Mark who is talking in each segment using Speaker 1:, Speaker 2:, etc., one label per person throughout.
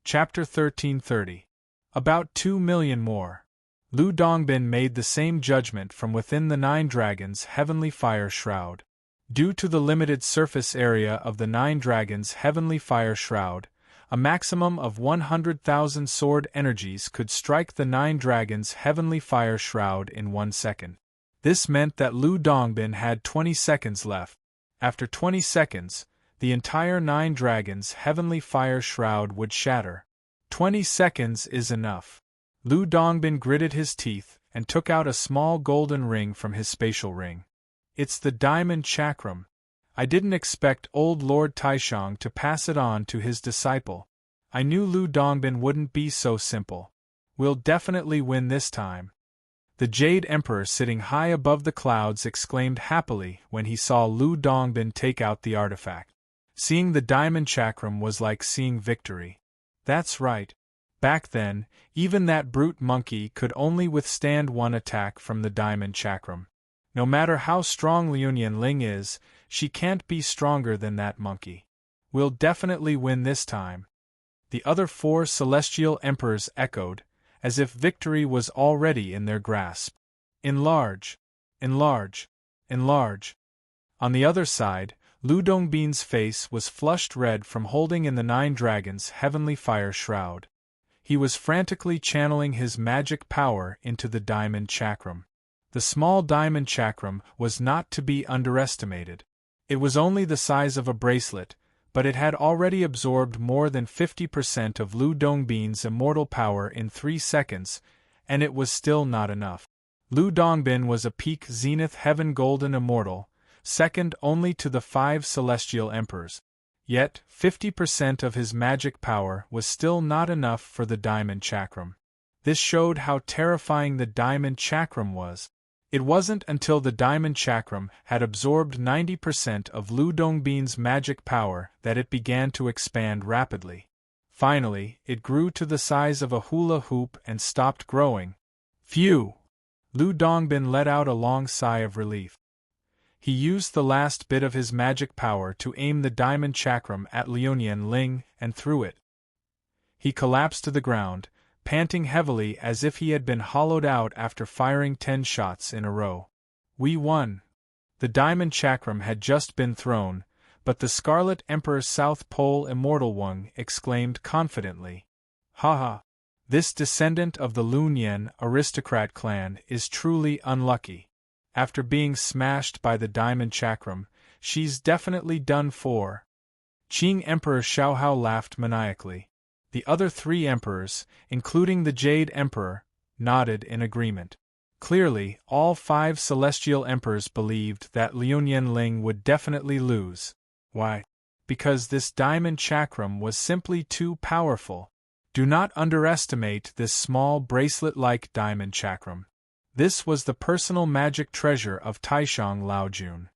Speaker 1: Chapter 1330. About 2 million more. Lu Dongbin made the same judgment from within the Nine Dragons' heavenly fire shroud. Due to the limited surface area of the Nine Dragons' heavenly fire shroud, a maximum of 100,000 sword energies could strike the Nine Dragons' heavenly fire shroud in 1 second. This meant that Lu Dongbin had 20 seconds left. After 20 seconds, the entire Nine Dragons' heavenly fire shroud would shatter. 20 seconds is enough. Lu Dongbin gritted his teeth and took out a small golden ring from his spatial ring. It's the diamond chakram. I didn't expect old Lord Taishang to pass it on to his disciple. I knew Lu Dongbin wouldn't be so simple. We'll definitely win this time. The Jade Emperor sitting high above the clouds exclaimed happily when he saw Lu Dongbin take out the artifact. Seeing the diamond chakram was like seeing victory. That's right. Back then, even that brute monkey could only withstand one attack from the diamond chakram. No matter how strong Liunian Ling is, she can't be stronger than that monkey. We'll definitely win this time. The other 4 celestial emperors echoed, as if victory was already in their grasp. Enlarge! Enlarge! Enlarge! On the other side, Lu Dongbin's face was flushed red from holding in the Nine Dragons' heavenly fire shroud. He was frantically channeling his magic power into the diamond chakram. The small diamond chakram was not to be underestimated. It was only the size of a bracelet, but it had already absorbed more than 50% of Lu Dongbin's immortal power in 3 seconds, and it was still not enough. Lu Dongbin was a peak zenith heaven golden immortal, second only to the 5 celestial emperors. Yet, 50% of his magic power was still not enough for the diamond chakram. This showed how terrifying the diamond chakram was. It wasn't until the diamond chakram had absorbed 90% of Lu Dongbin's magic power that it began to expand rapidly. Finally, it grew to the size of a hula hoop and stopped growing. Phew! Lu Dongbin let out a long sigh of relief. He used the last bit of his magic power to aim the diamond chakram at Liunian Ling and threw it. He collapsed to the ground, panting heavily as if he had been hollowed out after firing 10 shots in a row. We won. The diamond chakram had just been thrown, but the Scarlet Emperor South Pole Immortal One exclaimed confidently. Haha! This descendant of the Lunyan aristocrat clan is truly unlucky. After being smashed by the diamond chakram, she's definitely done for. Qing Emperor Xiaohao laughed maniacally. The other 3 emperors, including the Jade Emperor, nodded in agreement. Clearly, all 5 celestial emperors believed that Liunian Ling would definitely lose. Why? Because this diamond chakram was simply too powerful. Do not underestimate this small bracelet-like diamond chakram. This was the personal magic treasure of Taishang Laojun.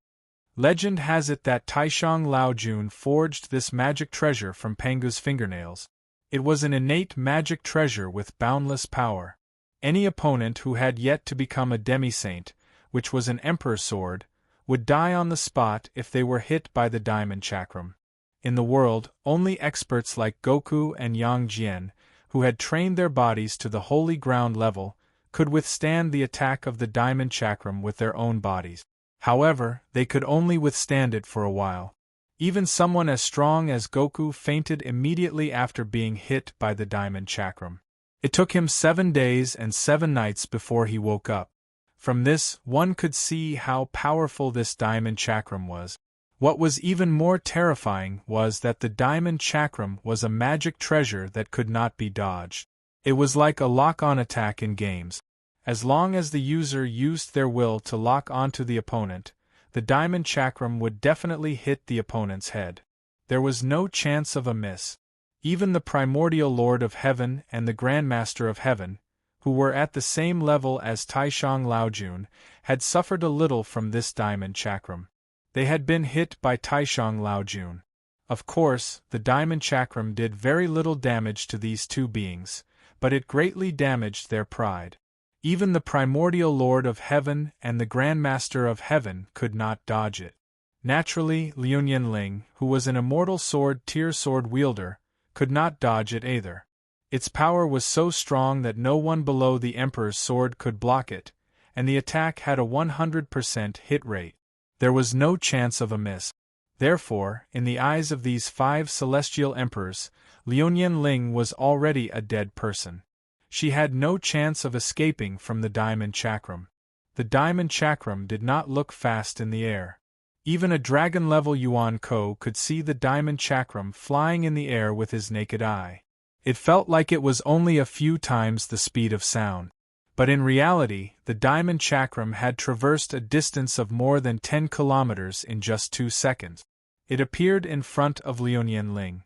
Speaker 1: Legend has it that Taishang Laojun forged this magic treasure from Pangu's fingernails. It was an innate magic treasure with boundless power. Any opponent who had yet to become a demi-saint, which was an emperor's sword, would die on the spot if they were hit by the diamond chakram. In the world, only experts like Goku and Yang Jian, who had trained their bodies to the holy ground level, could withstand the attack of the diamond chakram with their own bodies. However, they could only withstand it for a while. Even someone as strong as Goku fainted immediately after being hit by the diamond chakram. It took him 7 days and 7 nights before he woke up. From this, one could see how powerful this diamond chakram was. What was even more terrifying was that the diamond chakram was a magic treasure that could not be dodged. It was like a lock-on attack in games. As long as the user used their will to lock onto the opponent, the diamond chakram would definitely hit the opponent's head. There was no chance of a miss. Even the primordial Lord of Heaven and the Grandmaster of Heaven, who were at the same level as Taishang Laojun, had suffered a little from this diamond chakram. They had been hit by Taishang Laojun. Of course, the diamond chakram did very little damage to these 2 beings, but it greatly damaged their pride. Even the primordial Lord of Heaven and the Grandmaster of Heaven could not dodge it. Naturally, Liunian Ling, who was an immortal sword-tier sword wielder, could not dodge it either. Its power was so strong that no one below the Emperor's sword could block it, and the attack had a 100% hit rate. There was no chance of a miss. Therefore, in the eyes of these 5 celestial emperors, Liuyan Ling was already a dead person. She had no chance of escaping from the diamond chakram. The diamond chakram did not look fast in the air. Even a dragon-level Yuan Ko could see the diamond chakram flying in the air with his naked eye. It felt like it was only a few times the speed of sound. But in reality, the diamond chakram had traversed a distance of more than 10 kilometers in just 2 seconds. It appeared in front of Liuyan Ling.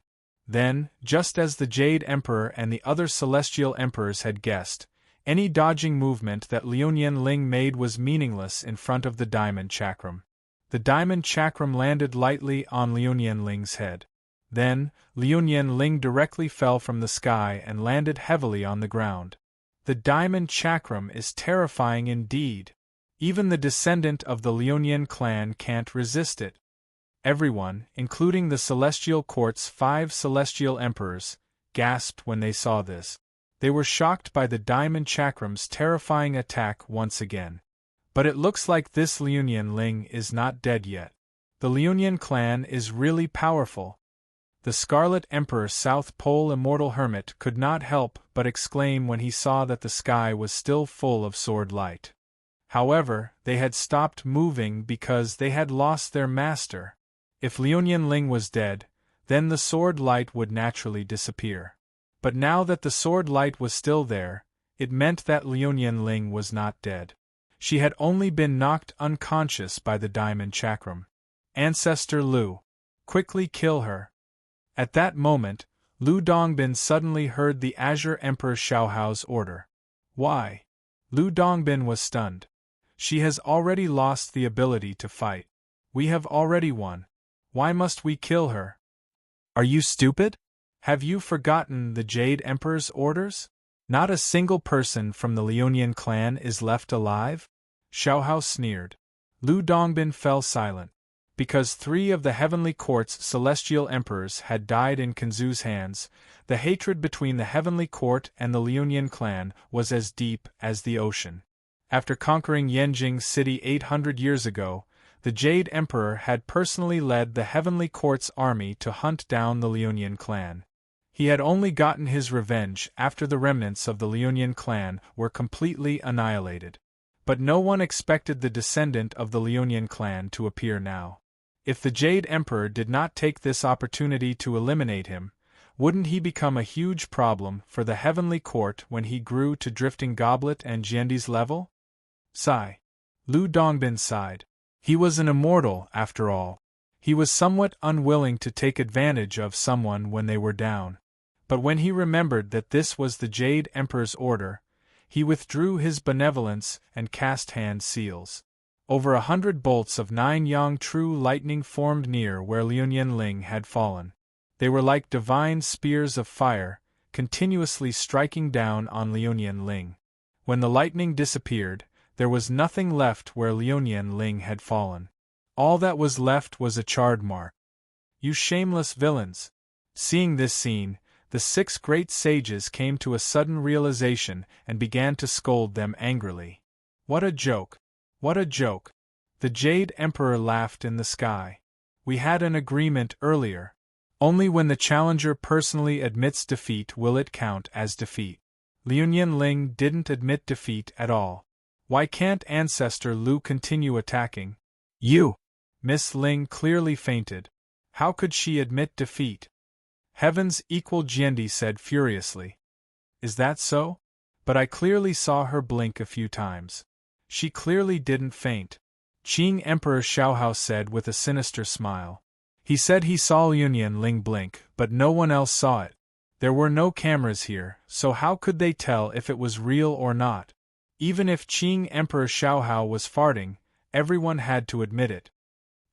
Speaker 1: Then, just as the Jade Emperor and the other celestial emperors had guessed, any dodging movement that Liuyan Ling made was meaningless in front of the diamond chakram. The diamond chakram landed lightly on Liuyan Ling's head. Then, Liuyan Ling directly fell from the sky and landed heavily on the ground. The diamond chakram is terrifying indeed. Even the descendant of the Liuyan clan can't resist it. Everyone, including the celestial court's 5 celestial emperors, gasped when they saw this. They were shocked by the diamond chakram's terrifying attack once again. But it looks like this Liuyan Ling is not dead yet. The Liuyan clan is really powerful. The Scarlet Emperor South Pole Immortal Hermit could not help but exclaim when he saw that the sky was still full of sword light. However, they had stopped moving because they had lost their master. If Liuyan Ling was dead, then the sword light would naturally disappear. But now that the sword light was still there, it meant that Liuyan Ling was not dead. She had only been knocked unconscious by the diamond chakram. Ancestor Lu, quickly kill her. At that moment, Lu Dongbin suddenly heard the Azure Emperor Xiaohao's order. Why? Lu Dongbin was stunned. She has already lost the ability to fight. We have already won. Why must we kill her? Are you stupid? Have you forgotten the Jade Emperor's orders? Not a single person from the Liuyan clan is left alive? Xiaohao sneered. Lu Dongbin fell silent. Because 3 of the Heavenly Court's celestial emperors had died in Kanzu's hands, the hatred between the Heavenly Court and the Liuyan clan was as deep as the ocean. After conquering Yanjing City 800 years ago, the Jade Emperor had personally led the Heavenly Court's army to hunt down the Liuyan clan. He had only gotten his revenge after the remnants of the Liuyan clan were completely annihilated. But no one expected the descendant of the Liuyan clan to appear now. If the Jade Emperor did not take this opportunity to eliminate him, wouldn't he become a huge problem for the Heavenly Court when he grew to Drifting Goblet and Jiandi's level? Sigh. Lu Dongbin sighed. He was an immortal, after all. He was somewhat unwilling to take advantage of someone when they were down. But when he remembered that this was the Jade Emperor's order, he withdrew his benevolence and cast hand seals. Over 100 bolts of 9 yang true lightning formed near where Liuyan Ling had fallen. They were like divine spears of fire, continuously striking down on Liuyan Ling. When the lightning disappeared, there was nothing left where Liuyan Ling had fallen. All that was left was a charred mark. You shameless villains! Seeing this scene, the 6 great sages came to a sudden realization and began to scold them angrily. What a joke! What a joke! The Jade Emperor laughed in the sky. We had an agreement earlier. Only when the challenger personally admits defeat will it count as defeat. Liuyan Ling didn't admit defeat at all. Why can't Ancestor Lu continue attacking? You! Miss Ling clearly fainted. How could she admit defeat? Heavens equal Jiendi said furiously. Is that so? But I clearly saw her blink a few times. She clearly didn't faint. Qing Emperor Xiaohao said with a sinister smile. He said he saw Liuyan Ling blink, but no one else saw it. There were no cameras here, so how could they tell if it was real or not? Even if Qing Emperor Xiaohao was farting, everyone had to admit it.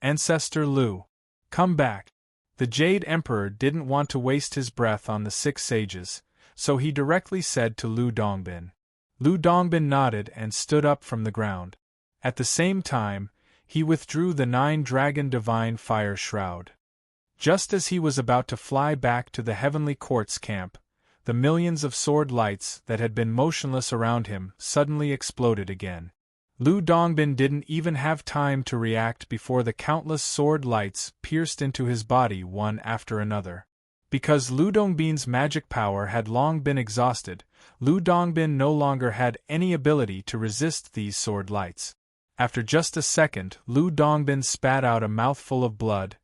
Speaker 1: Ancestor Lu, come back. The Jade Emperor didn't want to waste his breath on the 6 sages, so he directly said to Lu Dongbin. Lu Dongbin nodded and stood up from the ground. At the same time, he withdrew the 9 dragon divine fire shroud. Just as he was about to fly back to the heavenly court's camp, the millions of sword lights that had been motionless around him suddenly exploded again. Lu Dongbin didn't even have time to react before the countless sword lights pierced into his body one after another. Because Lu Dongbin's magic power had long been exhausted, Lu Dongbin no longer had any ability to resist these sword lights. After just a second, Lu Dongbin spat out a mouthful of blood,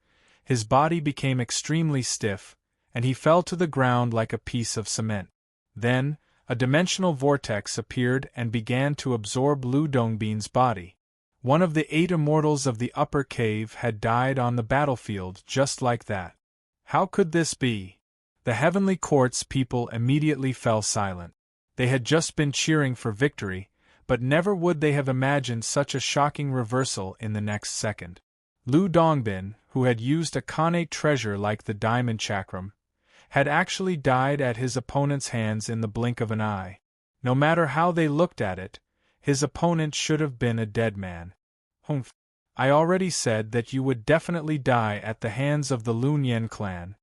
Speaker 1: his body became extremely stiff, and he fell to the ground like a piece of cement. Then, a dimensional vortex appeared and began to absorb Lu Dongbin's body. One of the 8 immortals of the upper cave had died on the battlefield just like that. How could this be? The heavenly court's people immediately fell silent. They had just been cheering for victory, but never would they have imagined such a shocking reversal in the next second. Lu Dongbin, who had used a connate treasure like the diamond chakram, had actually died at his opponent's hands in the blink of an eye. No matter how they looked at it, his opponent should have been a dead man. Humph. I already said that you would definitely die at the hands of the Lunyan clan.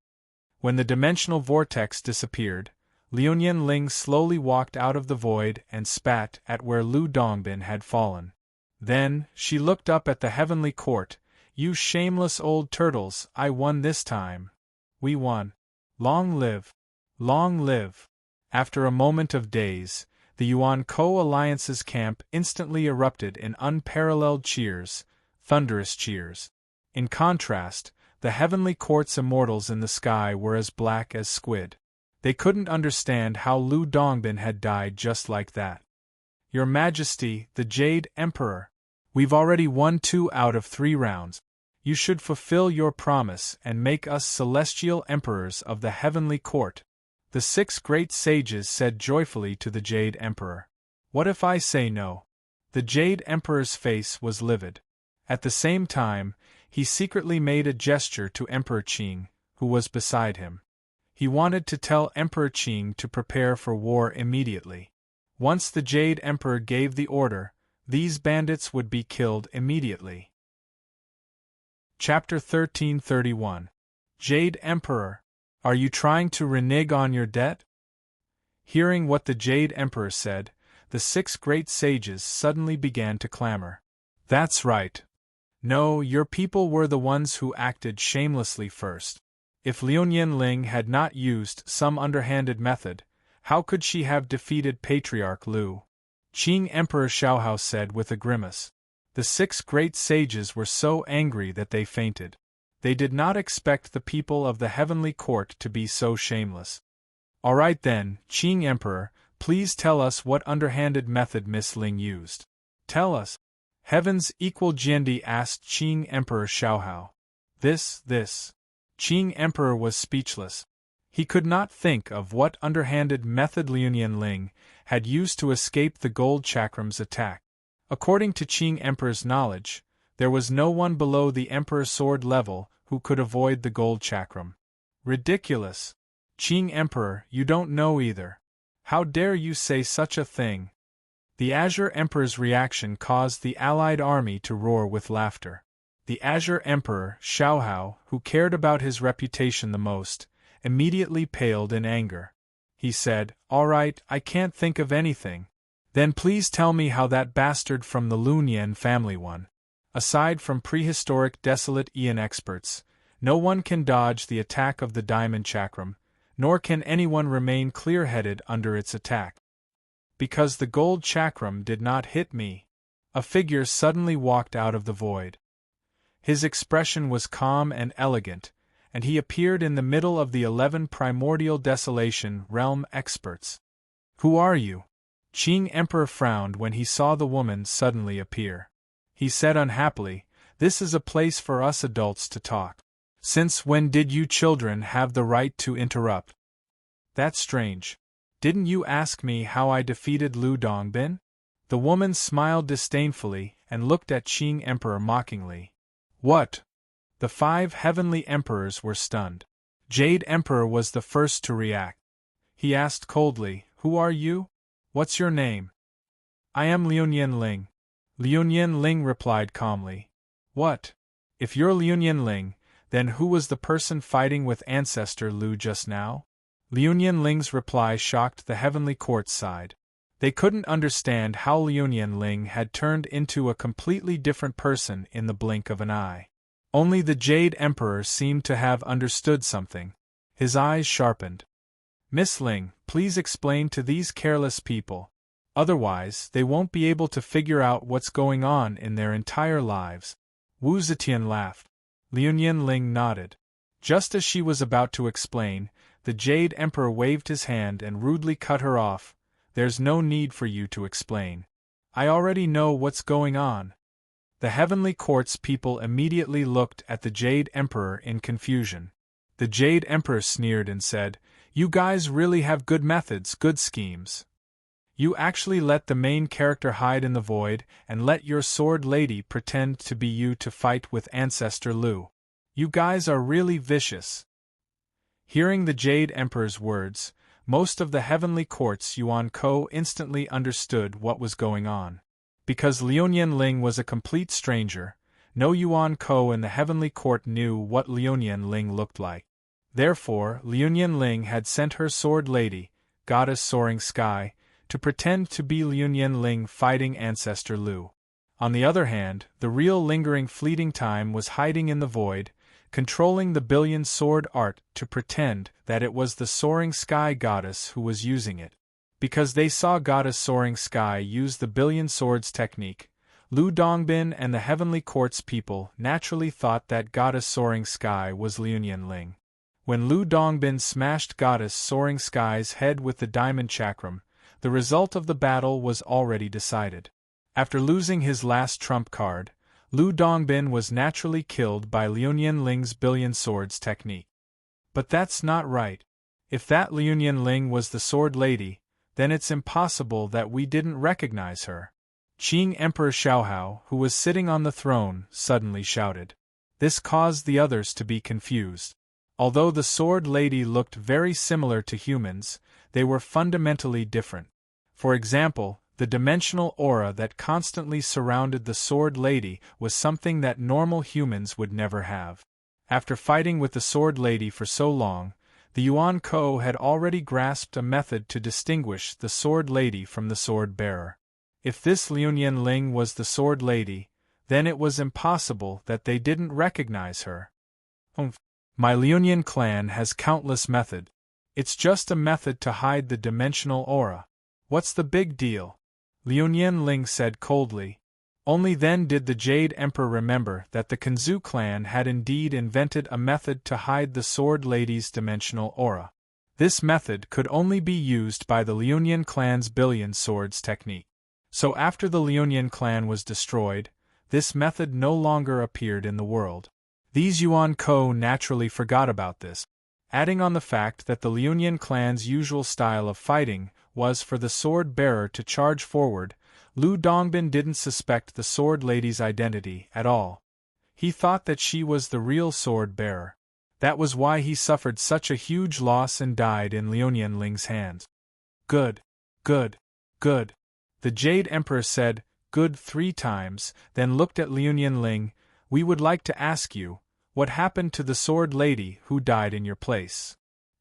Speaker 1: When the dimensional vortex disappeared, Liuyan Ling slowly walked out of the void and spat at where Lu Dongbin had fallen. Then, she looked up at the heavenly court. You shameless old turtles, I won this time. We won. Long live! Long live! After a moment of daze, the Yuan-Ko Alliance's camp instantly erupted in unparalleled cheers, thunderous cheers. In contrast, the heavenly court's immortals in the sky were as black as squid. They couldn't understand how Lu Dongbin had died just like that. Your Majesty, the Jade Emperor, we've already won 2 out of 3 rounds. You should fulfill your promise and make us celestial emperors of the heavenly court, the 6 great sages said joyfully to the Jade Emperor. What if I say no? The Jade Emperor's face was livid. At the same time, he secretly made a gesture to Emperor Qing, who was beside him. He wanted to tell Emperor Qing to prepare for war immediately. Once the Jade Emperor gave the order, these bandits would be killed immediately. Chapter 1331. Jade Emperor, are you trying to renege on your debt? Hearing what the Jade Emperor said, the 6 great sages suddenly began to clamor. That's right. No, your people were the ones who acted shamelessly first. If Liuyan Ling had not used some underhanded method, how could she have defeated Patriarch Lu? Qing Emperor Xiaohao said with a grimace. The 6 great sages were so angry that they fainted. They did not expect the people of the heavenly court to be so shameless. All right then, Qing Emperor, please tell us what underhanded method Miss Ling used. Tell us. Heaven's equal Jiandi asked Qing Emperor Xiaohao. This. Qing Emperor was speechless. He could not think of what underhanded method Liuyan Ling had used to escape the gold chakram's attack. According to Qing Emperor's knowledge, there was no one below the Emperor sword level who could avoid the gold chakram. Ridiculous! Qing Emperor, you don't know either. How dare you say such a thing? The Azure Emperor's reaction caused the allied army to roar with laughter. The Azure Emperor, Xiaohao, who cared about his reputation the most, immediately paled in anger. He said, All right, I can't think of anything. Then please tell me how that bastard from the Lunyan family won. Aside from prehistoric desolate Aeon experts, no one can dodge the attack of the diamond chakram, nor can anyone remain clear-headed under its attack. Because the gold chakram did not hit me. A figure suddenly walked out of the void. His expression was calm and elegant, and he appeared in the middle of the 11 primordial desolation realm experts. Who are you? Qing Emperor frowned when he saw the woman suddenly appear. He said unhappily, This is a place for us adults to talk. Since when did you children have the right to interrupt? That's strange. Didn't you ask me how I defeated Lu Dongbin? The woman smiled disdainfully and looked at Qing Emperor mockingly. What? The 5 heavenly emperors were stunned. Jade Emperor was the first to react. He asked coldly, Who are you? What's your name? I am Liuyan Ling. Liuyan Ling replied calmly. What? If you're Liuyan Ling, Then who was the person fighting with Ancestor Lu just now? Liu Nianling's reply shocked the heavenly court's side. They couldn't understand how Liu Nianling had turned into a completely different person in the blink of an eye. Only the Jade Emperor seemed to have understood something. His eyes sharpened. Miss Ling, please explain to these careless people. Otherwise, they won't be able to figure out what's going on in their entire lives. Wu Zetian laughed. Liu Nianling nodded. Just as she was about to explain, the Jade Emperor waved his hand and rudely cut her off. There's no need for you to explain. I already know what's going on. The heavenly court's people immediately looked at the Jade Emperor in confusion. The Jade Emperor sneered and said, "You guys really have good methods, good schemes. You actually let the main character hide in the void and let your sword lady pretend to be you to fight with Ancestor Lu. You guys are really vicious." Hearing the Jade Emperor's words, most of the heavenly court's Yuan Ko instantly understood what was going on. Because Liu Nianling was a complete stranger, no Yuan Ko in the heavenly court knew what Liu Nianling looked like. Therefore, Liu Nianling had sent her sword lady, Goddess Soaring Sky, to pretend to be Liu Nianling fighting Ancestor Lu. On the other hand, the real lingering fleeting time was hiding in the void, controlling the billion sword art to pretend that it was the Soaring Sky Goddess who was using it. Because they saw Goddess Soaring Sky use the billion swords technique, Lu Dongbin and the heavenly court's people naturally thought that Goddess Soaring Sky was Liu Nianling. When Lu Dongbin smashed Goddess Soaring Sky's head with the diamond chakram, the result of the battle was already decided. After losing his last trump card, Lu Dongbin was naturally killed by Liu Nianling's billion swords technique. But that's not right. If that Liu Nianling was the sword lady, then it's impossible that we didn't recognize her. Qing Emperor Xiaohao, who was sitting on the throne, suddenly shouted. This caused the others to be confused. Although the sword lady looked very similar to humans, they were fundamentally different. For example, the dimensional aura that constantly surrounded the sword lady was something that normal humans would never have. After fighting with the sword lady for so long, the Yuan Ko had already grasped a method to distinguish the sword lady from the sword bearer. If this Liu Nianling was the sword lady, then it was impossible that they didn't recognize her. My Liunian clan has countless methods. It's just a method to hide the dimensional aura. What's the big deal? Liu Nianling said coldly. Only then did the Jade Emperor remember that the Kanzu clan had indeed invented a method to hide the sword lady's dimensional aura. This method could only be used by the Liunian clan's billion swords technique. So after the Liunian clan was destroyed, this method no longer appeared in the world. These Yuan Ko naturally forgot about this. Adding on the fact that the Liunian clan's usual style of fighting was for the sword bearer to charge forward, Lu Dongbin didn't suspect the sword lady's identity at all. He thought that she was the real sword bearer. That was why he suffered such a huge loss and died in Liu Nianling's hands. Good, good, good. The Jade Emperor said, good 3 times, then looked at Liu Nianling. We would like to ask you, what happened to the sword lady who died in your place?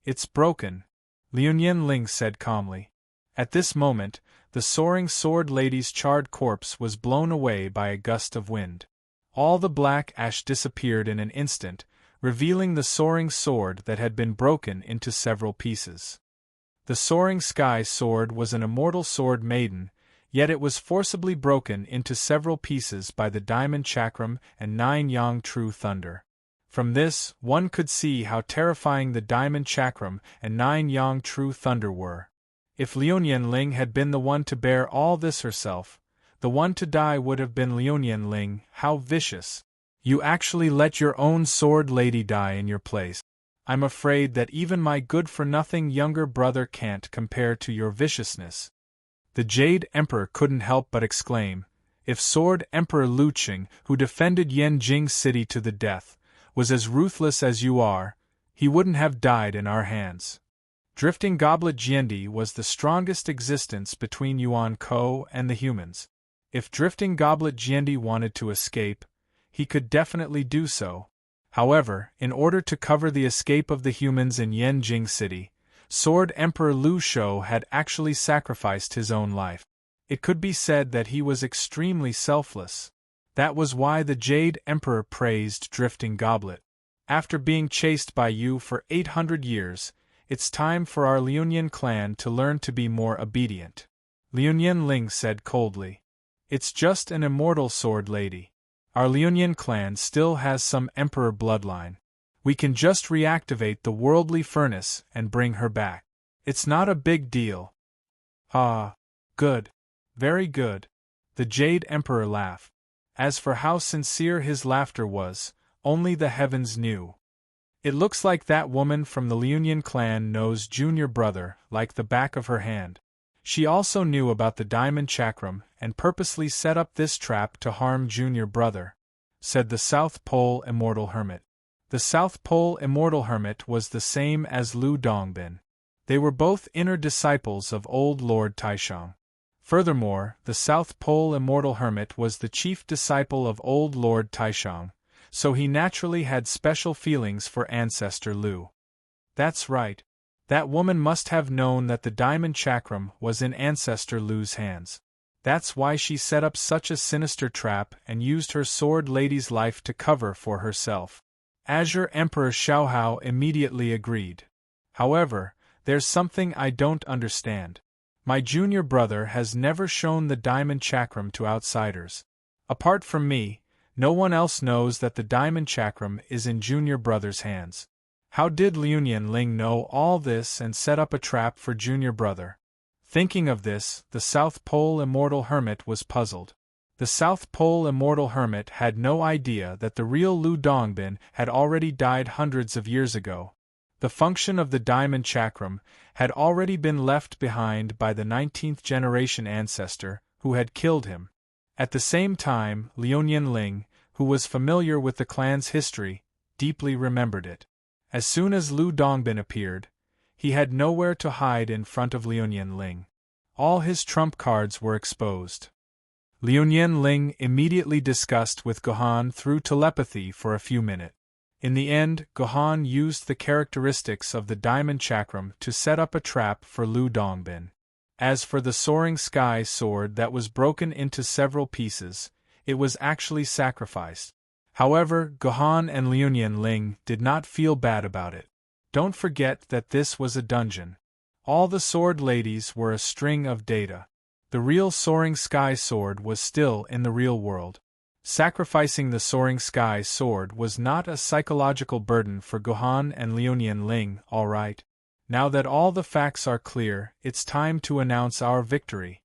Speaker 1: It's broken, Liu Nianling said calmly. At this moment, the soaring sword lady's charred corpse was blown away by a gust of wind. All the black ash disappeared in an instant, revealing the soaring sword that had been broken into several pieces. The Soaring Sky sword was an immortal sword Maiden, yet it was forcibly broken into several pieces by the diamond chakram and 9 yang true thunder. From this, one could see how terrifying the diamond chakram and 9 yang true thunder were. If Liu Nianling had been the one to bear all this herself, the one to die would have been Liu Nianling. How vicious! You actually let your own sword lady die in your place. I'm afraid that even my good-for-nothing younger brother can't compare to your viciousness. The Jade Emperor couldn't help but exclaim, if Sword Emperor Lu Qing, who defended Yanjing City to the death, was as ruthless as you are, he wouldn't have died in our hands. Drifting Goblet Jiendi was the strongest existence between Yuan Ko and the humans. If Drifting Goblet Jiendi wanted to escape, he could definitely do so. However, in order to cover the escape of the humans in Yanjing City, Sword Emperor Lu Shou had actually sacrificed his own life. It could be said that he was extremely selfless. That was why the Jade Emperor praised Drifting Goblet. After being chased by you for 800 years, it's time for our Liunian clan to learn to be more obedient. Liunian Ling said coldly. It's just an immortal sword lady. Our Liunian clan still has some emperor bloodline. We can just reactivate the worldly furnace and bring her back. It's not a big deal. Ah, good. Very good. The Jade Emperor laughed. As for how sincere his laughter was, only the heavens knew. It looks like that woman from the Liunian clan knows Junior Brother like the back of her hand. She also knew about the Diamond Chakram and purposely set up this trap to harm Junior Brother, said the South Pole Immortal Hermit. The South Pole Immortal Hermit was the same as Lu Dongbin. They were both inner disciples of old Lord Taishang. Furthermore, the South Pole Immortal Hermit was the chief disciple of old Lord Taishang, so he naturally had special feelings for Ancestor Lu. That's right. That woman must have known that the Diamond Chakram was in Ancestor Lu's hands. That's why she set up such a sinister trap and used her sword lady's life to cover for herself. Azure Emperor Xiaohao immediately agreed. However, there's something I don't understand. My junior brother has never shown the Diamond Chakram to outsiders. Apart from me, no one else knows that the Diamond Chakram is in junior brother's hands. How did Liunian Ling know all this and set up a trap for junior brother? Thinking of this, the South Pole Immortal Hermit was puzzled. The South Pole Immortal Hermit had no idea that the real Lu Dongbin had already died hundreds of years ago. The function of the Diamond Chakram had already been left behind by the 19th generation ancestor who had killed him. At the same time, Liunian Ling, who was familiar with the clan's history, deeply remembered it. As soon as Lu Dongbin appeared, he had nowhere to hide in front of Liunian Ling. All his trump cards were exposed. Liunian Ling immediately discussed with Gohan through telepathy for a few minutes. In the end, Gohan used the characteristics of the Diamond Chakram to set up a trap for Lu Dongbin. As for the Soaring Sky sword that was broken into several pieces, it was actually sacrificed. However, Gohan and Liunian Ling did not feel bad about it. Don't forget that this was a dungeon. All the sword ladies were a string of data. The real Soaring Sky sword was still in the real world. Sacrificing the Soaring Sky sword was not a psychological burden for Gohan and Liunian Ling, alright. Now that all the facts are clear, it's time to announce our victory.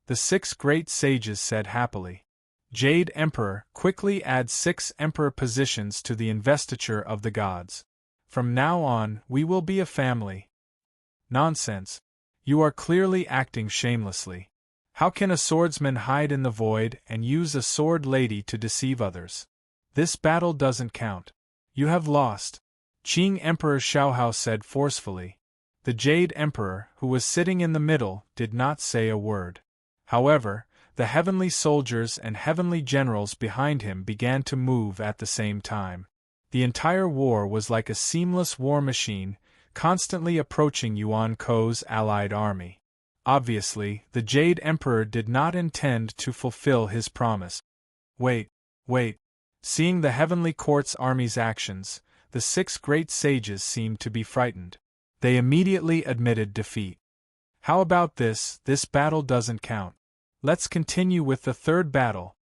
Speaker 1: The 6 great sages said happily. Jade Emperor, quickly add 6 Emperor positions to the investiture of the gods. From now on, we will be a family. Nonsense. You are clearly acting shamelessly. How can a swordsman hide in the void and use a sword lady to deceive others? This battle doesn't count. You have lost. Qing Emperor Xiaohao said forcefully. The Jade Emperor, who was sitting in the middle, did not say a word. However, the heavenly soldiers and heavenly generals behind him began to move at the same time. The entire war was like a seamless war machine, constantly approaching Yuan Ko's allied army. Obviously, the Jade Emperor did not intend to fulfill his promise. Wait. Seeing the Heavenly Court's army's actions, the 6 great sages seemed to be frightened. They immediately admitted defeat. How about this? This battle doesn't count. Let's continue with the 3rd battle.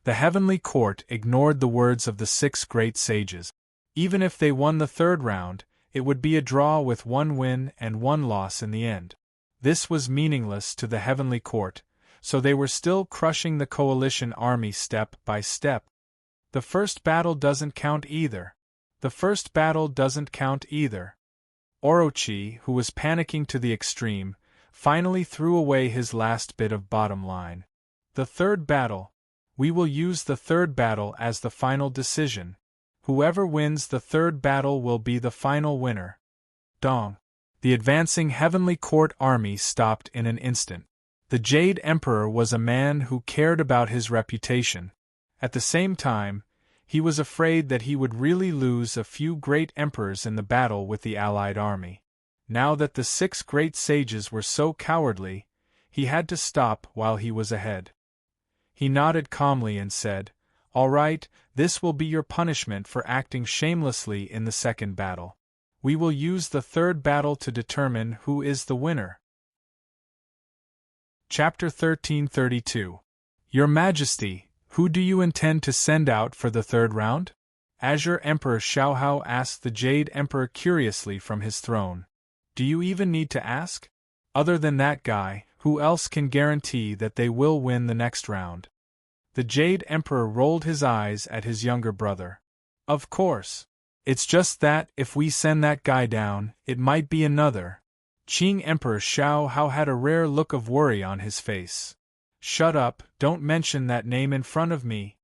Speaker 1: The Heavenly Court ignored the words of the 6 great sages. Even if they won the 3rd round, it would be a draw with 1 win and 1 loss in the end. This was meaningless to the Heavenly Court, so they were still crushing the coalition army step by step. The 1st battle doesn't count either. Orochi, who was panicking to the extreme, finally threw away his last bit of bottom line. The 3rd battle. We will use the 3rd battle as the final decision. Whoever wins the 3rd battle will be the final winner. Dong. The advancing Heavenly Court army stopped in an instant. The Jade Emperor was a man who cared about his reputation. At the same time, He was afraid that he would really lose a few great emperors in the battle with the allied army. Now that the 6 great sages were so cowardly, he had to stop while he was ahead. He nodded calmly and said, "All right, this will be your punishment for acting shamelessly in the second battle. We will use the third battle to determine who is the winner." Chapter 1332. Your Majesty, who do you intend to send out for the third round? Azure Emperor Xiaohao asked the Jade Emperor curiously from his throne. Do you even need to ask? Other than that guy, who else can guarantee that they will win the next round? The Jade Emperor rolled his eyes at his younger brother. Of course. It's just that if we send that guy down, it might be another. Qing Emperor Xiaohao had a rare look of worry on his face. Shut up, don't mention that name in front of me.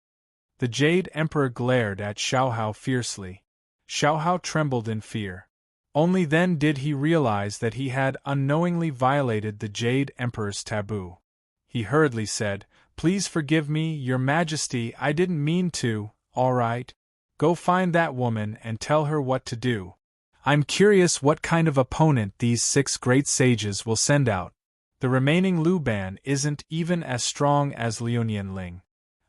Speaker 1: The Jade Emperor glared at Xiaohao fiercely. Xiaohao trembled in fear. Only then did he realize that he had unknowingly violated the Jade Emperor's taboo. He hurriedly said, "Please forgive me, Your Majesty, I didn't mean to." "All right. Go find that woman and tell her what to do. I'm curious what kind of opponent these 6 great sages will send out. The remaining Lu Ban isn't even as strong as Liunian Ling.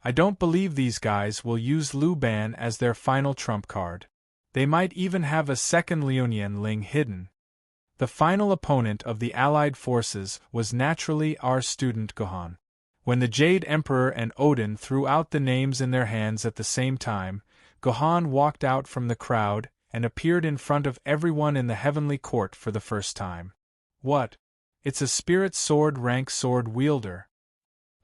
Speaker 1: I don't believe these guys will use Lu Ban as their final trump card. They might even have a second Liunian Ling hidden." The final opponent of the allied forces was naturally our student Gohan. When the Jade Emperor and Odin threw out the names in their hands at the same time, Gohan walked out from the crowd and appeared in front of everyone in the heavenly court for the first time. What? It's a spirit sword rank sword wielder.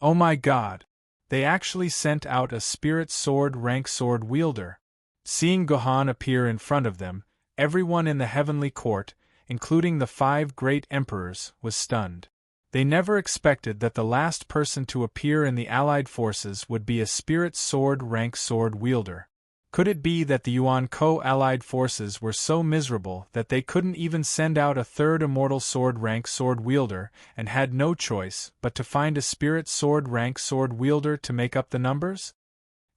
Speaker 1: Oh my god! They actually sent out a spirit sword rank sword wielder. Seeing Gohan appear in front of them, everyone in the heavenly court, including the 5 great emperors, was stunned. They never expected that the last person to appear in the allied forces would be a spirit sword rank sword wielder. Could it be that the Yuan Ko allied forces were so miserable that they couldn't even send out a third immortal sword rank sword wielder and had no choice but to find a spirit sword rank sword wielder to make up the numbers?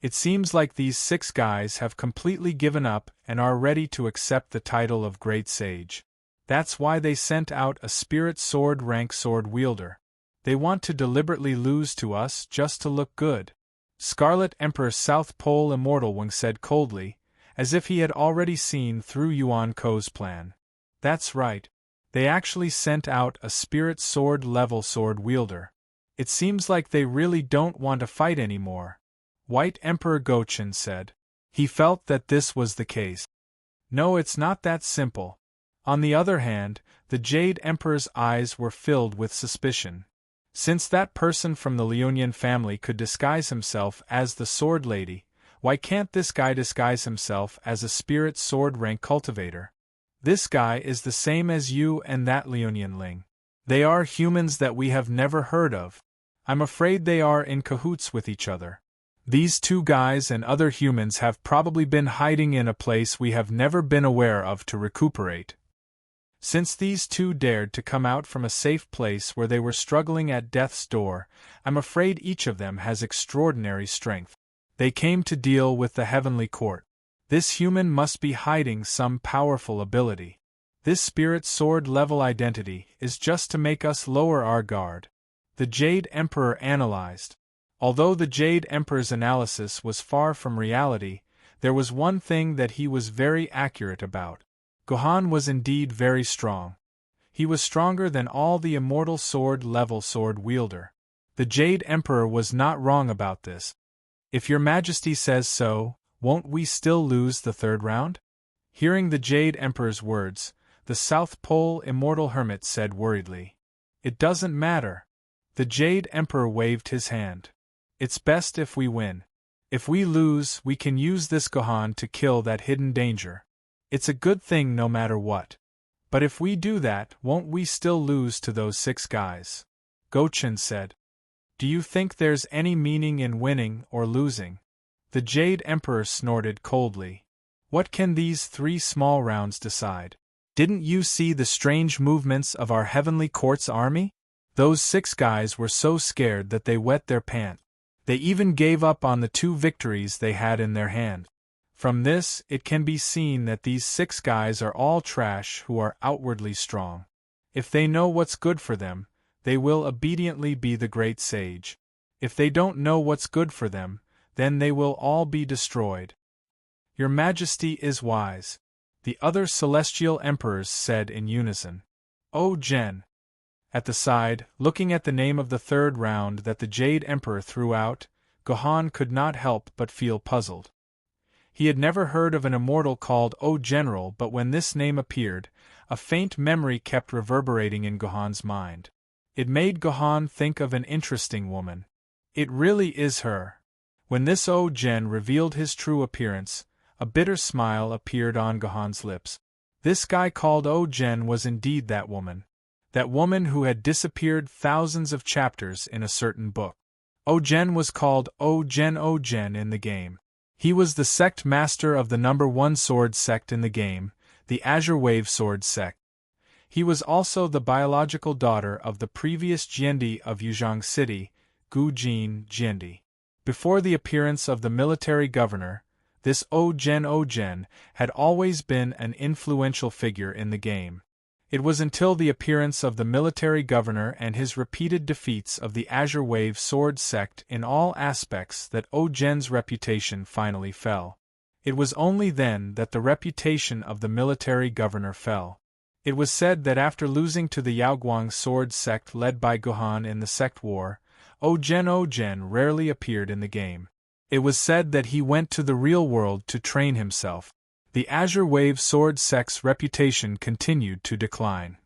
Speaker 1: It seems like these 6 guys have completely given up and are ready to accept the title of Great Sage. That's why they sent out a spirit sword rank sword wielder. They want to deliberately lose to us just to look good. Scarlet Emperor South Pole Immortal Wing said coldly, as if he had already seen through Yuan Ko's plan. That's right. They actually sent out a spirit sword level sword wielder. It seems like they really don't want to fight anymore. White Emperor Gochen said. He felt that this was the case. No, it's not that simple. On the other hand, the Jade Emperor's eyes were filled with suspicion. Since that person from the Liunian family could disguise himself as the Sword Lady, why can't this guy disguise himself as a spirit sword rank cultivator? This guy is the same as you and that Liunian Ling. They are humans that we have never heard of. I'm afraid they are in cahoots with each other. These 2 guys and other humans have probably been hiding in a place we have never been aware of to recuperate. Since these 2 dared to come out from a safe place where they were struggling at death's door, I'm afraid each of them has extraordinary strength. They came to deal with the heavenly court. This human must be hiding some powerful ability. This spirit sword level identity is just to make us lower our guard. The Jade Emperor analyzed. Although the Jade Emperor's analysis was far from reality, there was one thing that he was very accurate about. Gohan was indeed very strong. He was stronger than all the immortal sword level sword wielder. The Jade Emperor was not wrong about this. If Your Majesty says so, won't we still lose the third round? Hearing the Jade Emperor's words, the South Pole Immortal Hermit said worriedly. It doesn't matter. The Jade Emperor waved his hand. It's best if we win. If we lose, we can use this Gohan to kill that hidden danger. It's a good thing no matter what. But if we do that, won't we still lose to those 6 guys? Gochen said. Do you think there's any meaning in winning or losing? The Jade Emperor snorted coldly. What can these 3 small rounds decide? Didn't you see the strange movements of our heavenly court's army? Those 6 guys were so scared that they wet their pants. They even gave up on the 2 victories they had in their hand. From this, it can be seen that these 6 guys are all trash who are outwardly strong. If they know what's good for them, they will obediently be the great sage. If they don't know what's good for them, then they will all be destroyed. Your Majesty is wise, the other celestial emperors said in unison. O Gen. At the side, looking at the name of the 3rd round that the Jade Emperor threw out, Gohan could not help but feel puzzled. He had never heard of an immortal called O General, but when this name appeared, a faint memory kept reverberating in Gohan's mind. It made Gohan think of an interesting woman. It really is her. When this O Gen revealed his true appearance, a bitter smile appeared on Gohan's lips. This guy called O Gen was indeed that woman who had disappeared thousands of chapters in a certain book. O Gen was called O Gen in the game. He was the sect master of the number 1 sword sect in the game, the Azure Wave Sword sect. He was also the biological daughter of the previous Jiendi of Yuzhong City, Gu Jin Jiendi. Before the appearance of the military governor, this O Gen had always been an influential figure in the game. It was until the appearance of the military governor and his repeated defeats of the Azure Wave Sword sect in all aspects that O Gen's reputation finally fell. It was only then that the reputation of the military governor fell. It was said that after losing to the Yaoguang Sword sect led by Gohan in the sect war, O Gen rarely appeared in the game. It was said that he went to the real world to train himself. The Azure Wave Sword sect's reputation continued to decline.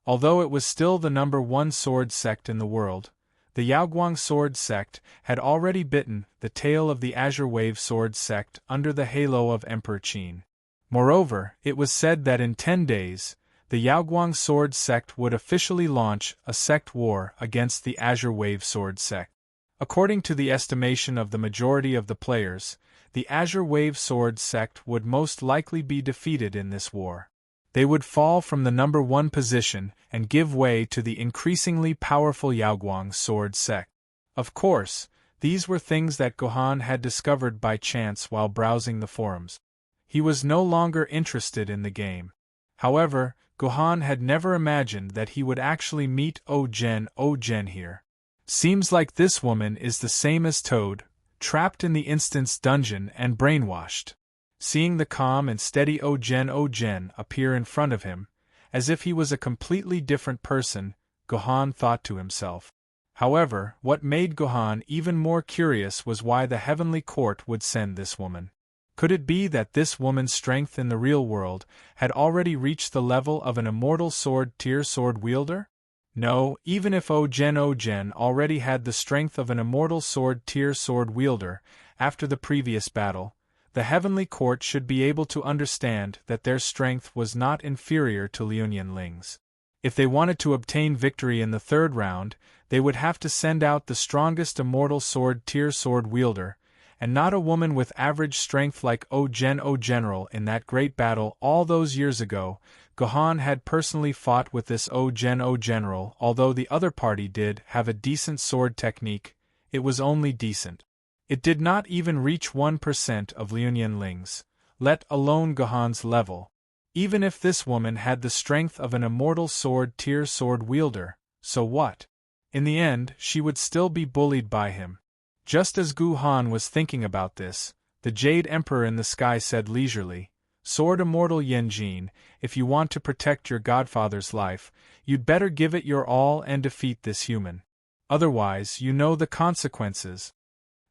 Speaker 1: Although it was still the number 1 sword sect in the world, the Yaoguang Sword sect had already bitten the tail of the Azure Wave Sword sect under the halo of Emperor Qin. Moreover, it was said that in 10 days, the Yaoguang Sword sect would officially launch a sect war against the Azure Wave Sword sect. According to the estimation of the majority of the players, the Azure Wave Sword sect would most likely be defeated in this war. They would fall from the number 1 position and give way to the increasingly powerful Yaoguang Sword sect. Of course, these were things that Gohan had discovered by chance while browsing the forums. He was no longer interested in the game. However, Gohan had never imagined that he would actually meet O Gen here. Seems like this woman is the same as Toad, trapped in the Instance dungeon and brainwashed. Seeing the calm and steady O Gen appear in front of him, as if he was a completely different person, Gohan thought to himself. However, what made Gohan even more curious was why the Heavenly Court would send this woman. Could it be that this woman's strength in the real world had already reached the level of an immortal sword-tier sword wielder? No, even if O Gen already had the strength of an immortal sword-tier sword wielder, after the previous battle, the Heavenly Court should be able to understand that their strength was not inferior to Liuyan Ling's. If they wanted to obtain victory in the 3rd round, they would have to send out the strongest immortal sword-tier sword wielder, and not a woman with average strength like O General in that great battle all those years ago. Gohan had personally fought with this O General. Although the other party did have a decent sword technique, it was only decent. It did not even reach 1% of Liuyan Ling's, let alone Gohan's level. Even if this woman had the strength of an immortal sword-tier sword wielder, so what? In the end, she would still be bullied by him. Just as Gohan was thinking about this, the Jade Emperor in the sky said leisurely, "Sword Immortal Yanjin, if you want to protect your godfather's life, you'd better give it your all and defeat this human. Otherwise, you know the consequences."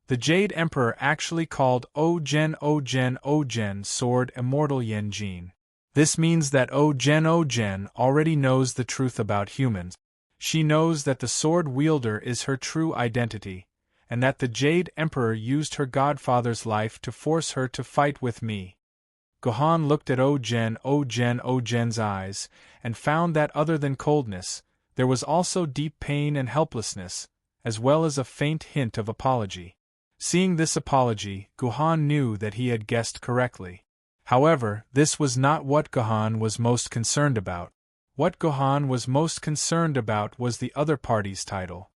Speaker 1: The Jade Emperor actually called O Gen Sword Immortal Yanjin. This means that O Gen already knows the truth about humans. She knows that the sword wielder is her true identity, and that the Jade Emperor used her godfather's life to force her to fight with me. Gohan looked at O Gen's eyes, and found that other than coldness, there was also deep pain and helplessness, as well as a faint hint of apology. Seeing this apology, Gohan knew that he had guessed correctly. However, this was not what Gohan was most concerned about. What Gohan was most concerned about was the other party's title.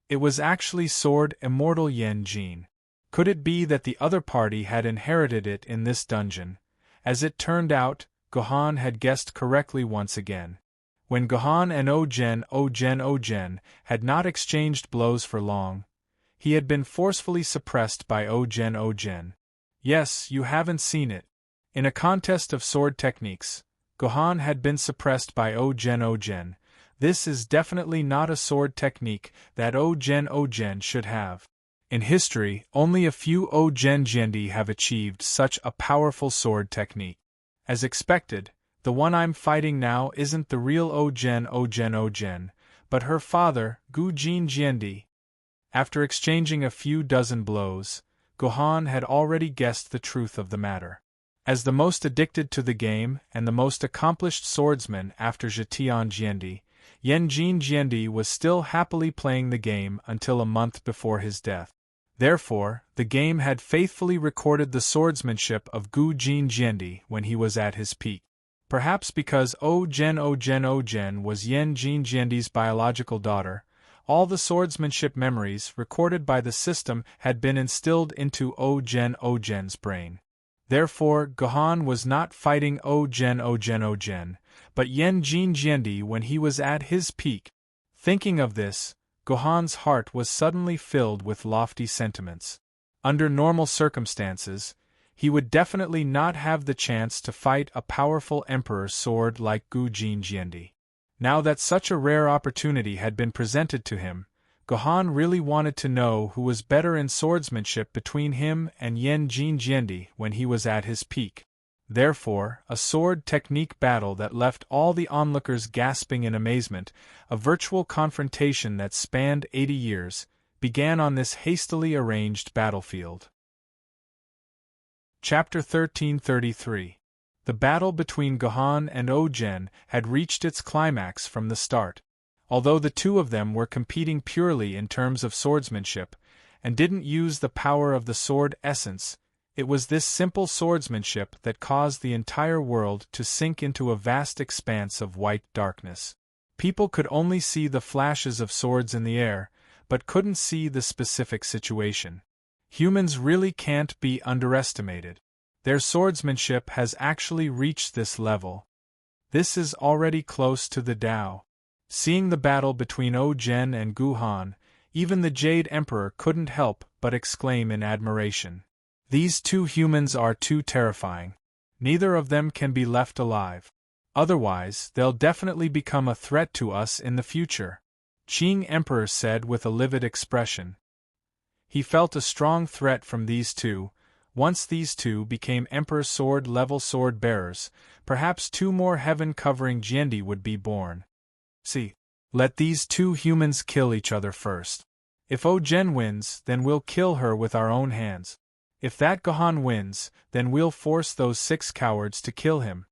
Speaker 1: It was actually sword immortal Yen Jin. Could it be that the other party had inherited it in this dungeon? As it turned out, Gohan had guessed correctly once again. When Gohan and Ogen had not exchanged blows for long, he had been forcefully suppressed by Ogen. Yes, you haven't seen it. In a contest of sword techniques, Gohan had been suppressed by Ogen. This is definitely not a sword technique that Ogen should have. In history, only a few Ogen have achieved such a powerful sword technique. As expected, the one I'm fighting now isn't the real Ogen, but her father, Gujin Jiendi. After exchanging a few dozen blows, Gohan had already guessed the truth of the matter. As the most addicted to the game and the most accomplished swordsman after Zetian Jiendi, Yenjin Jiendi was still happily playing the game until a month before his death. Therefore, the game had faithfully recorded the swordsmanship of Gujin Jiendi when he was at his peak. Perhaps because Ogen was Yenjin Jiendi's biological daughter, all the swordsmanship memories recorded by the system had been instilled into Ogen's brain. Therefore, Gohan was not fighting Ogen, but Yenjin Jiendi when he was at his peak. Thinking of this, Gohan's heart was suddenly filled with lofty sentiments. Under normal circumstances, he would definitely not have the chance to fight a powerful emperor's sword like Gujin Jiendi. Now that such a rare opportunity had been presented to him, Gohan really wanted to know who was better in swordsmanship between him and Yenjin Jiendi when he was at his peak. Therefore, a sword technique battle that left all the onlookers gasping in amazement, a virtual confrontation that spanned 80 years, began on this hastily arranged battlefield. Chapter 1333. The battle between Gohan and Ogen had reached its climax from the start. Although the two of them were competing purely in terms of swordsmanship, and didn't use the power of the sword essence, it was this simple swordsmanship that caused the entire world to sink into a vast expanse of white darkness. People could only see the flashes of swords in the air, but couldn't see the specific situation. Humans really can't be underestimated. Their swordsmanship has actually reached this level. This is already close to the Tao. Seeing the battle between Ogen and Gohan, even the Jade Emperor couldn't help but exclaim in admiration. These two humans are too terrifying. Neither of them can be left alive. Otherwise, they'll definitely become a threat to us in the future, Qing Emperor said with a livid expression. He felt a strong threat from these two. Once these two became Emperor Sword-level sword bearers, perhaps two more heaven-covering Jiendi would be born. See, let these two humans kill each other first. If Ogen wins, then we'll kill her with our own hands. If that Gohan wins, then we'll force those 6 cowards to kill him,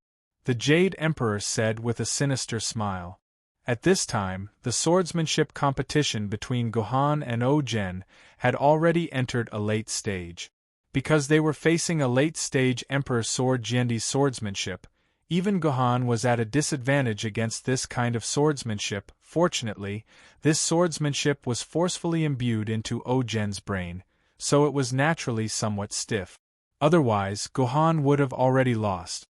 Speaker 1: the Jade Emperor said with a sinister smile. At this time, the swordsmanship competition between Gohan and Ogen had already entered a late stage. Because they were facing a late-stage Emperor Sword Jiendi's swordsmanship, even Gohan was at a disadvantage against this kind of swordsmanship. Fortunately, this swordsmanship was forcefully imbued into Ogen's brain, so it was naturally somewhat stiff. Otherwise, Gohan would have already lost.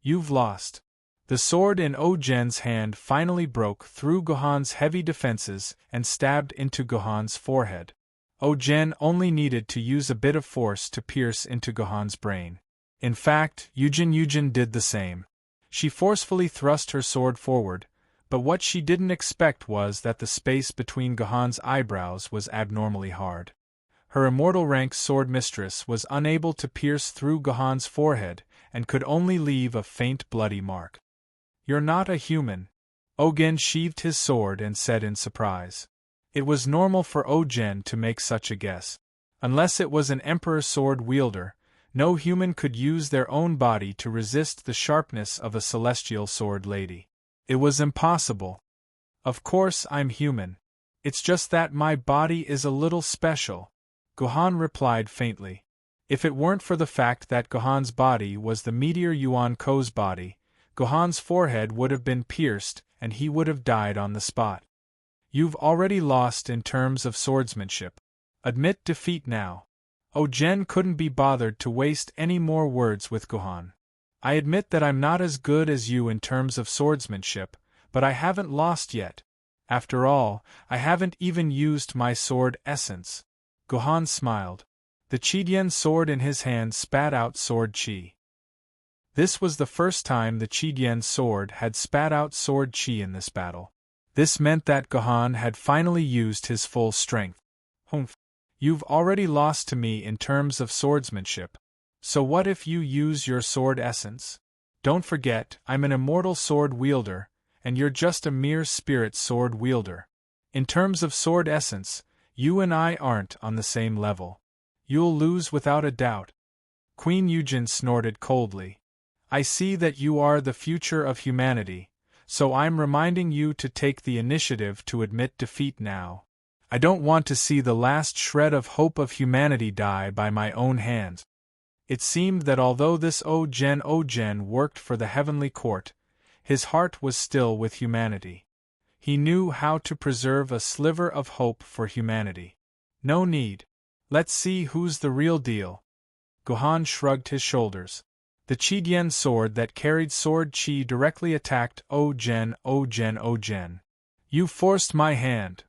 Speaker 1: You've lost. The sword in Ogen's hand finally broke through Gohan's heavy defenses and stabbed into Gohan's forehead. Ogen only needed to use a bit of force to pierce into Gohan's brain. In fact, Yujin did the same. She forcefully thrust her sword forward, but what she didn't expect was that the space between Gohan's eyebrows was abnormally hard. Her immortal rank sword mistress was unable to pierce through Gohan's forehead and could only leave a faint bloody mark. You're not a human. Ogen sheathed his sword and said in surprise. It was normal for Ogen to make such a guess. Unless it was an Emperor sword wielder, no human could use their own body to resist the sharpness of a celestial sword lady. It was impossible. Of course I'm human. It's just that my body is a little special, Gohan replied faintly. If it weren't for the fact that Gohan's body was the meteor Yuan Ko's body, Gohan's forehead would have been pierced and he would have died on the spot. You've already lost in terms of swordsmanship. Admit defeat now. Ojen couldn't be bothered to waste any more words with Gohan. I admit that I'm not as good as you in terms of swordsmanship, but I haven't lost yet. After all, I haven't even used my sword essence. Gohan smiled. The Chidian sword in his hand spat out sword chi. This was the first time the Chidian sword had spat out sword chi in this battle. This meant that Gohan had finally used his full strength. Humph. You've already lost to me in terms of swordsmanship. So what if you use your sword essence? Don't forget, I'm an immortal sword wielder, and you're just a mere spirit sword wielder. In terms of sword essence, you and I aren't on the same level. You'll lose without a doubt. Queen Yujin snorted coldly. I see that you are the future of humanity, so I'm reminding you to take the initiative to admit defeat now. I don't want to see the last shred of hope of humanity die by my own hands. It seemed that although this Ojen worked for the heavenly court, his heart was still with humanity. He knew how to preserve a sliver of hope for humanity. No need. Let's see who's the real deal. Gohan shrugged his shoulders. The Chidian sword that carried sword chi directly attacked Ojen. You forced my hand.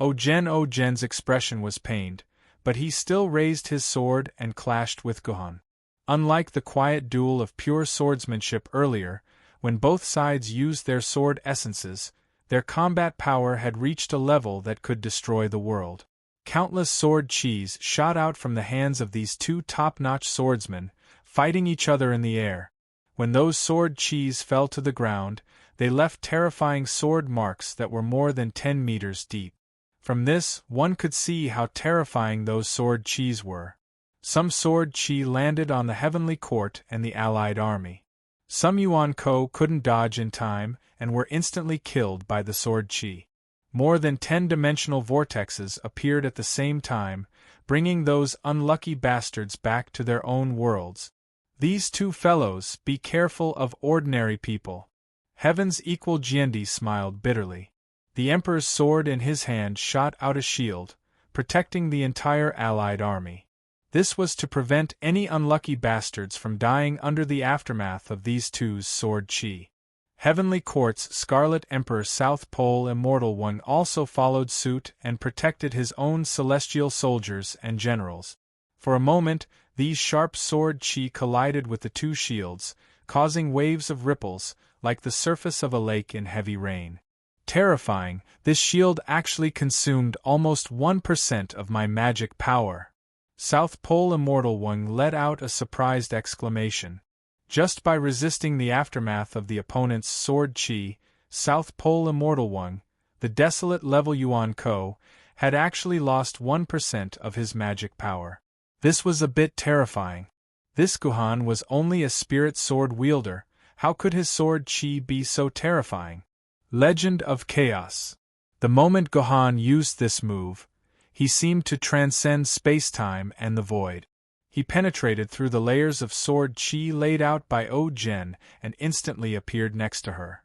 Speaker 1: Ojen's expression was pained, but he still raised his sword and clashed with Gohan. Unlike the quiet duel of pure swordsmanship earlier, when both sides used their sword essences, their combat power had reached a level that could destroy the world. Countless sword chis shot out from the hands of these two top-notch swordsmen, fighting each other in the air. When those sword chis fell to the ground, they left terrifying sword marks that were more than 10 meters deep. From this, one could see how terrifying those sword chis were. Some sword chi landed on the heavenly court and the allied army. Some Yuan-ko couldn't dodge in time and were instantly killed by the sword chi. More than 10-dimensional vortexes appeared at the same time, bringing those unlucky bastards back to their own worlds. These two fellows, be careful of ordinary people. Heaven's equal Jiendi smiled bitterly. The Emperor's sword in his hand shot out a shield, protecting the entire allied army. This was to prevent any unlucky bastards from dying under the aftermath of these two's sword chi. Heavenly Court's Scarlet Emperor South Pole Immortal One also followed suit and protected his own celestial soldiers and generals. For a moment, these sharp sword chi collided with the two shields, causing waves of ripples, like the surface of a lake in heavy rain. Terrifying, this shield actually consumed almost 1% of my magic power. South Pole Immortal One let out a surprised exclamation. Just by resisting the aftermath of the opponent's sword chi, South Pole Immortal One, the desolate level Yuan-ko, had actually lost 1% of his magic power. This was a bit terrifying. This Gohan was only a spirit sword wielder. How could his sword chi be so terrifying? Legend of Chaos. The moment Gohan used this move, he seemed to transcend space-time and the void. He penetrated through the layers of sword chi laid out by Ojen and instantly appeared next to her.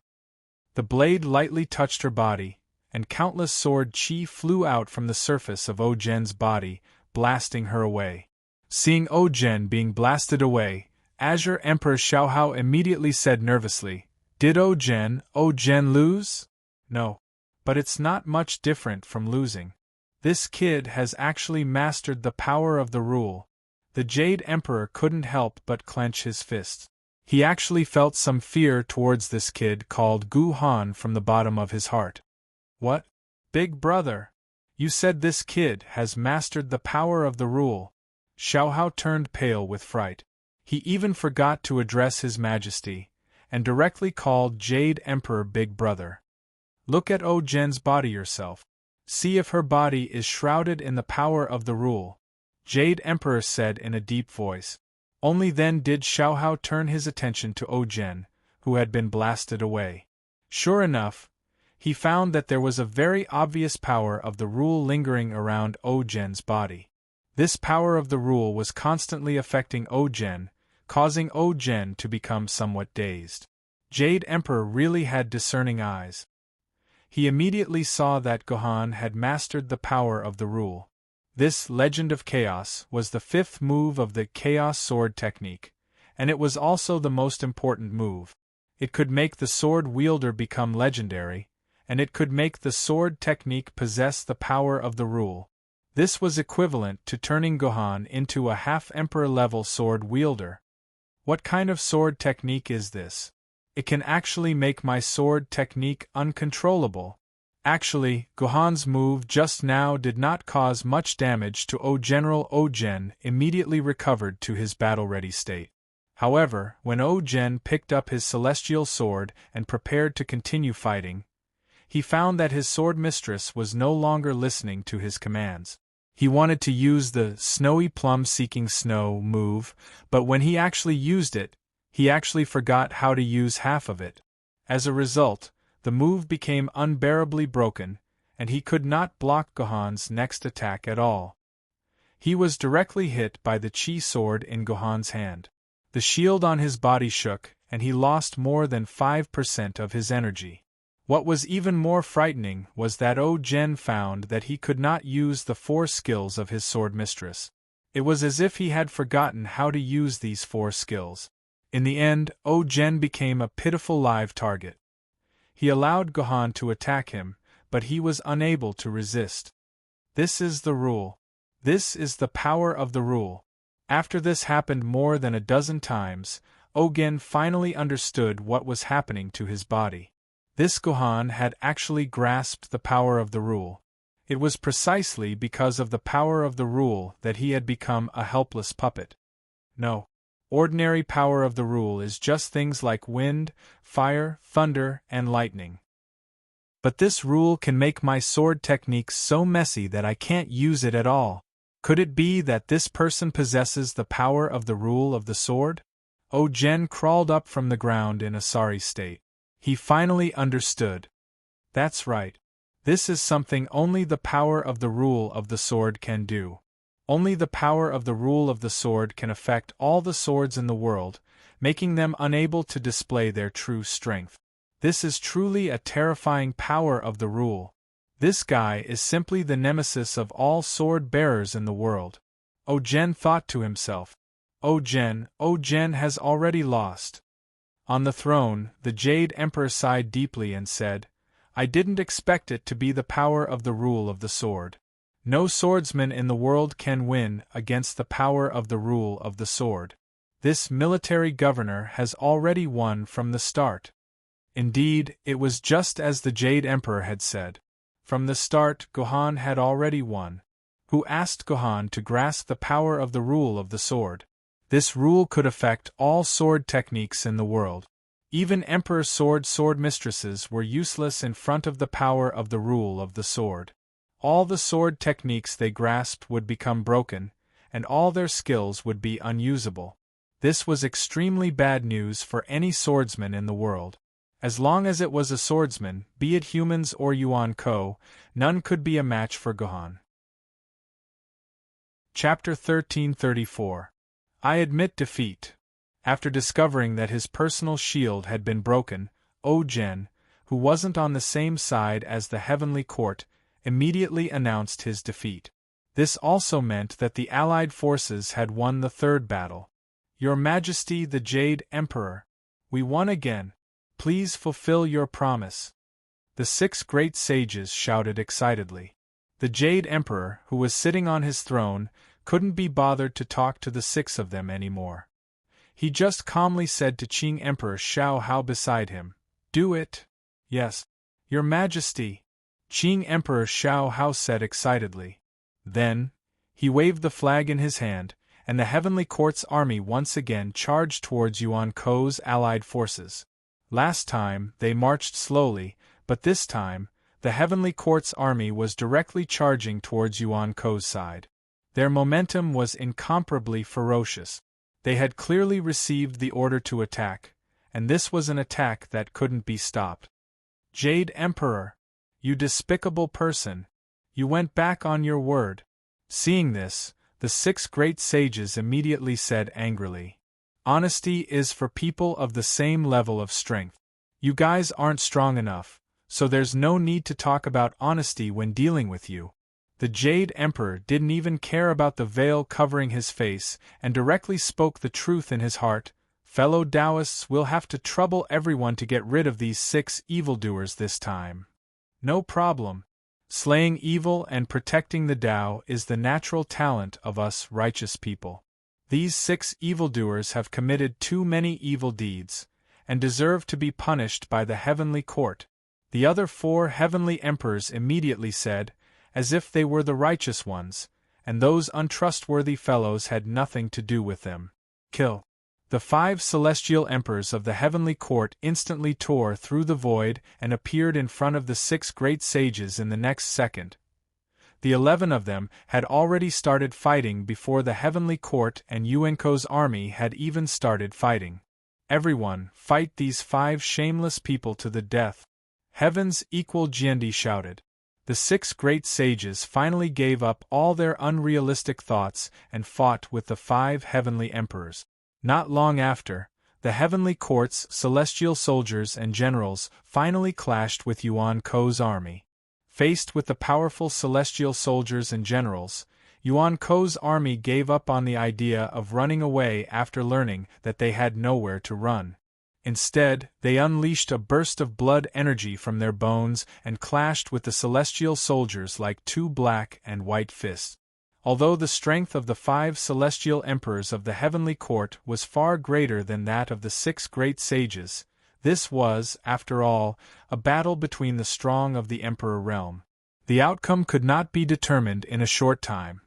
Speaker 1: The blade lightly touched her body, and countless sword chi flew out from the surface of Ojen's body, blasting her away. Seeing Ojen being blasted away, Azure Emperor Xiaohao immediately said nervously, "Did Ojen lose?" "No. But it's not much different from losing. This kid has actually mastered the power of the rule." The Jade Emperor couldn't help but clench his fists. He actually felt some fear towards this kid called Gu Han from the bottom of his heart. "What? Big brother? You said this kid has mastered the power of the rule." Xiaohao turned pale with fright. He even forgot to address His Majesty, and directly called Jade Emperor Big Brother. "Look at Ojen's body yourself. See if her body is shrouded in the power of the rule," Jade Emperor said in a deep voice. Only then did Xiaohao turn his attention to Ojen, who had been blasted away. Sure enough, he found that there was a very obvious power of the rule lingering around Ojen's body. This power of the rule was constantly affecting Ojen, causing Ojen to become somewhat dazed. Jade Emperor really had discerning eyes. he immediately saw that Gohan had mastered the power of the rule. This Legend of Chaos was the fifth move of the Chaos Sword technique, and it was also the most important move. It could make the sword wielder become legendary, and it could make the sword technique possess the power of the rule. This was equivalent to turning Gohan into a half-emperor level sword wielder. What kind of sword technique is this? It can actually make my sword technique uncontrollable. Actually, Gohan's move just now did not cause much damage to General Ogen immediately recovered to his battle-ready state. However, when Ogen picked up his celestial sword and prepared to continue fighting, he found that his sword mistress was no longer listening to his commands. He wanted to use the Snowy Plum Seeking Snow move, but when he actually used it, he actually forgot how to use half of it. As a result, the move became unbearably broken, and he could not block Gohan's next attack at all. He was directly hit by the Chi sword in Gohan's hand. The shield on his body shook, and he lost more than 5% of his energy. What was even more frightening was that Ogen found that he could not use the 4 skills of his sword mistress. It was as if he had forgotten how to use these 4 skills. In the end, Ogen became a pitiful live target. He allowed Gohan to attack him, but he was unable to resist. This is the rule. This is the power of the rule. After this happened more than a dozen times, Ogen finally understood what was happening to his body. This Gohan had actually grasped the power of the rule. It was precisely because of the power of the rule that he had become a helpless puppet. No. Ordinary power of the rule is just things like wind, fire, thunder, and lightning. But this rule can make my sword technique so messy that I can't use it at all. Could it be that this person possesses the power of the rule of the sword? Ogen crawled up from the ground in a sorry state. He finally understood. That's right. This is something only the power of the rule of the sword can do. Only the power of the rule of the sword can affect all the swords in the world, making them unable to display their true strength. This is truly a terrifying power of the rule. This guy is simply the nemesis of all sword bearers in the world. Ogen thought to himself. Ogen has already lost. On the throne, the Jade Emperor sighed deeply and said, I didn't expect it to be the power of the rule of the sword. No swordsman in the world can win against the power of the rule of the sword. This military governor has already won from the start. Indeed, it was just as the Jade Emperor had said. From the start, Gohan had already won. Who asked Gohan to grasp the power of the rule of the sword? This rule could affect all sword techniques in the world. Even Emperor sword mistresses were useless in front of the power of the rule of the sword. All the sword techniques they grasped would become broken, and all their skills would be unusable. This was extremely bad news for any swordsman in the world. As long as it was a swordsman, be it humans or Yuan Ko, none could be a match for Gohan. Chapter 1334. I admit defeat. After discovering that his personal shield had been broken, Ogen, who wasn't on the same side as the Heavenly Court, immediately announced his defeat. This also meant that the Allied forces had won the third battle. Your Majesty the Jade Emperor, we won again. Please fulfill your promise. The 6 great sages shouted excitedly. The Jade Emperor, who was sitting on his throne, couldn't be bothered to talk to the 6 of them anymore. He just calmly said to Qing Emperor Xiao Hao beside him, Do it. Yes, Your Majesty. Qing Emperor Xiao Hao said excitedly. Then, he waved the flag in his hand, and the Heavenly Court's army once again charged towards Yuan Ko's allied forces. Last time, they marched slowly, but this time, the Heavenly Court's army was directly charging towards Yuan Ko's side. Their momentum was incomparably ferocious. They had clearly received the order to attack, and this was an attack that couldn't be stopped. Jade Emperor! You despicable person! You went back on your word. Seeing this, the 6 great sages immediately said angrily, Honesty is for people of the same level of strength. You guys aren't strong enough. so there's no need to talk about honesty when dealing with you. The Jade Emperor didn't even care about the veil covering his face and directly spoke the truth in his heart. Fellow Taoists will have to trouble everyone to get rid of these 6 evildoers this time. No problem. Slaying evil and protecting the Tao is the natural talent of us righteous people. These 6 evildoers have committed too many evil deeds, and deserve to be punished by the heavenly court. The other 4 heavenly emperors immediately said, as if they were the righteous ones, and those untrustworthy fellows had nothing to do with them. Kill. The 5 celestial emperors of the heavenly court instantly tore through the void and appeared in front of the 6 great sages in the next second. The 11 of them had already started fighting before the heavenly court and Yuanko's army had even started fighting. Everyone, fight these 5 shameless people to the death. Heaven's equal Jiendi shouted. The 6 great sages finally gave up all their unrealistic thoughts and fought with the 5 heavenly emperors. Not long after, the heavenly court's celestial soldiers and generals finally clashed with Yuan Ko's army. Faced with the powerful celestial soldiers and generals, Yuan Ko's army gave up on the idea of running away after learning that they had nowhere to run. Instead, they unleashed a burst of blood energy from their bones and clashed with the celestial soldiers like 2 black and white fists. Although the strength of the 5 celestial emperors of the heavenly court was far greater than that of the 6 great sages, this was, after all, a battle between the strong of the emperor realm. The outcome could not be determined in a short time.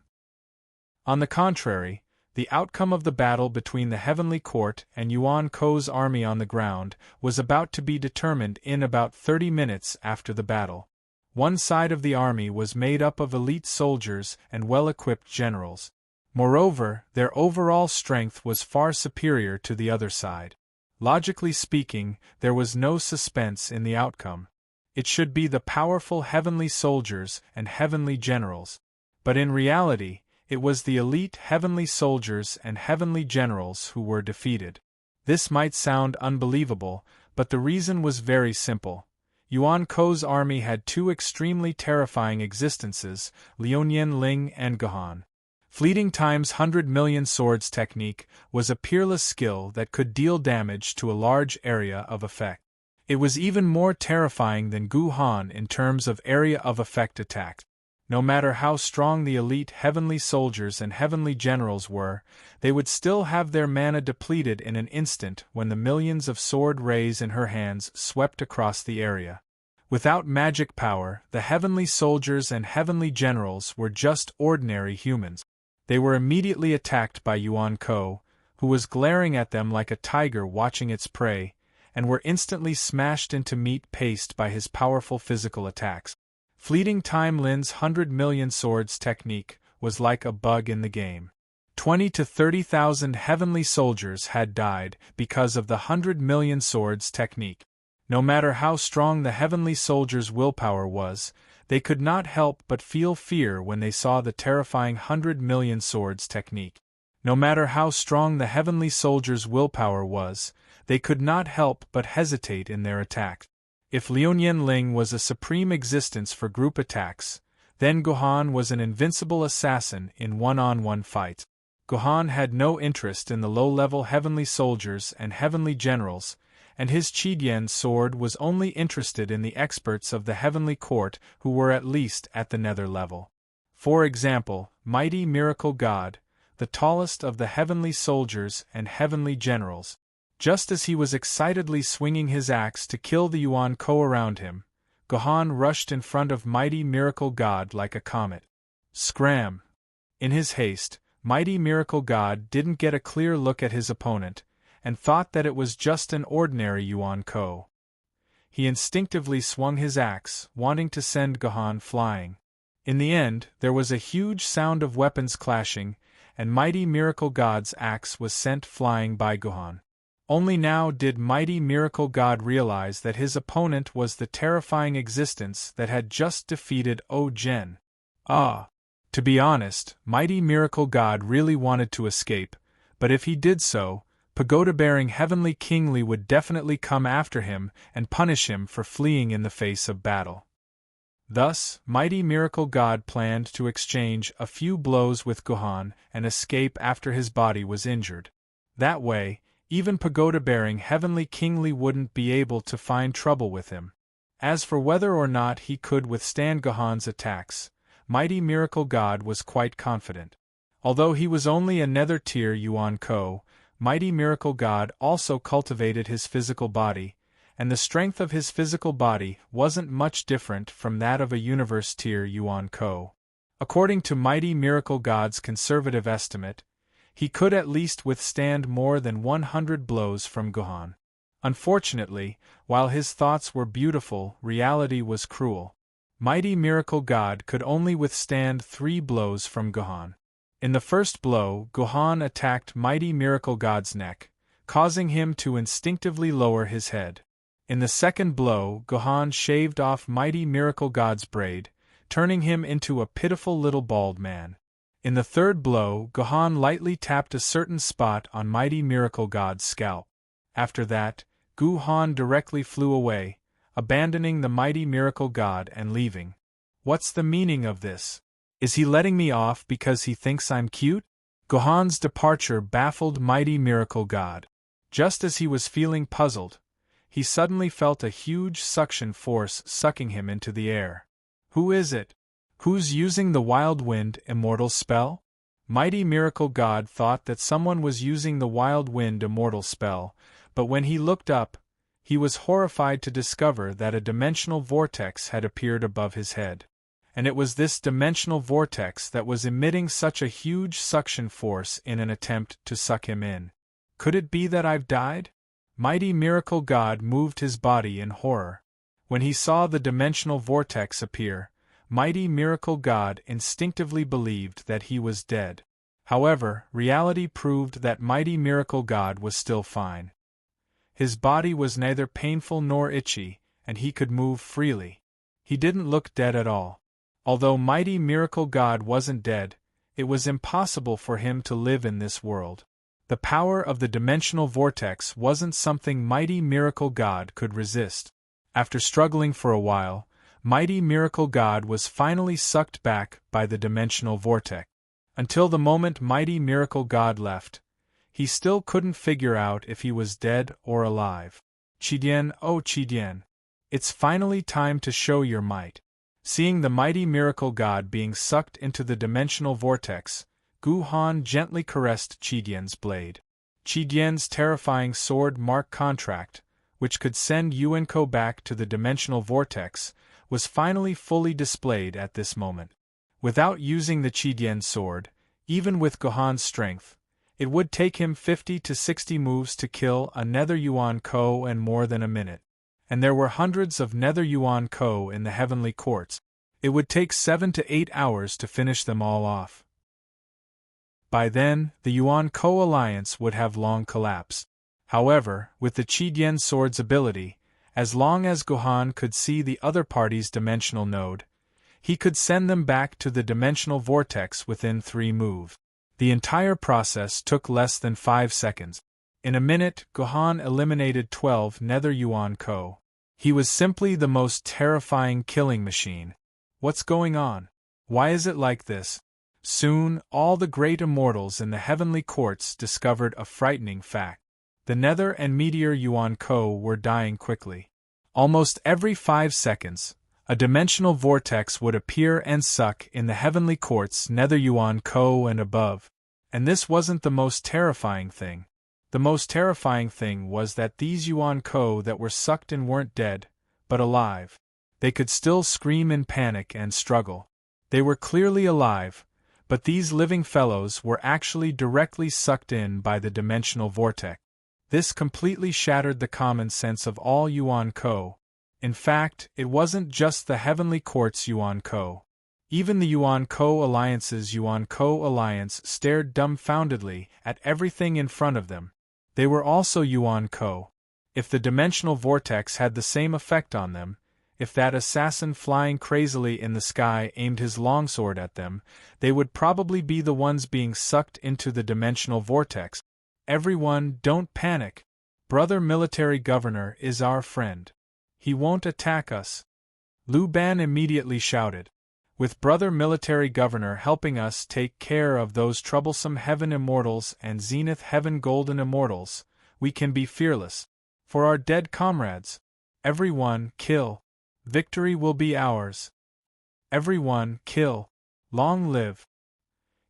Speaker 1: On the contrary, the outcome of the battle between the heavenly court and Yuan Ko's army on the ground was about to be determined in about 30 minutes after the battle. One side of the army was made up of elite soldiers and well-equipped generals. Moreover, their overall strength was far superior to the other side. Logically speaking, there was no suspense in the outcome. It should be the powerful heavenly soldiers and heavenly generals. But in reality, it was the elite heavenly soldiers and heavenly generals who were defeated. This might sound unbelievable, but the reason was very simple. Yuan Ko's army had 2 extremely terrifying existences, Liuyan Ling and Gohan. Fleeting Time's 100 million swords technique was a peerless skill that could deal damage to a large area of effect. It was even more terrifying than Guhan in terms of area of effect attack. No matter how strong the elite heavenly soldiers and heavenly generals were, they would still have their mana depleted in an instant when the millions of sword rays in her hands swept across the area. Without magic power, the heavenly soldiers and heavenly generals were just ordinary humans. They were immediately attacked by Yuan Ko, who was glaring at them like a tiger watching its prey, and were instantly smashed into meat paste by his powerful physical attacks. Fleeting Time Lin's 100 million swords technique was like a bug in the game. 20 to 30,000 heavenly soldiers had died because of the 100 million swords technique. No matter how strong the heavenly soldiers' willpower was, they could not help but feel fear when they saw the terrifying 100 million swords technique. No matter how strong the heavenly soldiers' willpower was, they could not help but hesitate in their attack. If Liuyan Ling was a supreme existence for group attacks, then Gohan was an invincible assassin in one-on-one fights. Gohan had no interest in the low-level heavenly soldiers and heavenly generals, and his Chidian sword was only interested in the experts of the heavenly court who were at least at the nether level. For example, Mighty Miracle God, the tallest of the heavenly soldiers and heavenly generals. Just as he was excitedly swinging his axe to kill the Yuan Ko around him, Gohan rushed in front of Mighty Miracle God like a comet. Scram! In his haste, Mighty Miracle God didn't get a clear look at his opponent, and thought that it was just an ordinary Yuan Ko. He instinctively swung his axe, wanting to send Gohan flying. In the end, there was a huge sound of weapons clashing, and Mighty Miracle God's axe was sent flying by Gohan. Only now did Mighty Miracle God realize that his opponent was the terrifying existence that had just defeated O-Gen. To be honest, Mighty Miracle God really wanted to escape, but if he did so, pagoda-bearing heavenly King Li would definitely come after him and punish him for fleeing in the face of battle. Thus, mighty miracle God planned to exchange a few blows with Gohan and escape after his body was injured. That way, even pagoda-bearing heavenly King Li wouldn't be able to find trouble with him. As for whether or not he could withstand Gohan's attacks, mighty miracle God was quite confident. Although he was only a nether-tier Yuan Ko, mighty miracle God also cultivated his physical body, and the strength of his physical body wasn't much different from that of a universe-tier Yuan Ko. According to mighty miracle God's conservative estimate, he could at least withstand more than 100 blows from Gohan. Unfortunately, while his thoughts were beautiful, reality was cruel. Mighty miracle God could only withstand 3 blows from Gohan. In the first blow, Gohan attacked mighty miracle God's neck, causing him to instinctively lower his head. In the second blow, Gohan shaved off mighty miracle God's braid, turning him into a pitiful little bald man. In the third blow, Gohan lightly tapped a certain spot on mighty miracle God's scalp. After that, Gohan directly flew away, abandoning the mighty miracle God and leaving. What's the meaning of this? Is he letting me off because he thinks I'm cute? Gohan's departure baffled mighty miracle God. Just as he was feeling puzzled, he suddenly felt a huge suction force sucking him into the air. Who is it? Who's using the Wild Wind Immortal spell? Mighty miracle God thought that someone was using the Wild Wind Immortal spell, but when he looked up, he was horrified to discover that a dimensional vortex had appeared above his head. And it was this dimensional vortex that was emitting such a huge suction force in an attempt to suck him in. Could it be that I've died? Mighty miracle God moved his body in horror. When he saw the dimensional vortex appear, mighty miracle God instinctively believed that he was dead. However, reality proved that mighty miracle God was still fine. His body was neither painful nor itchy, and he could move freely. He didn't look dead at all. Although mighty miracle God wasn't dead, it was impossible for him to live in this world. The power of the dimensional vortex wasn't something mighty miracle God could resist. After struggling for a while, mighty miracle God was finally sucked back by the dimensional vortex. Until the moment mighty miracle God left, he still couldn't figure out if he was dead or alive. Chidian, oh Chidian, it's finally time to show your might. Seeing the mighty miracle God being sucked into the dimensional vortex, Gohan gently caressed Chidian's blade. Chidian's terrifying sword mark contract, which could send Yuanko back to the dimensional vortex, was finally fully displayed at this moment. Without using the Chidian sword, even with Gohan's strength, it would take him 50 to 60 moves to kill a Nether Yuanko in more than a minute. And there were hundreds of Nether Yuanko in the heavenly courts. It would take 7 to 8 hours to finish them all off. By then, the Yuanko alliance would have long collapsed. However, with the Chidian sword's ability, as long as Gohan could see the other party's dimensional node, he could send them back to the dimensional vortex within 3 moves. The entire process took less than 5 seconds. In a minute, Gohan eliminated 12 Nether Yuanko. He was simply the most terrifying killing machine. What's going on? Why is it like this? Soon, all the great immortals in the heavenly courts discovered a frightening fact. The Nether and Meteor Yuanko were dying quickly. Almost every 5 seconds, a dimensional vortex would appear and suck in the heavenly courts Nether Yuanko and above. And this wasn't the most terrifying thing. The most terrifying thing was that these Yuanko that were sucked in weren't dead, but alive. They could still scream in panic and struggle. They were clearly alive, but these living fellows were actually directly sucked in by the dimensional vortex. This completely shattered the common sense of all Yuanko. In fact, it wasn't just the heavenly courts Yuanko. Even the Yuanko Alliance's Yuanko Alliance stared dumbfoundedly at everything in front of them. They were also Yuanko. If the dimensional vortex had the same effect on them, if that assassin flying crazily in the sky aimed his longsword at them, they would probably be the ones being sucked into the dimensional vortex. Everyone, don't panic. Brother Military Governor is our friend. He won't attack us. Lu Ban immediately shouted. With Brother Military Governor helping us take care of those troublesome Heaven Immortals and Zenith Heaven Golden Immortals, we can be fearless. For our dead comrades, everyone, kill. Victory will be ours. Everyone, kill. Long live.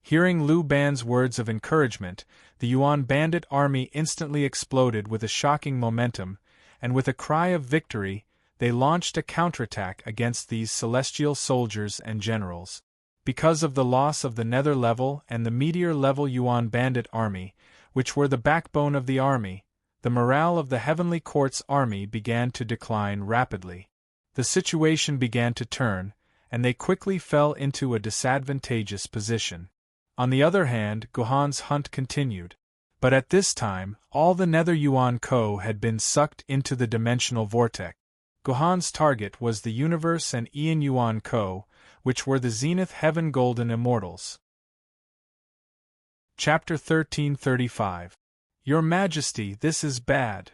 Speaker 1: Hearing Lu Ban's words of encouragement, the Yuan bandit army instantly exploded with a shocking momentum, and with a cry of victory, they launched a counterattack against these celestial soldiers and generals. Because of the loss of the Nether level and the Meteor level Yuan bandit army, which were the backbone of the army, the morale of the Heavenly Court's army began to decline rapidly. The situation began to turn, and they quickly fell into a disadvantageous position. On the other hand, Gohan's hunt continued. But at this time, all the Nether Yuan Ko had been sucked into the dimensional vortex. Gohan's target was the Universe and Ian Yuan Ko, which were the Zenith Heaven Golden Immortals. Chapter 1335. Your Majesty, this is bad.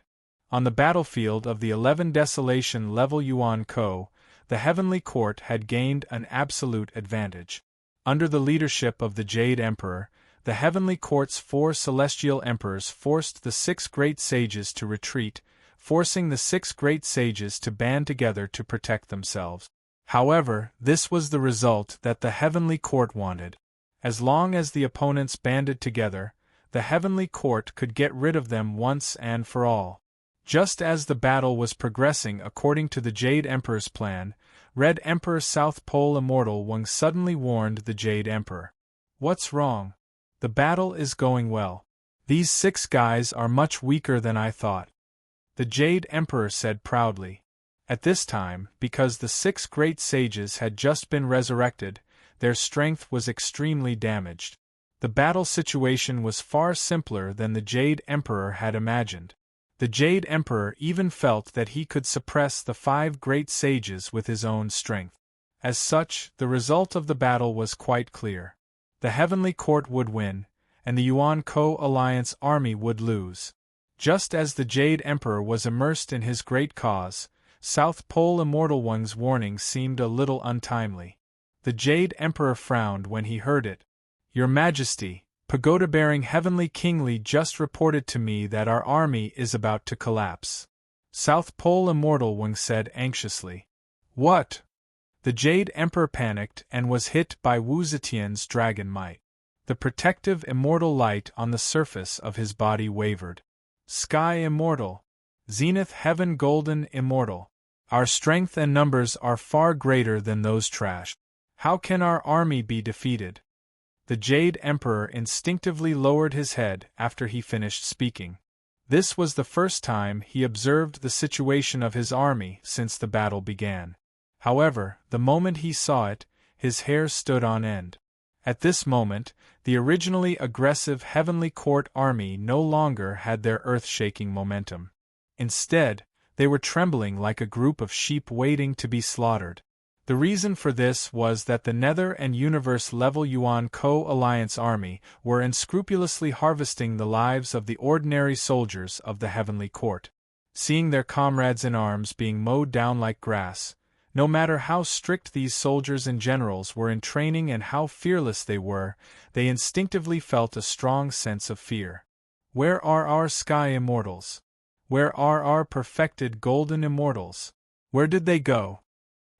Speaker 1: On the battlefield of the 11 Desolation level Yuan Ko, the Heavenly Court had gained an absolute advantage. Under the leadership of the Jade Emperor, the Heavenly Court's 4 celestial emperors forced the 6 great sages to retreat, forcing the 6 great sages to band together to protect themselves. However, this was the result that the Heavenly Court wanted. As long as the opponents banded together, the Heavenly Court could get rid of them once and for all. Just as the battle was progressing according to the Jade Emperor's plan, Red Emperor South Pole Immortal Wang suddenly warned the Jade Emperor. What's wrong? The battle is going well. These 6 guys are much weaker than I thought. The Jade Emperor said proudly. At this time, because the 6 great sages had just been resurrected, their strength was extremely damaged. The battle situation was far simpler than the Jade Emperor had imagined. The Jade Emperor even felt that he could suppress the 5 great sages with his own strength. As such, the result of the battle was quite clear. The Heavenly Court would win, and the Yuan Ko Alliance army would lose. Just as the Jade Emperor was immersed in his great cause, South Pole Immortal Wang's warning seemed a little untimely. The Jade Emperor frowned when he heard it. Your Majesty, pagoda-bearing Heavenly Kingly just reported to me that our army is about to collapse. South Pole Immortal Wang said anxiously. What? The Jade Emperor panicked and was hit by Wu Zetian's dragon might. The protective immortal light on the surface of his body wavered. Sky Immortal. Zenith Heaven Golden Immortal. Our strength and numbers are far greater than those trash. How can our army be defeated? The Jade Emperor instinctively lowered his head after he finished speaking. This was the first time he observed the situation of his army since the battle began. However, the moment he saw it, his hair stood on end. At this moment, the originally aggressive Heavenly Court army no longer had their earth-shaking momentum. Instead, they were trembling like a group of sheep waiting to be slaughtered. The reason for this was that the Nether and Universe level Yuan Ko Alliance army were unscrupulously harvesting the lives of the ordinary soldiers of the Heavenly Court. Seeing their comrades in arms being mowed down like grass, no matter how strict these soldiers and generals were in training and how fearless they were, they instinctively felt a strong sense of fear. Where are our Sky Immortals? Where are our perfected Golden Immortals? Where did they go?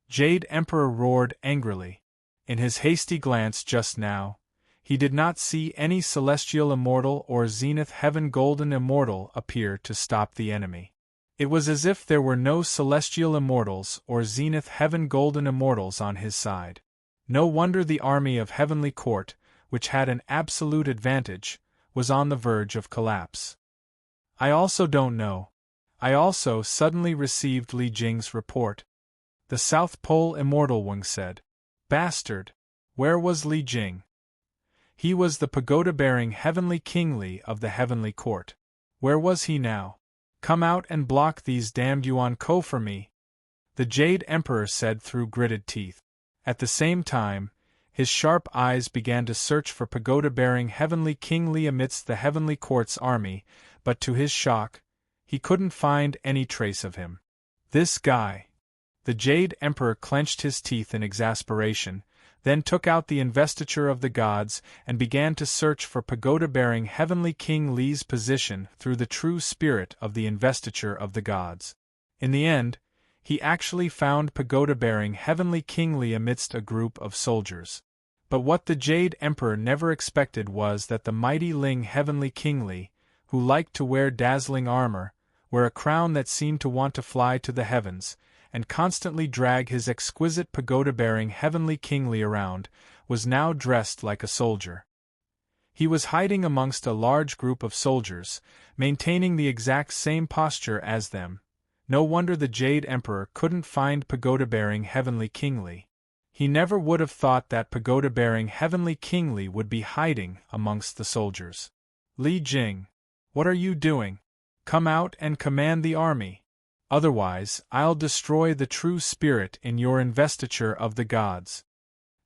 Speaker 1: Jade Emperor roared angrily. In his hasty glance just now, he did not see any Celestial Immortal or Zenith Heaven Golden Immortal appear to stop the enemy. It was as if there were no Celestial Immortals or Zenith Heaven Golden Immortals on his side. No wonder the army of Heavenly Court, which had an absolute advantage, was on the verge of collapse. I also don't know. I also suddenly received Li Jing's report. The South Pole Immortal Wang said. Bastard! Where was Li Jing? He was the pagoda-bearing Heavenly Kingly of the Heavenly Court. Where was he now? Come out and block these damned Yuan Ko for me, the Jade Emperor said through gritted teeth. At the same time, His sharp eyes began to search for pagoda-bearing Heavenly King Li amidst the Heavenly Court's army, but to his shock, he couldn't find any trace of him. This guy. The Jade Emperor clenched his teeth in exasperation, then took out the investiture of the gods and began to search for pagoda-bearing Heavenly King Li's position through the true spirit of the investiture of the gods. In the end, he actually found pagoda-bearing Heavenly King Li amidst a group of soldiers. But what the Jade Emperor never expected was that the mighty Ling Heavenly King Li, who liked to wear dazzling armor, wear a crown that seemed to want to fly to the heavens, and constantly drag his exquisite pagoda-bearing Heavenly King Li around, was now dressed like a soldier. He was hiding amongst a large group of soldiers, maintaining the exact same posture as them. No wonder the Jade Emperor couldn't find pagoda-bearing Heavenly King Li. He never would have thought that pagoda-bearing Heavenly King Li would be hiding amongst the soldiers. Li Jing, what are you doing? Come out and command the army. Otherwise, I'll destroy the true spirit in your investiture of the gods.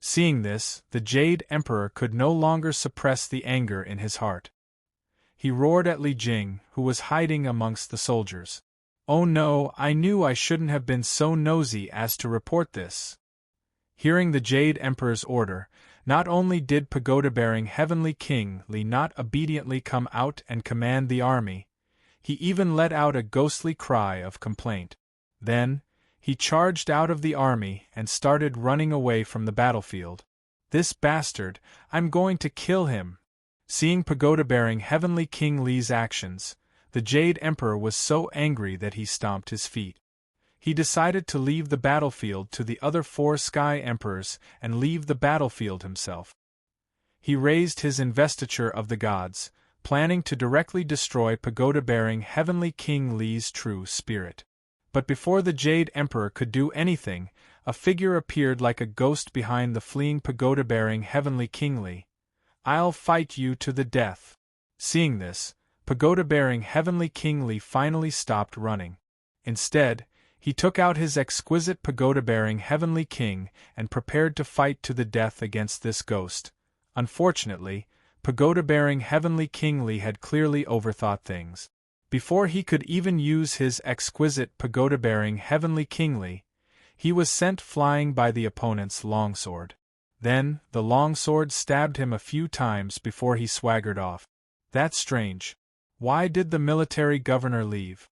Speaker 1: Seeing this, the Jade Emperor could no longer suppress the anger in his heart. He roared at Li Jing, who was hiding amongst the soldiers. Oh no, I knew I shouldn't have been so nosy as to report this. Hearing the Jade Emperor's order, not only did pagoda-bearing Heavenly King Li not obediently come out and command the army, he even let out a ghostly cry of complaint. Then, he charged out of the army and started running away from the battlefield. This bastard, I'm going to kill him! Seeing pagoda-bearing Heavenly King Li's actions, the Jade Emperor was so angry that he stomped his feet. He decided to leave the battlefield to the other 4 Sky Emperors and leave the battlefield himself. He raised his investiture of the gods, planning to directly destroy pagoda-bearing Heavenly King Li's true spirit. But before the Jade Emperor could do anything, a figure appeared like a ghost behind the fleeing pagoda-bearing Heavenly King Li. I'll fight you to the death. Seeing this, pagoda-bearing Heavenly King Li finally stopped running. Instead, he took out his exquisite pagoda-bearing Heavenly King and prepared to fight to the death against this ghost. Unfortunately, pagoda-bearing Heavenly King Li had clearly overthought things. Before he could even use his exquisite pagoda-bearing Heavenly King Li, he was sent flying by the opponent's longsword. Then, the longsword stabbed him a few times before he swaggered off. That's strange. Why did the military governor leave?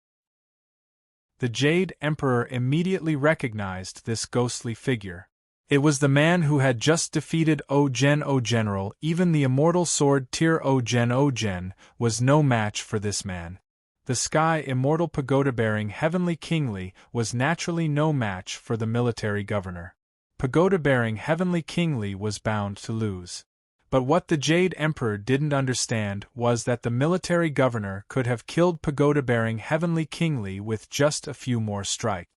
Speaker 1: The Jade Emperor immediately recognized this ghostly figure. It was the man who had just defeated O General. Even the immortal sword tier O Gen was no match for this man. The sky immortal pagoda-bearing Heavenly King Li was naturally no match for the military governor. Pagoda-bearing Heavenly King Li was bound to lose. But what the Jade Emperor didn't understand was that the military governor could have killed pagoda-bearing Heavenly King Li with just a few more strikes.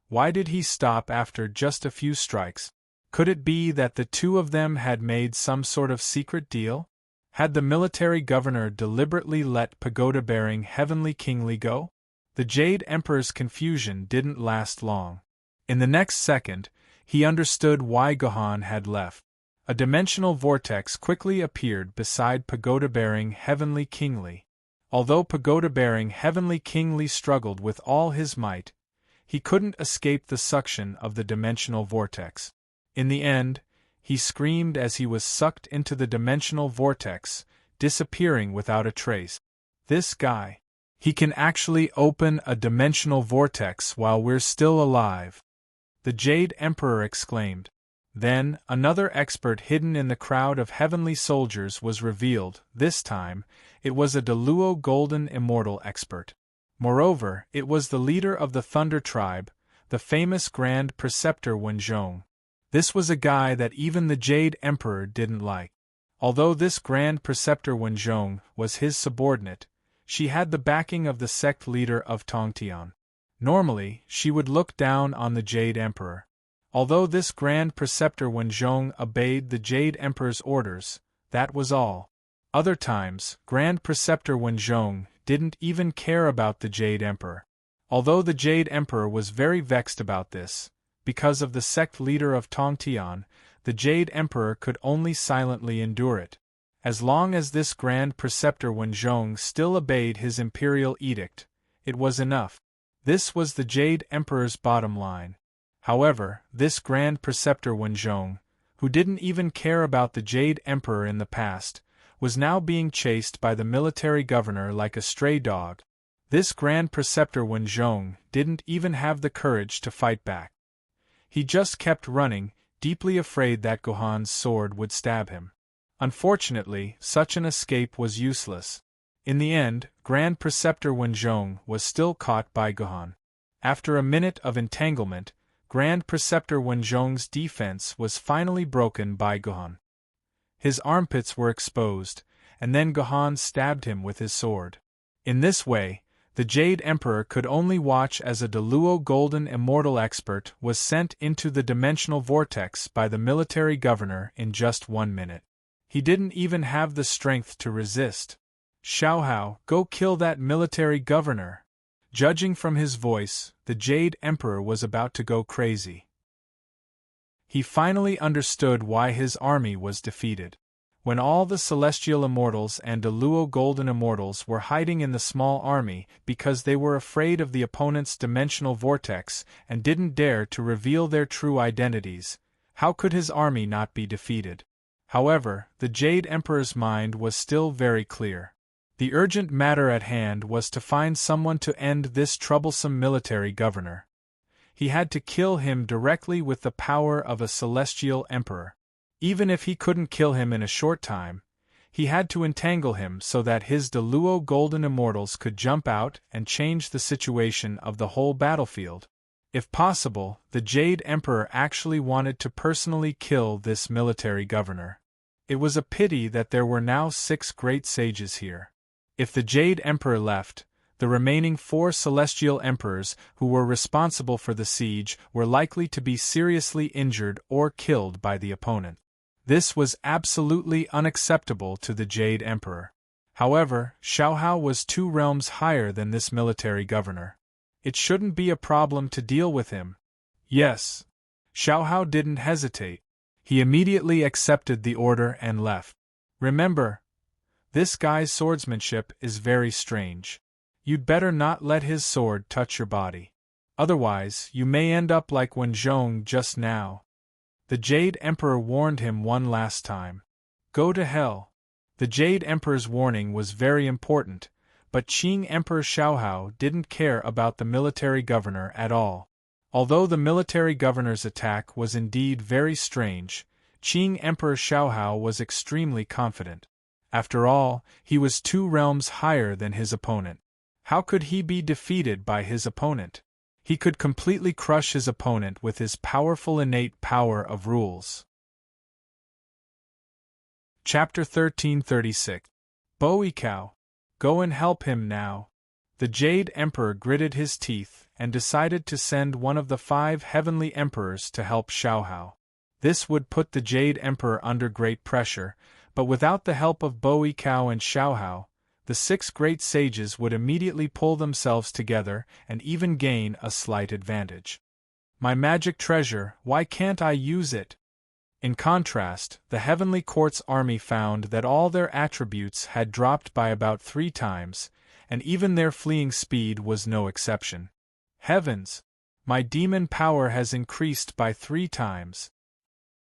Speaker 1: Why did he stop after just a few strikes? Could it be that the two of them had made some sort of secret deal? Had the military governor deliberately let pagoda-bearing Heavenly King Li go? The Jade Emperor's confusion didn't last long. In the next second, he understood why Gohan had left. A dimensional vortex quickly appeared beside pagoda-bearing Heavenly King Li. Although pagoda-bearing Heavenly King Li struggled with all his might, he couldn't escape the suction of the dimensional vortex. In the end, he screamed as he was sucked into the dimensional vortex, disappearing without a trace. This guy. He can actually open a dimensional vortex while we're still alive. The Jade Emperor exclaimed. Then, another expert hidden in the crowd of heavenly soldiers was revealed. This time, it was a Deluo Golden Immortal expert. Moreover, it was the leader of the Thunder Tribe, the famous Grand Preceptor Wenzhong. This was a guy that even the Jade Emperor didn't like. Although this Grand Preceptor Wenzhong was his subordinate, she had the backing of the sect leader of Tongtian. Normally, she would look down on the Jade Emperor. Although this Grand Preceptor Wenzhong obeyed the Jade Emperor's orders, that was all. Other times, Grand Preceptor Wenzhong didn't even care about the Jade Emperor. Although the Jade Emperor was very vexed about this, because of the sect leader of Tongtian, the Jade Emperor could only silently endure it. As long as this Grand Preceptor Wenzhong still obeyed his imperial edict, it was enough. This was the Jade Emperor's bottom line. However, this Grand Preceptor Wenzhong, who didn't even care about the Jade Emperor in the past, was now being chased by the military governor like a stray dog. This Grand Preceptor Wenzhong didn't even have the courage to fight back. He just kept running, deeply afraid that Gohan's sword would stab him. Unfortunately, such an escape was useless. In the end, Grand Preceptor Wenzhong was still caught by Gohan. After a minute of entanglement, Grand Preceptor Wenzhong's defense was finally broken by Gohan. His armpits were exposed, and then Gohan stabbed him with his sword. In this way, the Jade Emperor could only watch as a Deluo Golden Immortal expert was sent into the dimensional vortex by the military governor in just 1 minute. He didn't even have the strength to resist. "Xiaohao, go kill that military governor." Judging from his voice, the Jade Emperor was about to go crazy. He finally understood why his army was defeated. When all the Celestial Immortals and Deluo Golden Immortals were hiding in the small army because they were afraid of the opponent's dimensional vortex and didn't dare to reveal their true identities, how could his army not be defeated? However, the Jade Emperor's mind was still very clear. The urgent matter at hand was to find someone to end this troublesome military governor. He had to kill him directly with the power of a celestial emperor. Even if he couldn't kill him in a short time, he had to entangle him so that his Deluo Golden Immortals could jump out and change the situation of the whole battlefield. If possible, the Jade Emperor actually wanted to personally kill this military governor. It was a pity that there were now 6 great sages here. If the Jade Emperor left, the remaining 4 celestial emperors who were responsible for the siege were likely to be seriously injured or killed by the opponent. This was absolutely unacceptable to the Jade Emperor. However, Xiaohao was 2 realms higher than this military governor. It shouldn't be a problem to deal with him. Yes. Xiaohao didn't hesitate. He immediately accepted the order and left. Remember, this guy's swordsmanship is very strange. You'd better not let his sword touch your body. Otherwise, you may end up like Wenzhong just now. The Jade Emperor warned him one last time. Go to hell. The Jade Emperor's warning was very important, but Qing Emperor Xiaohao didn't care about the military governor at all. Although the military governor's attack was indeed very strange, Qing Emperor Xiaohao was extremely confident. After all, he was 2 realms higher than his opponent. How could he be defeated by his opponent? He could completely crush his opponent with his powerful innate power of rules. Chapter 1336. Boikao. Go and help him now. The Jade Emperor gritted his teeth and decided to send one of the 5 heavenly emperors to help Xiaohao. This would put the Jade Emperor under great pressure, but without the help of Boikao and Xiaohao, the 6 great sages would immediately pull themselves together and even gain a slight advantage. My magic treasure, why can't I use it? In contrast, the Heavenly Court's army found that all their attributes had dropped by about 3 times, and even their fleeing speed was no exception. Heavens! My demon power has increased by 3 times.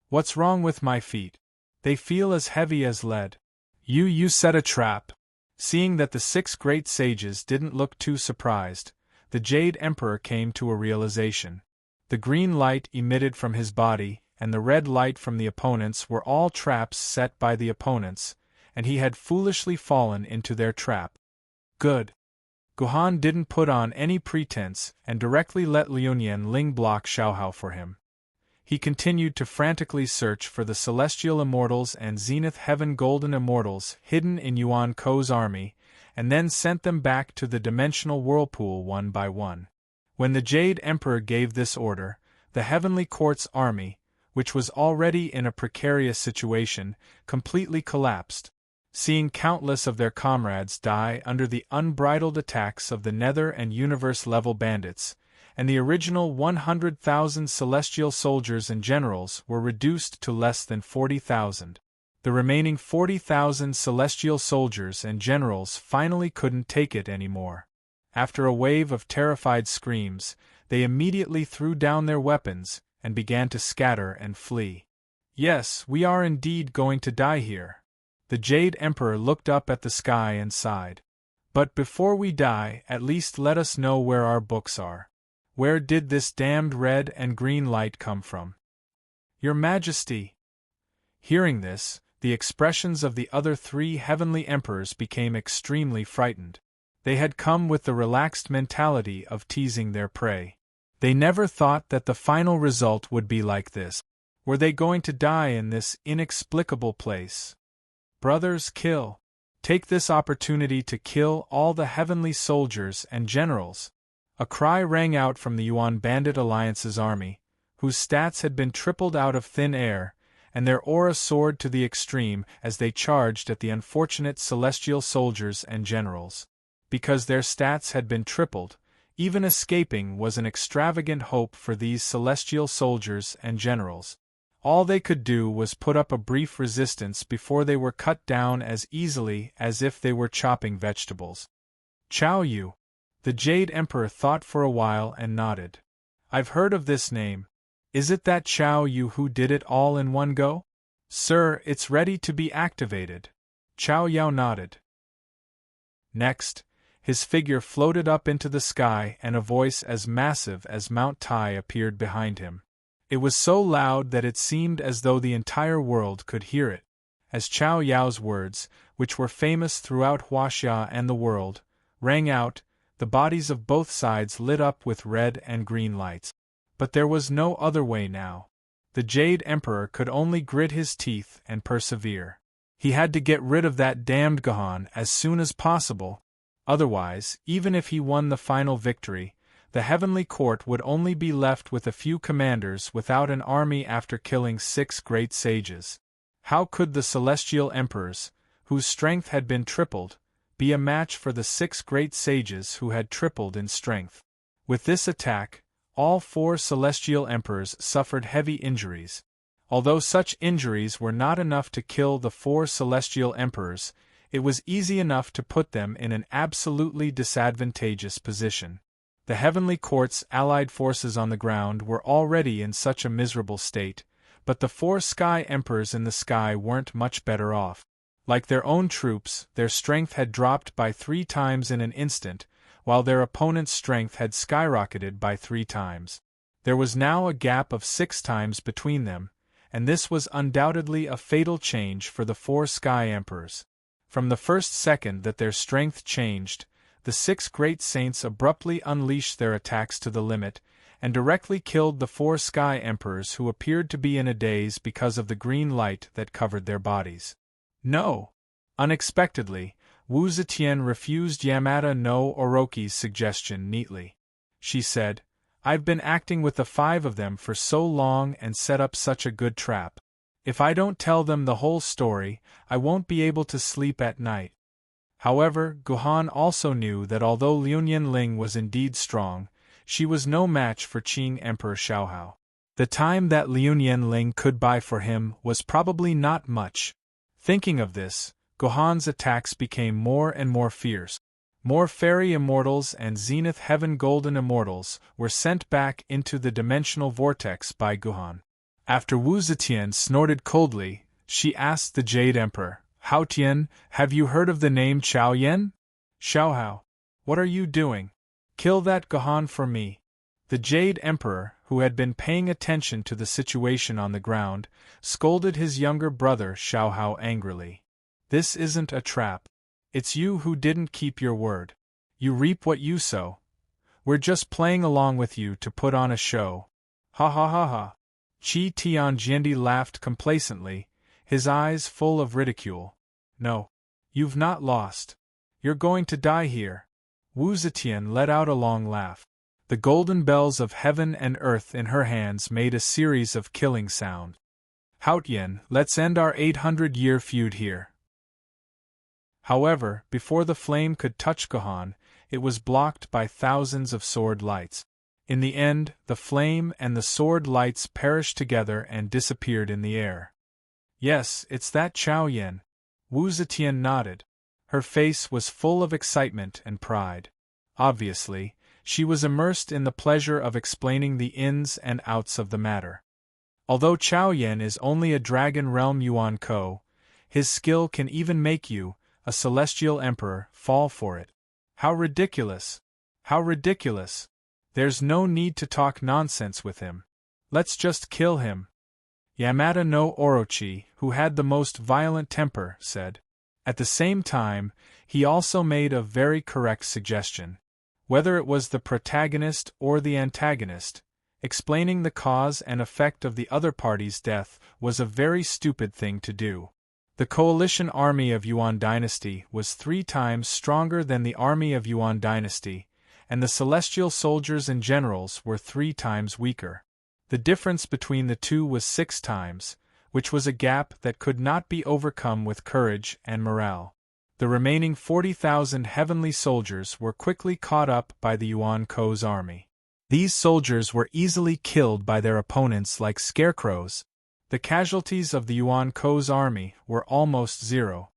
Speaker 1: What's wrong with my feet? They feel as heavy as lead. You set a trap. Seeing that the 6 great sages didn't look too surprised, the Jade Emperor came to a realization. The green light emitted from his body and the red light from the opponents were all traps set by the opponents, and he had foolishly fallen into their trap. Good. Gohan didn't put on any pretense and directly let Liuyan Ling block Xiaohao for him. He continued to frantically search for the Celestial Immortals and Zenith Heaven Golden Immortals hidden in Yuan Ko's army, and then sent them back to the dimensional whirlpool one by one. When the Jade Emperor gave this order, the Heavenly Court's army, which was already in a precarious situation, completely collapsed. Seeing countless of their comrades die under the unbridled attacks of the Nether and Universe-level bandits, and the original 100,000 celestial soldiers and generals were reduced to less than 40,000. The remaining 40,000 celestial soldiers and generals finally couldn't take it anymore. After a wave of terrified screams, they immediately threw down their weapons and began to scatter and flee. Yes, we are indeed going to die here. The Jade Emperor looked up at the sky and sighed. But before we die, at least let us know where our books are. Where did this damned red and green light come from? Your Majesty! Hearing this, the expressions of the other 3 heavenly emperors became extremely frightened. They had come with the relaxed mentality of teasing their prey. They never thought that the final result would be like this. Were they going to die in this inexplicable place? Brothers, kill! Take this opportunity to kill all the heavenly soldiers and generals! A cry rang out from the Yuan Bandit Alliance's army, whose stats had been tripled out of thin air, and their aura soared to the extreme as they charged at the unfortunate celestial soldiers and generals. Because their stats had been tripled, even escaping was an extravagant hope for these celestial soldiers and generals. All they could do was put up a brief resistance before they were cut down as easily as if they were chopping vegetables. Chao Yu. The Jade Emperor thought for a while and nodded. I've heard of this name. Is it that Chao Yu who did it all in one go? Sir, it's ready to be activated. Chao Yao nodded. Next, his figure floated up into the sky and a voice as massive as Mount Tai appeared behind him. It was so loud that it seemed as though the entire world could hear it. As Chao Yao's words, which were famous throughout Huaxia and the world, rang out, the bodies of both sides lit up with red and green lights. But there was no other way now. The Jade Emperor could only grit his teeth and persevere. He had to get rid of that damned Gohan as soon as possible. Otherwise, even if he won the final victory, the Heavenly Court would only be left with a few commanders without an army after killing 6 great sages. How could the celestial emperors, whose strength had been tripled, be a match for the 6 great sages who had tripled in strength? With this attack, all 4 celestial emperors suffered heavy injuries. Although such injuries were not enough to kill the 4 celestial emperors, it was easy enough to put them in an absolutely disadvantageous position. The Heavenly Court's allied forces on the ground were already in such a miserable state, but the 4 sky emperors in the sky weren't much better off. Like their own troops, their strength had dropped by 3 times in an instant, while their opponent's strength had skyrocketed by 3 times. There was now a gap of 6 times between them, and this was undoubtedly a fatal change for the 4 sky emperors. From the first second that their strength changed, the 6 great saints abruptly unleashed their attacks to the limit, and directly killed the 4 sky emperors who appeared to be in a daze because of the green light that covered their bodies. No! Unexpectedly, Wu Zetian refused Yamada no Orochi's suggestion neatly. She said, I've been acting with the 5 of them for so long and set up such a good trap. If I don't tell them the whole story, I won't be able to sleep at night. However, Gohan also knew that although Liu Ling was indeed strong, she was no match for Qing Emperor Xiaohao. The time that Liu Ling could buy for him was probably not much. Thinking of this, Gohan's attacks became more and more fierce. More Fairy Immortals and Zenith Heaven Golden Immortals were sent back into the dimensional vortex by Gohan. After Wu Zetian snorted coldly, she asked the Jade Emperor, Hao Tian, have you heard of the name Chao Yen? Xiaohao, what are you doing? Kill that Gohan for me. The Jade Emperor, who had been paying attention to the situation on the ground, scolded his younger brother Xiaohao angrily. This isn't a trap. It's you who didn't keep your word. You reap what you sow. We're just playing along with you to put on a show. Ha ha ha ha. Qi Tianjiendi laughed complacently, his eyes full of ridicule. No. You've not lost. You're going to die here. Wu Zetian let out a long laugh. The golden bells of heaven and earth in her hands made a series of killing sound. Hao Tian, let's end our 800-year feud here. However, before the flame could touch Gohan, it was blocked by thousands of sword lights. In the end, the flame and the sword lights perished together and disappeared in the air. Yes, it's that Chao Yen. Wu Zetian nodded. Her face was full of excitement and pride. Obviously, she was immersed in the pleasure of explaining the ins and outs of the matter. Although Chao Yen is only a Dragon Realm Yuan Ko, his skill can even make you, a celestial emperor, fall for it. How ridiculous! How ridiculous! There's no need to talk nonsense with him. Let's just kill him. Yamada no Orochi, who had the most violent temper, said. At the same time, he also made a very correct suggestion. Whether it was the protagonist or the antagonist, explaining the cause and effect of the other party's death was a very stupid thing to do. The coalition army of Yuan dynasty was 3 times stronger than the army of Yuan dynasty, and the celestial soldiers and generals were 3 times weaker. The difference between the two was 6 times, which was a gap that could not be overcome with courage and morale. The remaining 40,000 heavenly soldiers were quickly caught up by the Yuan Ko's army. These soldiers were easily killed by their opponents like scarecrows. The casualties of the Yuan Ko's army were almost 0.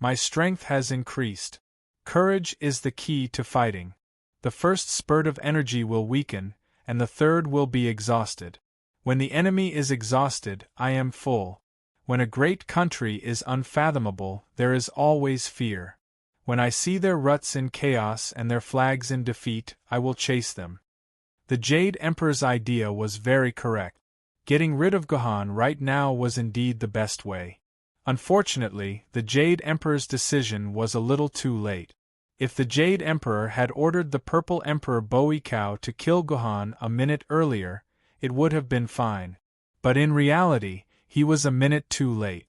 Speaker 1: My strength has increased. Courage is the key to fighting. The first spurt of energy will weaken, and the third will be exhausted. When the enemy is exhausted, I am full. When a great country is unfathomable, there is always fear. When I see their ruts in chaos and their flags in defeat, I will chase them. The Jade Emperor's idea was very correct. Getting rid of Gohan right now was indeed the best way. Unfortunately, the Jade Emperor's decision was a little too late. If the Jade Emperor had ordered the Purple Emperor Bowie Cow to kill Gohan a minute earlier, it would have been fine. But in reality, he was a minute too late.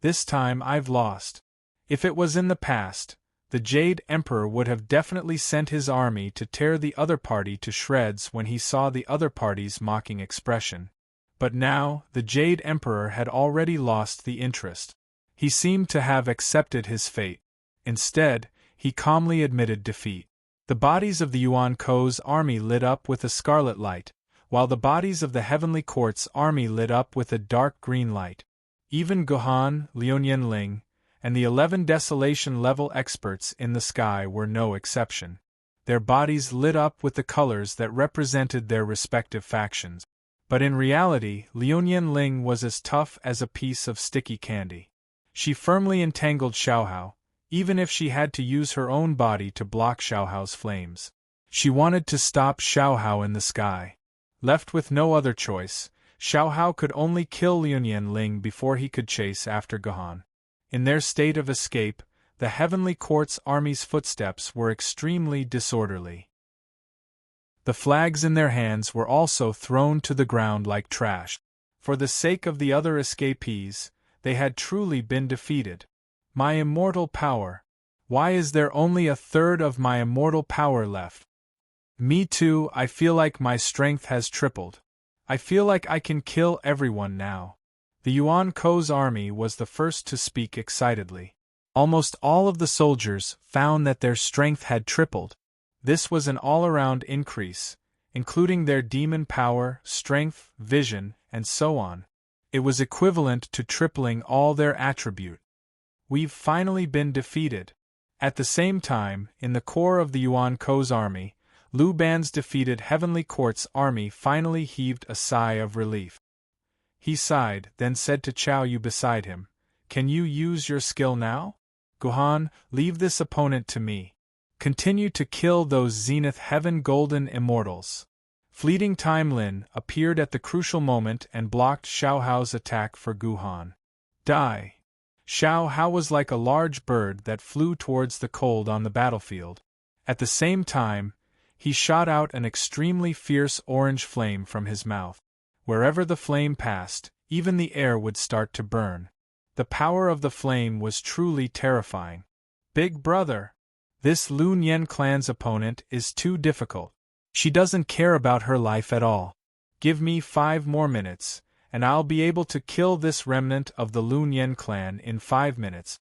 Speaker 1: This time I've lost. If it was in the past, the Jade Emperor would have definitely sent his army to tear the other party to shreds when he saw the other party's mocking expression. But now, the Jade Emperor had already lost the interest. He seemed to have accepted his fate. Instead, he calmly admitted defeat. The bodies of the Yuan Ko's army lit up with a scarlet light, while the bodies of the Heavenly Court's army lit up with a dark green light. Even Gohan, Liuyan Ling, and the 11 desolation level experts in the sky were no exception. Their bodies lit up with the colors that represented their respective factions. But in reality, Liuyan Ling was as tough as a piece of sticky candy. She firmly entangled Xiaohao, even if she had to use her own body to block Xiaohao's flames. She wanted to stop Xiaohao in the sky. Left with no other choice, Xiaohao could only kill Liuyan Ling before he could chase after Gohan. In their state of escape, the Heavenly Court's army's footsteps were extremely disorderly. The flags in their hands were also thrown to the ground like trash. For the sake of the other escapees, they had truly been defeated. My immortal power. Why is there only a third of my immortal power left? Me too, I feel like my strength has tripled. I feel like I can kill everyone now. The Yuan Ko's army was the first to speak excitedly. Almost all of the soldiers found that their strength had tripled. This was an all-around increase, including their demon power, strength, vision, and so on. It was equivalent to tripling all their attribute. We've finally been defeated. At the same time, in the core of the Yuan Ko's army, Lu Ban's defeated Heavenly Court's army finally heaved a sigh of relief. He sighed, then said to Chao Yu beside him, "Can you use your skill now? Gohan, leave this opponent to me. Continue to kill those Zenith Heaven Golden Immortals." Fleeting Time Lin appeared at the crucial moment and blocked Xiaohao's attack for Gohan. Die! Xiaohao was like a large bird that flew towards the cold on the battlefield. At the same time, he shot out an extremely fierce orange flame from his mouth. Wherever the flame passed, even the air would start to burn. The power of the flame was truly terrifying. Big brother! This Lun Yen clan's opponent is too difficult. She doesn't care about her life at all. Give me 5 more minutes, and I'll be able to kill this remnant of the Lun Yen clan in 5 minutes.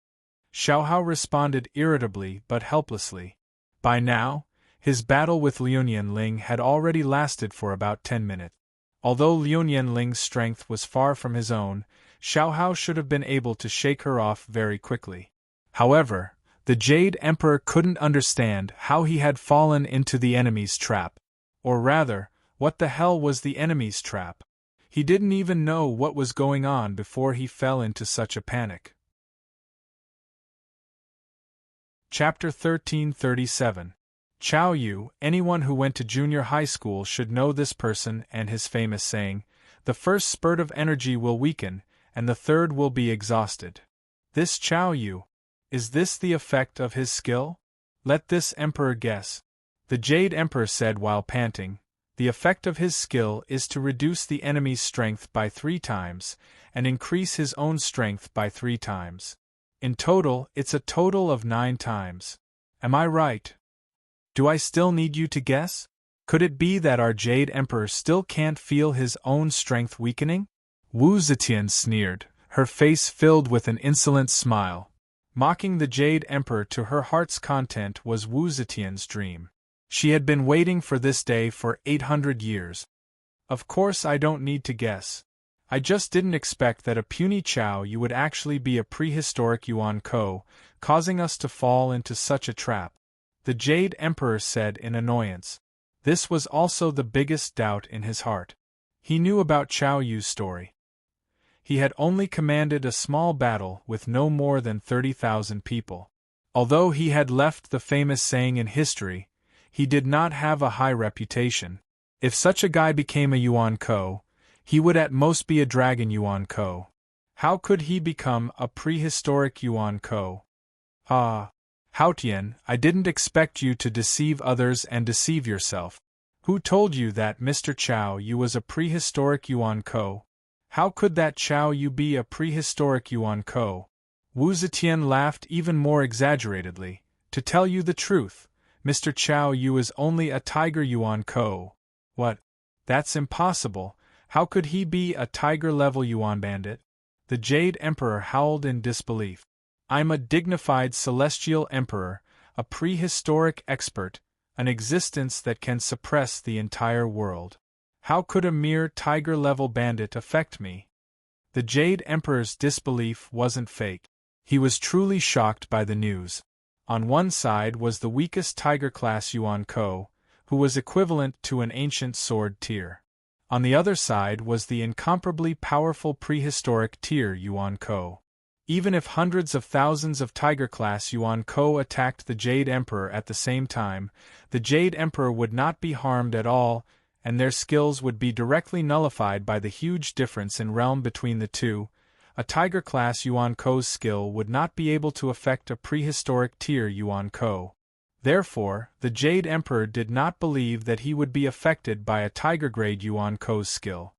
Speaker 1: Xiaohao responded irritably but helplessly. By now, His battle with Liu Ling had already lasted for about 10 minutes. Although Liu Ling's strength was far from his own, Xiao Hao should have been able to shake her off very quickly. However, the Jade Emperor couldn't understand how he had fallen into the enemy's trap. Or rather, what the hell was the enemy's trap? He didn't even know what was going on before he fell into such a panic. Chapter 1337. Chao Yu. Anyone who went to junior high school should know this person and his famous saying, "The first spurt of energy will weaken, and the third will be exhausted." This Chao Yu. Is this the effect of his skill? Let this emperor guess. The Jade Emperor said while panting, "The effect of his skill is to reduce the enemy's strength by 3 times, and increase his own strength by 3 times. In total, it's a total of 9 times. Am I right? Do I still need you to guess? Could it be that our Jade Emperor still can't feel his own strength weakening?" Wu Zetian sneered, her face filled with an insolent smile. Mocking the Jade Emperor to her heart's content was Wu Zetian's dream. She had been waiting for this day for 800 years. Of course I don't need to guess. I just didn't expect that a puny Chao Yu would actually be a prehistoric Yuan Ko, causing us to fall into such a trap. The Jade Emperor said in annoyance. This was also the biggest doubt in his heart. He knew about Chao Yu's story. He had only commanded a small battle with no more than 30,000 people. Although he had left the famous saying in history, he did not have a high reputation. If such a guy became a Yuan Ko, he would at most be a dragon Yuan Ko. How could he become a prehistoric Yuan Ko? Ah, Haotian, I didn't expect you to deceive others and deceive yourself. Who told you that Mr. Chao Yu was a prehistoric Yuan Ko? How could that Chao Yu be a prehistoric Yuan Ko? Wu Zetian laughed even more exaggeratedly. To tell you the truth, Mr. Chao Yu is only a tiger Yuan Ko. What? That's impossible. How could he be a tiger-level Yuan bandit? The Jade Emperor howled in disbelief. I'm a dignified celestial emperor, a prehistoric expert, an existence that can suppress the entire world. How could a mere tiger-level bandit affect me? The Jade Emperor's disbelief wasn't fake. He was truly shocked by the news. On one side was the weakest tiger-class Yuan Ko, who was equivalent to an ancient sword tier. On the other side was the incomparably powerful prehistoric tier Yuan Ko. Even if hundreds of thousands of tiger-class Yuan Ko attacked the Jade Emperor at the same time, the Jade Emperor would not be harmed at all, and their skills would be directly nullified by the huge difference in realm between the two. A tiger-class Yuan Ko's skill would not be able to affect a prehistoric tier Yuan Ko. Therefore, the Jade Emperor did not believe that he would be affected by a tiger-grade Yuan Ko's skill.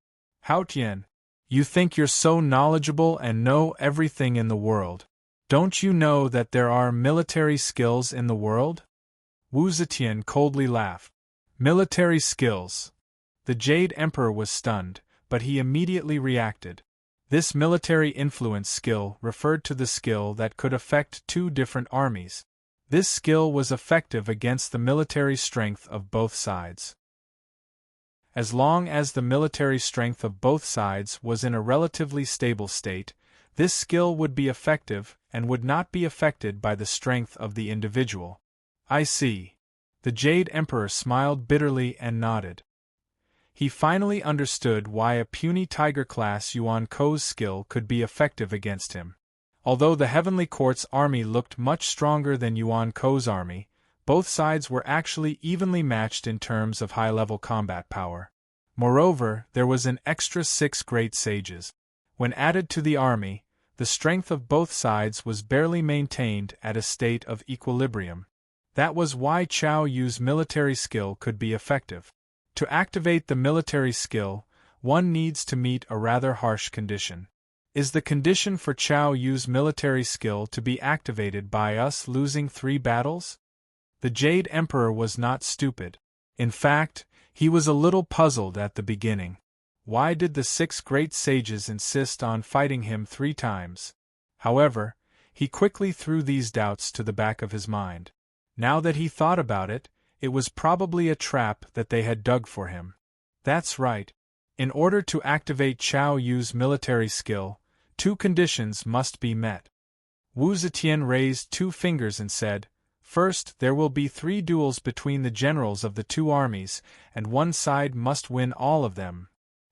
Speaker 1: Haotian, you think you're so knowledgeable and know everything in the world. Don't you know that there are military skills in the world? Wu Zetian coldly laughed. Military skills. The Jade Emperor was stunned, but he immediately reacted. This military influence skill referred to the skill that could affect 2 different armies. This skill was effective against the military strength of both sides. As long as the military strength of both sides was in a relatively stable state, this skill would be effective and would not be affected by the strength of the individual. I see. The Jade Emperor smiled bitterly and nodded. He finally understood why a puny tiger-class Yuan Ko's skill could be effective against him. Although the Heavenly Court's army looked much stronger than Yuan Ko's army, both sides were actually evenly matched in terms of high-level combat power. Moreover, there was an extra 6 great sages. When added to the army, the strength of both sides was barely maintained at a state of equilibrium. That was why Chao Yu's military skill could be effective. To activate the military skill, one needs to meet a rather harsh condition. Is the condition for Chao Yu's military skill to be activated by us losing 3 battles? The Jade Emperor was not stupid. In fact, he was a little puzzled at the beginning. Why did the 6 great sages insist on fighting him 3 times? However, he quickly threw these doubts to the back of his mind. Now that he thought about it, It was probably a trap that they had dug for him. That's right. In order to activate Chao Yu's military skill, two conditions must be met. Wu Zetian raised two fingers and said, "First, there will be 3 duels between the generals of the 2 armies, and one side must win all of them.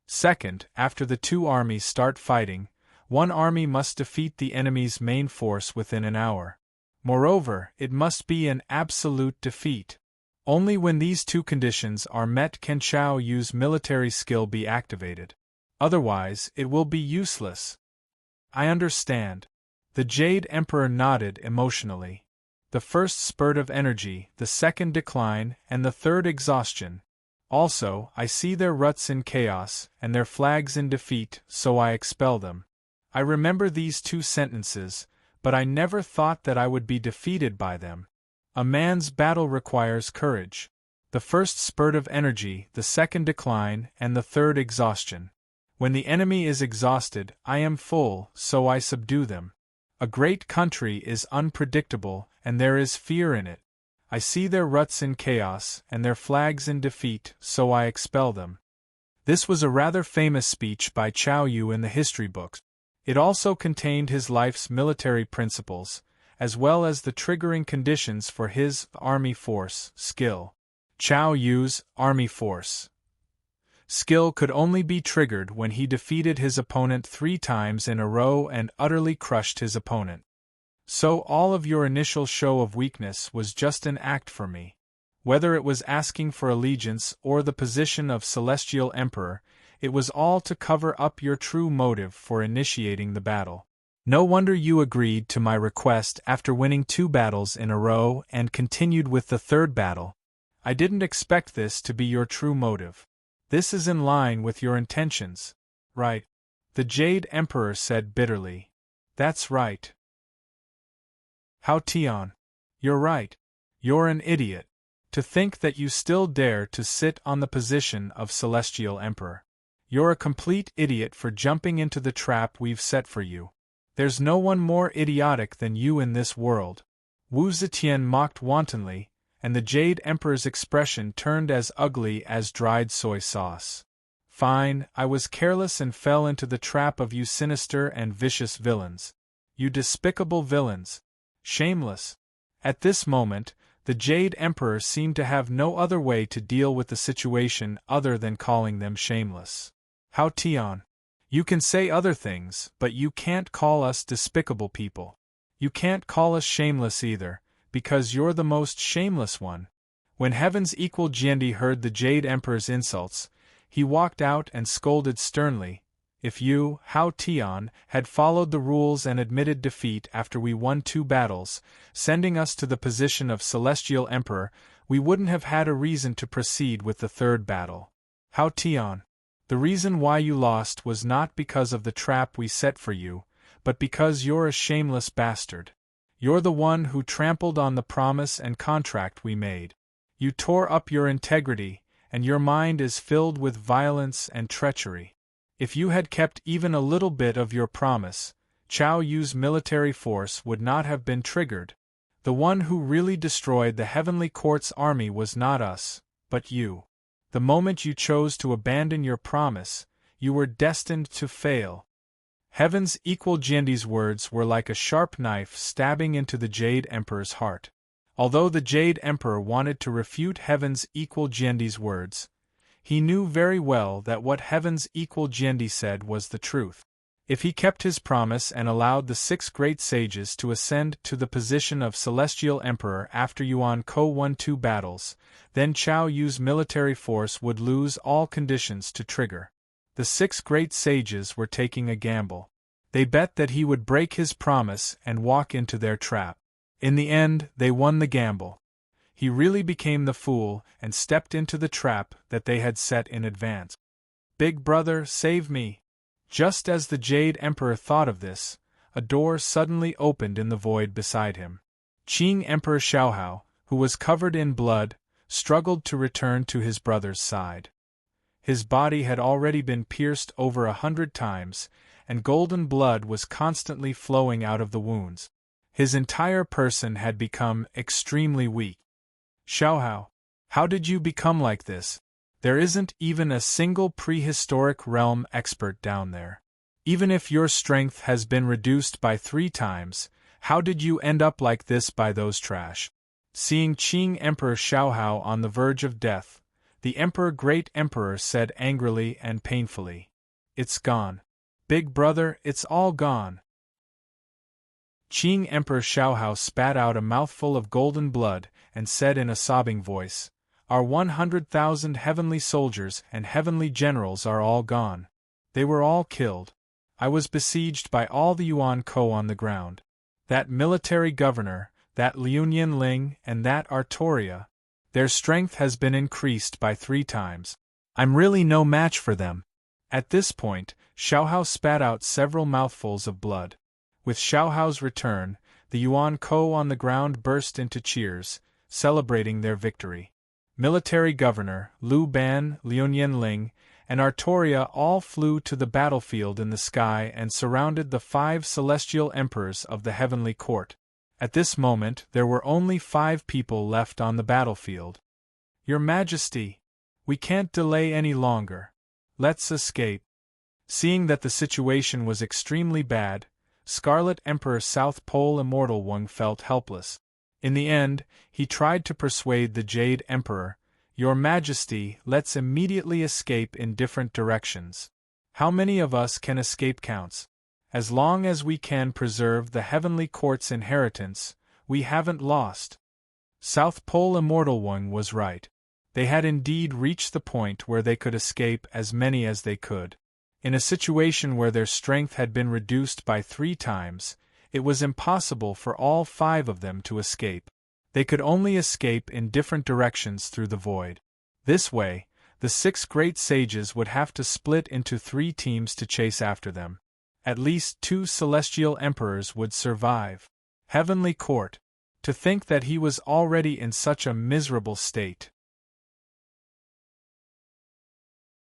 Speaker 1: Second, after the 2 armies start fighting, one army must defeat the enemy's main force within an hour. Moreover, it must be an absolute defeat. Only when these 2 conditions are met can Chao Yu's military skill be activated. Otherwise, it will be useless." "I understand." The Jade Emperor nodded emotionally. "The first spurt of energy, the second decline, and the third exhaustion. Also, I see their ruts in chaos, and their flags in defeat, so I expel them." I remember these 2 sentences, but I never thought that I would be defeated by them. A man's battle requires courage. The first spurt of energy, the second decline, and the third exhaustion. When the enemy is exhausted, I am full, so I subdue them. A great country is unpredictable, and there is fear in it. I see their ruts in chaos, and their flags in defeat, so I expel them. This was a rather famous speech by Chao Yu in the history books. It also contained his life's military principles, as well as the triggering conditions for his army force skill. Chao Yu's army force skill could only be triggered when he defeated his opponent 3 times in a row and utterly crushed his opponent. So all of your initial show of weakness was just an act for me. Whether it was asking for allegiance or the position of Celestial Emperor, it was all to cover up your true motive for initiating the battle. No wonder you agreed to my request after winning 2 battles in a row and continued with the 3rd battle. I didn't expect this to be your true motive. This is in line with your intentions, right?" The Jade Emperor said bitterly. "That's right. Hao Tian. You're right. You're an idiot. To think that you still dare to sit on the position of Celestial Emperor. You're a complete idiot for jumping into the trap we've set for you. There's no one more idiotic than you in this world." Wu Zetian mocked wantonly, and the Jade Emperor's expression turned as ugly as dried soy sauce. "Fine, I was careless and fell into the trap of you sinister and vicious villains. You despicable villains. Shameless." At this moment, the Jade Emperor seemed to have no other way to deal with the situation other than calling them shameless. "Hao Tian. You can say other things, but you can't call us despicable people. You can't call us shameless either, because you're the most shameless one." When Heaven's equal Jiandi heard the Jade Emperor's insults, he walked out and scolded sternly, "If you, Hao Tian, had followed the rules and admitted defeat after we won 2 battles, sending us to the position of Celestial Emperor, we wouldn't have had a reason to proceed with the 3rd battle. Hao Tian. The reason why you lost was not because of the trap we set for you, but because you're a shameless bastard. You're the one who trampled on the promise and contract we made. You tore up your integrity, and your mind is filled with violence and treachery. If you had kept even a little bit of your promise, Chao Yu's military force would not have been triggered. The one who really destroyed the Heavenly Court's army was not us, but you. The moment you chose to abandon your promise, you were destined to fail." Heaven's equal Jiandi's words were like a sharp knife stabbing into the Jade Emperor's heart. Although the Jade Emperor wanted to refute Heaven's equal Jiandi's words, he knew very well that what Heaven's equal Jiandi said was the truth. If he kept his promise and allowed the 6 great sages to ascend to the position of Celestial Emperor after Yuan Ko won 2 battles, then Chao Yu's military force would lose all conditions to trigger. The 6 great sages were taking a gamble. They bet that he would break his promise and walk into their trap. In the end, they won the gamble. He really became the fool and stepped into the trap that they had set in advance. "Big brother, save me!" Just as the Jade Emperor thought of this, a door suddenly opened in the void beside him. Qing Emperor Xiaohao, who was covered in blood, struggled to return to his brother's side. His body had already been pierced over 100 times, and golden blood was constantly flowing out of the wounds. His entire person had become extremely weak. "Xiaohao, How did you become like this? There isn't even a single prehistoric realm expert down there. Even if your strength has been reduced by 3 times, how did you end up like this by those trash? Seeing Qing Emperor Xiaohao on the verge of death, the Great Emperor said angrily and painfully, "It's gone. Big brother, it's all gone." Qing Emperor Xiaohao spat out a mouthful of golden blood and said in a sobbing voice, "Our 100,000 heavenly soldiers and heavenly generals are all gone. They were all killed. I was besieged by all the Yuan Ko on the ground. That military governor, that Liu Ling, and that Artoria, their strength has been increased by 3 times. I'm really no match for them." At this point, Xiaohao spat out several mouthfuls of blood. With Xiaohao's return, the Yuan Ko on the ground burst into cheers, celebrating their victory. Military Governor, Liu Ban, Liu Ling, and Artoria all flew to the battlefield in the sky and surrounded the 5 celestial emperors of the heavenly court. At this moment there were only 5 people left on the battlefield. "Your Majesty, we can't delay any longer. Let's escape." Seeing that the situation was extremely bad, Scarlet Emperor South Pole Immortal Wang felt helpless. In the end, he tried to persuade the Jade Emperor, "Your Majesty, let's immediately escape in different directions. How many of us can escape counts. As long as we can preserve the Heavenly Court's inheritance, we haven't lost." South Pole Immortal Wang was right. They had indeed reached the point where they could escape as many as they could. In a situation where their strength had been reduced by 3 times, it was impossible for all 5 of them to escape. They could only escape in different directions through the void. This way, the 6 great sages would have to split into 3 teams to chase after them. At least 2 celestial emperors would survive. Heavenly Court. To think that he was already in such a miserable state.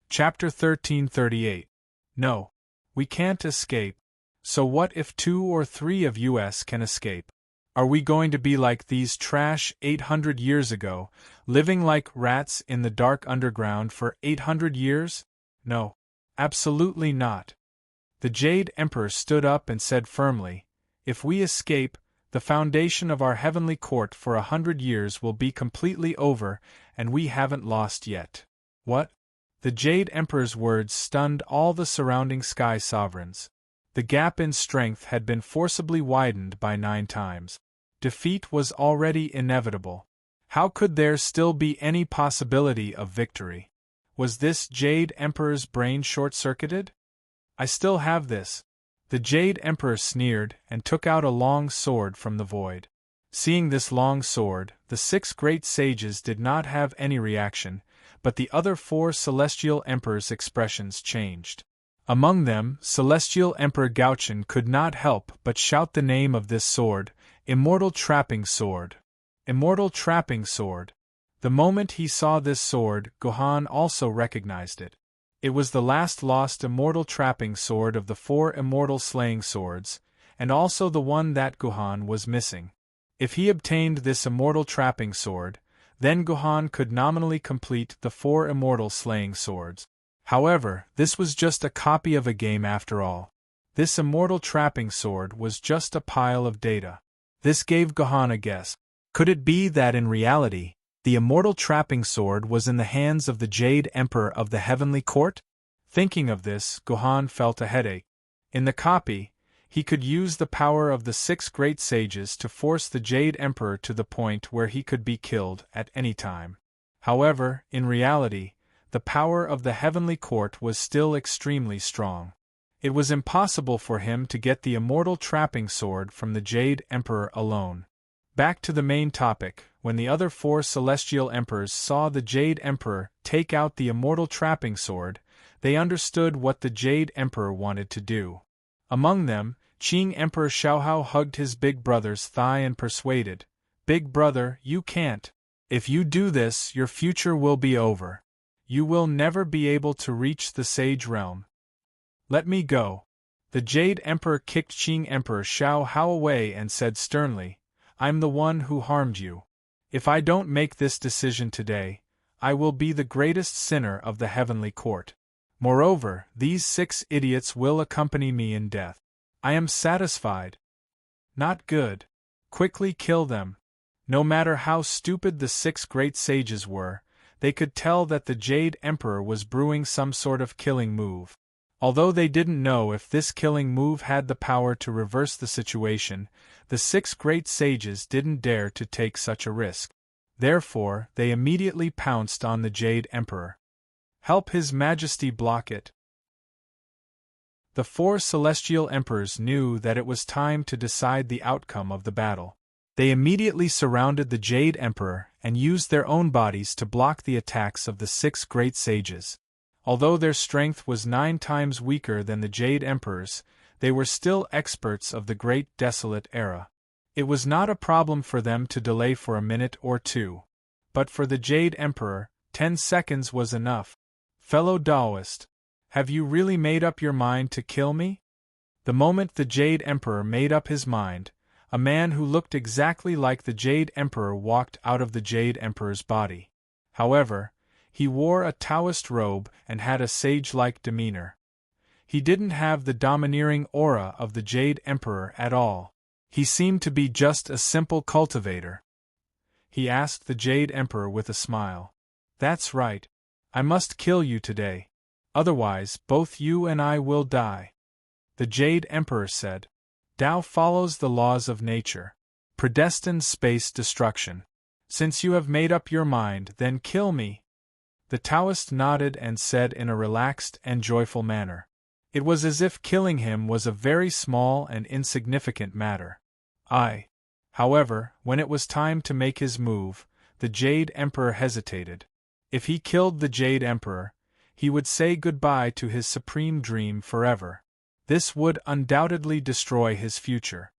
Speaker 1: Chapter 1338. No. We can't escape. So what if 2 or 3 of us can escape? Are we going to be like these trash 800 years ago, living like rats in the dark underground for 800 years? No. Absolutely not. The Jade Emperor stood up and said firmly, "If we escape, the foundation of our heavenly court for 100 years will be completely over, and we haven't lost yet." What? The Jade Emperor's words stunned all the surrounding sky sovereigns. The gap in strength had been forcibly widened by 9 times. Defeat was already inevitable. How could there still be any possibility of victory? Was this Jade Emperor's brain short-circuited? "I still have this." The Jade Emperor sneered and took out a long sword from the void. Seeing this long sword, the 6 great sages did not have any reaction, but the other 4 celestial emperors' expressions changed. Among them, Celestial Emperor Gaochen could not help but shout the name of this sword, Immortal Trapping Sword. Immortal Trapping Sword. The moment he saw this sword, Gohan also recognized it. It was the last lost immortal trapping sword of the 4 immortal slaying swords, and also the one that Gohan was missing. If he obtained this immortal trapping sword, then Gohan could nominally complete the 4 immortal slaying swords. However, this was just a copy of a game after all. This immortal trapping sword was just a pile of data. This gave Gohan a guess. Could it be that in reality, the immortal trapping sword was in the hands of the Jade Emperor of the Heavenly Court? Thinking of this, Gohan felt a headache. In the copy, he could use the power of the 6 great sages to force the Jade Emperor to the point where he could be killed at any time. However, in reality, the power of the Heavenly Court was still extremely strong. It was impossible for him to get the immortal trapping sword from the Jade Emperor alone. Back to the main topic, when the other 4 celestial emperors saw the Jade Emperor take out the immortal trapping sword, they understood what the Jade Emperor wanted to do. Among them, Qing Emperor Xiaohao hugged his big brother's thigh and persuaded, "Big brother, you can't. If you do this, your future will be over. You will never be able to reach the Sage Realm. Let me go." The Jade Emperor kicked Qing Emperor Xiaohao away and said sternly, "I'm the one who harmed you. If I don't make this decision today, I will be the greatest sinner of the heavenly court. Moreover, these 6 idiots will accompany me in death. I am satisfied. Not good. Quickly kill them. No matter how stupid the 6 great sages were, they could tell that the Jade Emperor was brewing some sort of killing move. Although they didn't know if this killing move had the power to reverse the situation, the 6 great sages didn't dare to take such a risk. Therefore, they immediately pounced on the Jade Emperor. Help His Majesty block it. The 4 celestial emperors knew that it was time to decide the outcome of the battle. They immediately surrounded the Jade Emperor and used their own bodies to block the attacks of the 6 great sages. Although their strength was 9 times weaker than the Jade Emperors, they were still experts of the Great Desolate Era. It was not a problem for them to delay for a minute or 2. But for the Jade Emperor, 10 seconds was enough. Fellow Taoist, have you really made up your mind to kill me? The moment the Jade Emperor made up his mind, a man who looked exactly like the Jade Emperor walked out of the Jade Emperor's body. However, he wore a Taoist robe and had a sage-like demeanor. He didn't have the domineering aura of the Jade Emperor at all. He seemed to be just a simple cultivator. He asked the Jade Emperor with a smile. That's right. I must kill you today. Otherwise, both you and I will die. The Jade Emperor said. Tao follows the laws of nature. Predestined space destruction. Since you have made up your mind, then kill me. The Taoist nodded and said in a relaxed and joyful manner. It was as if killing him was a very small and insignificant matter. However, when it was time to make his move, the Jade Emperor hesitated. If he killed the Jade Emperor, he would say goodbye to his supreme dream forever. This would undoubtedly destroy his future.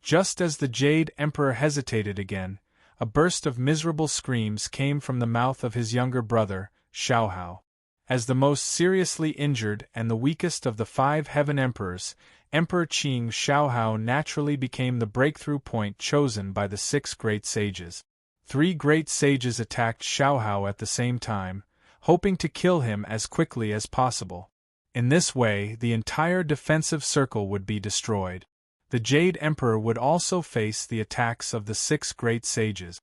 Speaker 1: Just as the Jade Emperor hesitated again, a burst of miserable screams came from the mouth of his younger brother, Xiaohao. As the most seriously injured and the weakest of the 5 heaven emperors, Emperor Qing Xiaohao naturally became the breakthrough point chosen by the 6 great sages. 3 great sages attacked Xiaohao at the same time, hoping to kill him as quickly as possible. In this way, the entire defensive circle would be destroyed. The Jade Emperor would also face the attacks of the 6 great sages.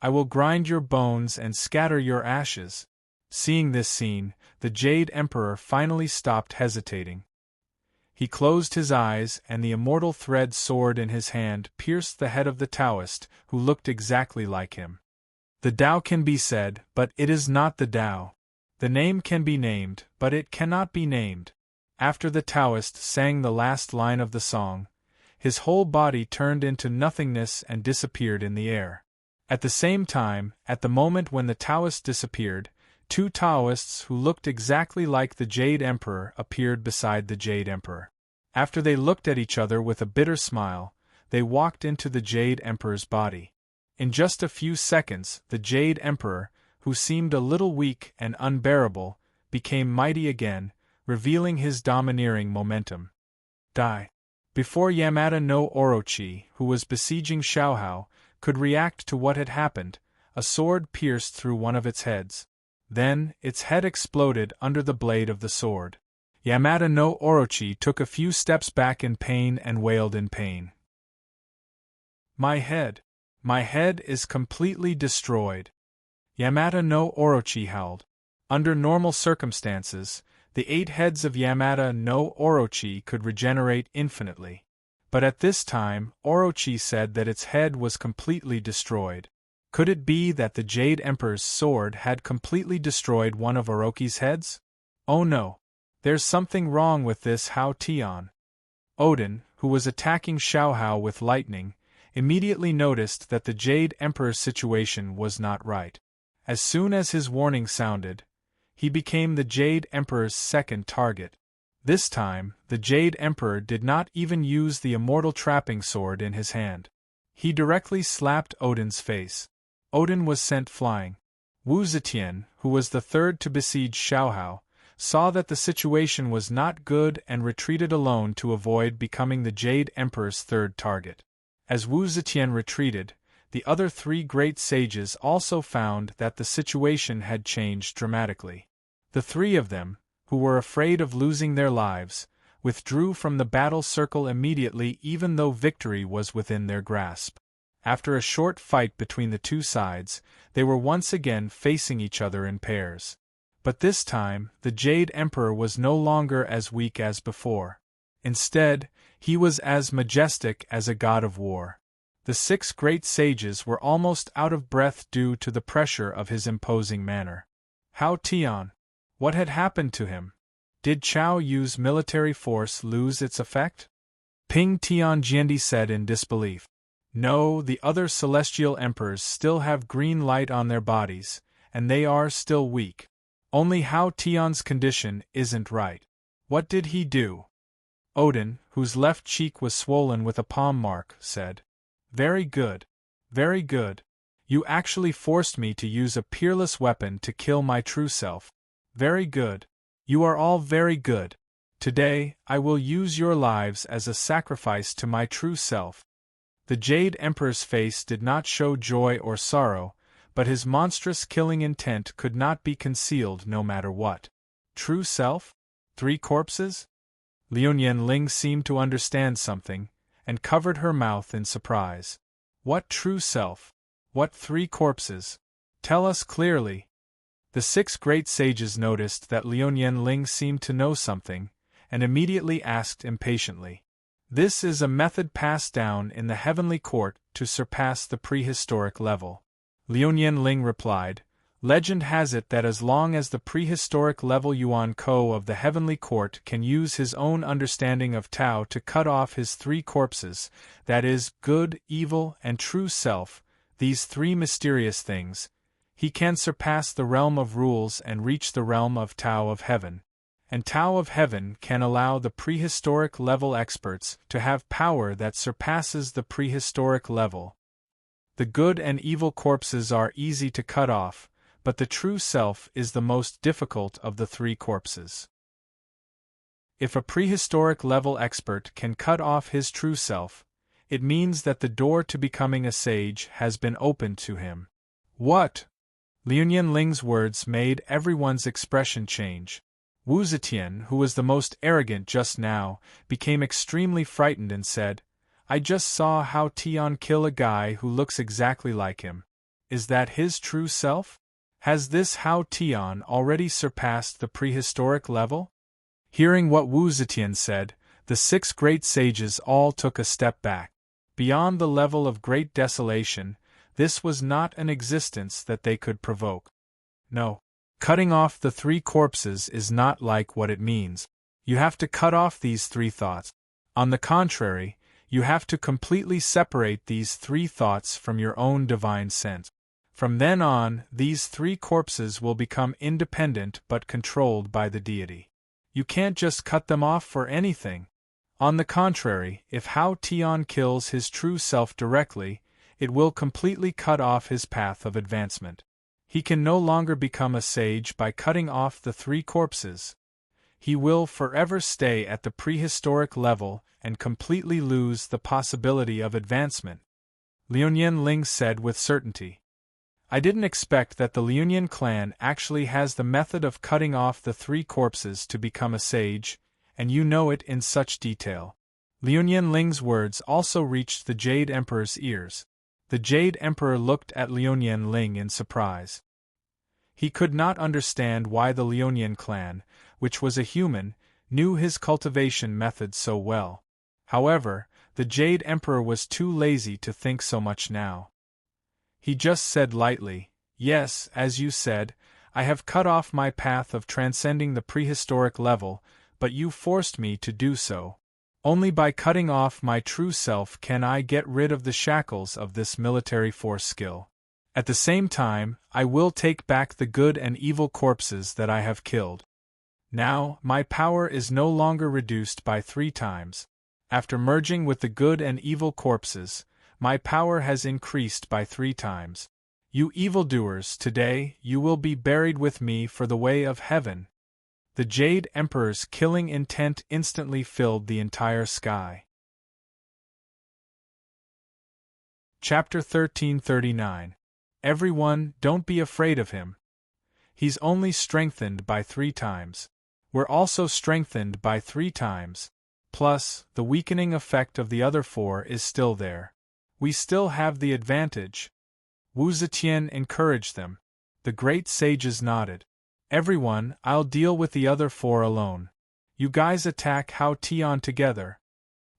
Speaker 1: I will grind your bones and scatter your ashes. Seeing this scene, the Jade Emperor finally stopped hesitating. He closed his eyes and the immortal thread sword in his hand pierced the head of the Taoist, who looked exactly like him. The Tao can be said, but it is not the Tao. The name can be named, but it cannot be named. After the Taoist sang the last line of the song, his whole body turned into nothingness and disappeared in the air. At the same time, at the moment when the Taoist disappeared, 2 Taoists who looked exactly like the Jade Emperor appeared beside the Jade Emperor. After they looked at each other with a bitter smile, they walked into the Jade Emperor's body. In just a few seconds, the Jade Emperor, who seemed a little weak and unbearable, became mighty again, revealing his domineering momentum. Die. Before Yamada no Orochi, who was besieging Xiaohao, could react to what had happened, a sword pierced through one of its heads. Then, its head exploded under the blade of the sword. Yamada no Orochi took a few steps back in pain and wailed in pain. My head is completely destroyed. Yamada no Orochi howled. Under normal circumstances, the 8 heads of Yamada no Orochi could regenerate infinitely. But at this time, Orochi said that its head was completely destroyed. Could it be that the Jade Emperor's sword had completely destroyed one of Orochi's heads? Oh no! There's something wrong with this Hao Tian. Odin, who was attacking Xiaohao with lightning, immediately noticed that the Jade Emperor's situation was not right. As soon as his warning sounded, he became the Jade Emperor's second target. This time, the Jade Emperor did not even use the immortal trapping sword in his hand. He directly slapped Odin's face. Odin was sent flying. Wu Zetian, who was the third to besiege Xiaohao, saw that the situation was not good and retreated alone to avoid becoming the Jade Emperor's third target. As Wu Zetian retreated, the other three great sages also found that the situation had changed dramatically. The three of them, who were afraid of losing their lives, withdrew from the battle circle immediately even though victory was within their grasp. After a short fight between the two sides, they were once again facing each other in pairs. But this time, the Jade Emperor was no longer as weak as before. Instead, he was as majestic as a god of war. The six great sages were almost out of breath due to the pressure of his imposing manner. Hao Tian. What had happened to him? Did Chao Yu's military force lose its effect? Ping Tianjiandi said in disbelief. No, the other celestial emperors still have green light on their bodies, and they are still weak. Only Hao Tian's condition isn't right. What did he do? Odin, whose left cheek was swollen with a palm mark, said. Very good. Very good. You actually forced me to use a peerless weapon to kill my true self. Very good. You are all very good. Today, I will use your lives as a sacrifice to my true self. The Jade Emperor's face did not show joy or sorrow, but his monstrous killing intent could not be concealed no matter what. True self? 3 corpses? Liu Ling seemed to understand something, and covered her mouth in surprise. What true self? What 3 corpses? Tell us clearly. The 6 great sages noticed that Liu Ling seemed to know something, and immediately asked impatiently. This is a method passed down in the heavenly court to surpass the prehistoric level. Liu Ling replied, Legend has it that as long as the prehistoric level Yuan Ko of the heavenly court can use his own understanding of Tao to cut off his 3 corpses, that is, good, evil, and true self, these 3 mysterious things, he can surpass the realm of rules and reach the realm of Tao of heaven. And Tao of heaven can allow the prehistoric level experts to have power that surpasses the prehistoric level. The good and evil corpses are easy to cut off, but the true self is the most difficult of the 3 corpses. If a prehistoric level expert can cut off his true self, it means that the door to becoming a sage has been opened to him. What? Liu Ling's words made everyone's expression change. Wu Zetian, who was the most arrogant just now, became extremely frightened and said, I just saw Hao Tian kill a guy who looks exactly like him. Is that his true self? Has this Hao Tian already surpassed the prehistoric level? Hearing what Wu Zetian said, the 6 great sages all took a step back. Beyond the level of great desolation, this was not an existence that they could provoke. No. Cutting off the 3 corpses is not like what it means. You have to cut off these 3 thoughts. On the contrary, you have to completely separate these 3 thoughts from your own divine sense. From then on, these 3 corpses will become independent but controlled by the deity. You can't just cut them off for anything. On the contrary, if Hao Tian kills his true self directly, it will completely cut off his path of advancement. He can no longer become a sage by cutting off the 3 corpses. He will forever stay at the prehistoric level and completely lose the possibility of advancement. Liu Ling said with certainty. I didn't expect that the Liu clan actually has the method of cutting off the 3 corpses to become a sage, and you know it in such detail. Liu Ling's words also reached the Jade Emperor's ears. The Jade Emperor looked at Liu Ling in surprise. He could not understand why the Liu clan, which was a human, knew his cultivation method so well. However, the Jade Emperor was too lazy to think so much now. He just said lightly, Yes, as you said, I have cut off my path of transcending the prehistoric level, but you forced me to do so. Only by cutting off my true self can I get rid of the shackles of this military force skill. At the same time, I will take back the good and evil corpses that I have killed. Now, my power is no longer reduced by 3 times. After merging with the good and evil corpses, my power has increased by 3 times. You evildoers, today you will be buried with me for the way of heaven. The Jade Emperor's killing intent instantly filled the entire sky. Chapter 1339. Everyone, don't be afraid of him. He's only strengthened by 3 times. We're also strengthened by 3 times. Plus, the weakening effect of the other 4 is still there. We still have the advantage. Wu Zetian encouraged them. The great sages nodded. Everyone, I'll deal with the other 4 alone. You guys attack Hao Tian together,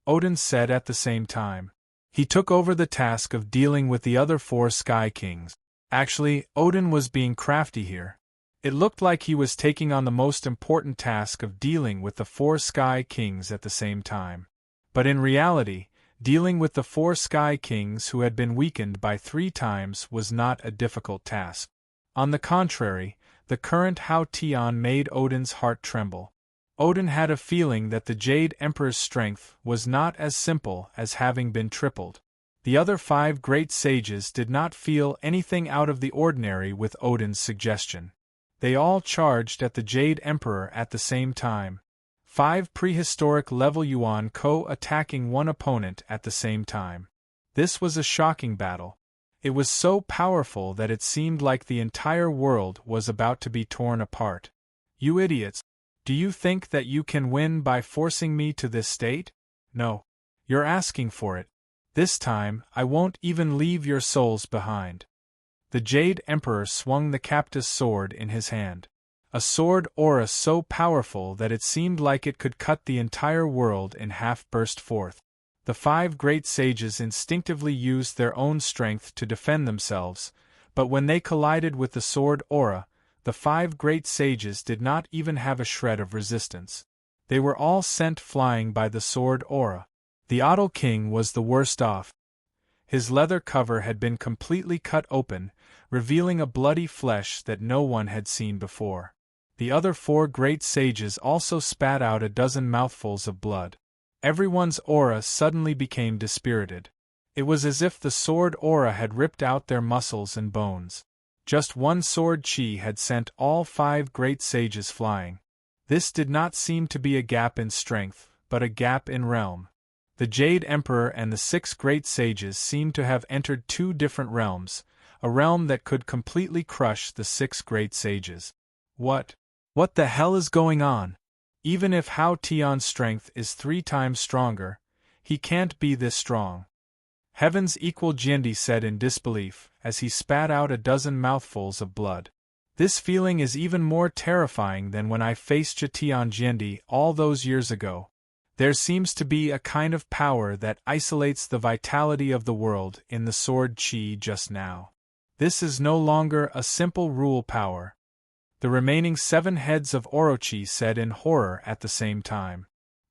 Speaker 1: Odin said at the same time. He took over the task of dealing with the other 4 Sky Kings. Actually, Odin was being crafty here. It looked like he was taking on the most important task of dealing with the 4 Sky Kings at the same time. But in reality, dealing with the 4 Sky Kings who had been weakened by 3 times was not a difficult task. On the contrary, the current Hao Tian made Odin's heart tremble. Odin had a feeling that the Jade Emperor's strength was not as simple as having been tripled. The other 5 great sages did not feel anything out of the ordinary with Odin's suggestion. They all charged at the Jade Emperor at the same time. 5 prehistoric level Yuan co-attacking one opponent at the same time. This was a shocking battle. It was so powerful that it seemed like the entire world was about to be torn apart. You idiots! Do you think that you can win by forcing me to this state? No. You're asking for it. This time, I won't even leave your souls behind. The Jade Emperor swung the Captus sword in his hand. A sword aura so powerful that it seemed like it could cut the entire world in half burst forth. The 5 great sages instinctively used their own strength to defend themselves, but when they collided with the sword aura, the 5 great sages did not even have a shred of resistance. They were all sent flying by the sword aura. The Otto King was the worst off. His leather cover had been completely cut open, revealing a bloody flesh that no one had seen before. The other 4 great sages also spat out a dozen mouthfuls of blood. Everyone's aura suddenly became dispirited. It was as if the sword aura had ripped out their muscles and bones. Just one sword chi had sent all 5 great sages flying. This did not seem to be a gap in strength, but a gap in realm. The Jade Emperor and the 6 great sages seemed to have entered 2 different realms, a realm that could completely crush the 6 great sages. What the hell is going on? Even if Hao Tian's strength is 3 times stronger, he can't be this strong. Heaven's equal Jiendi said in disbelief, as he spat out a dozen mouthfuls of blood. This feeling is even more terrifying than when I faced Jatian Jiendi all those years ago. There seems to be a kind of power that isolates the vitality of the world in the sword chi just now. This is no longer a simple rule power. The remaining 7 heads of Orochi said in horror at the same time.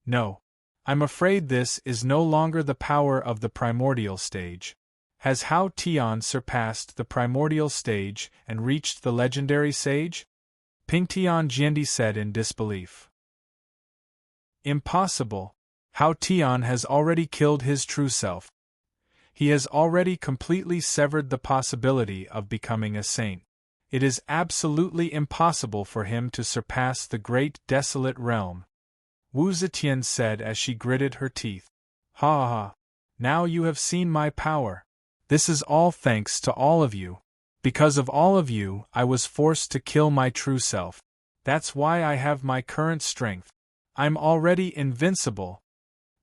Speaker 1: No. I'm afraid this is no longer the power of the primordial stage. Has Hao Tian surpassed the primordial stage and reached the legendary sage? Pingtian Jiendi said in disbelief. Impossible. Hao Tian has already killed his true self. He has already completely severed the possibility of becoming a saint. It is absolutely impossible for him to surpass the great desolate realm. Wu Zetian said as she gritted her teeth. Ha ha ha. Now you have seen my power. This is all thanks to all of you. Because of all of you, I was forced to kill my true self. That's why I have my current strength. I'm already invincible.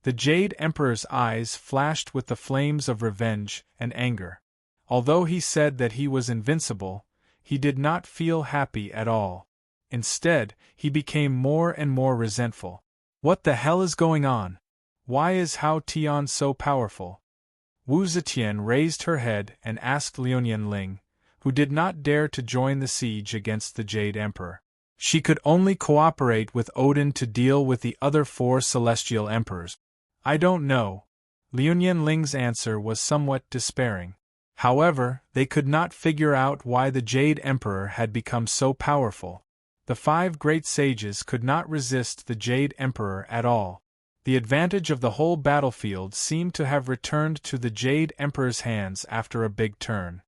Speaker 1: The Jade Emperor's eyes flashed with the flames of revenge and anger. Although he said that he was invincible, he did not feel happy at all. Instead, he became more and more resentful. What the hell is going on? Why is Hao Tian so powerful? Wu Zetian raised her head and asked Liuyan Ling, who did not dare to join the siege against the Jade Emperor. She could only cooperate with Odin to deal with the other 4 celestial emperors. I don't know. Liuyan Ling's answer was somewhat despairing. However, they could not figure out why the Jade Emperor had become so powerful. The 5 great sages could not resist the Jade Emperor at all. The advantage of the whole battlefield seemed to have returned to the Jade Emperor's hands after a big turn.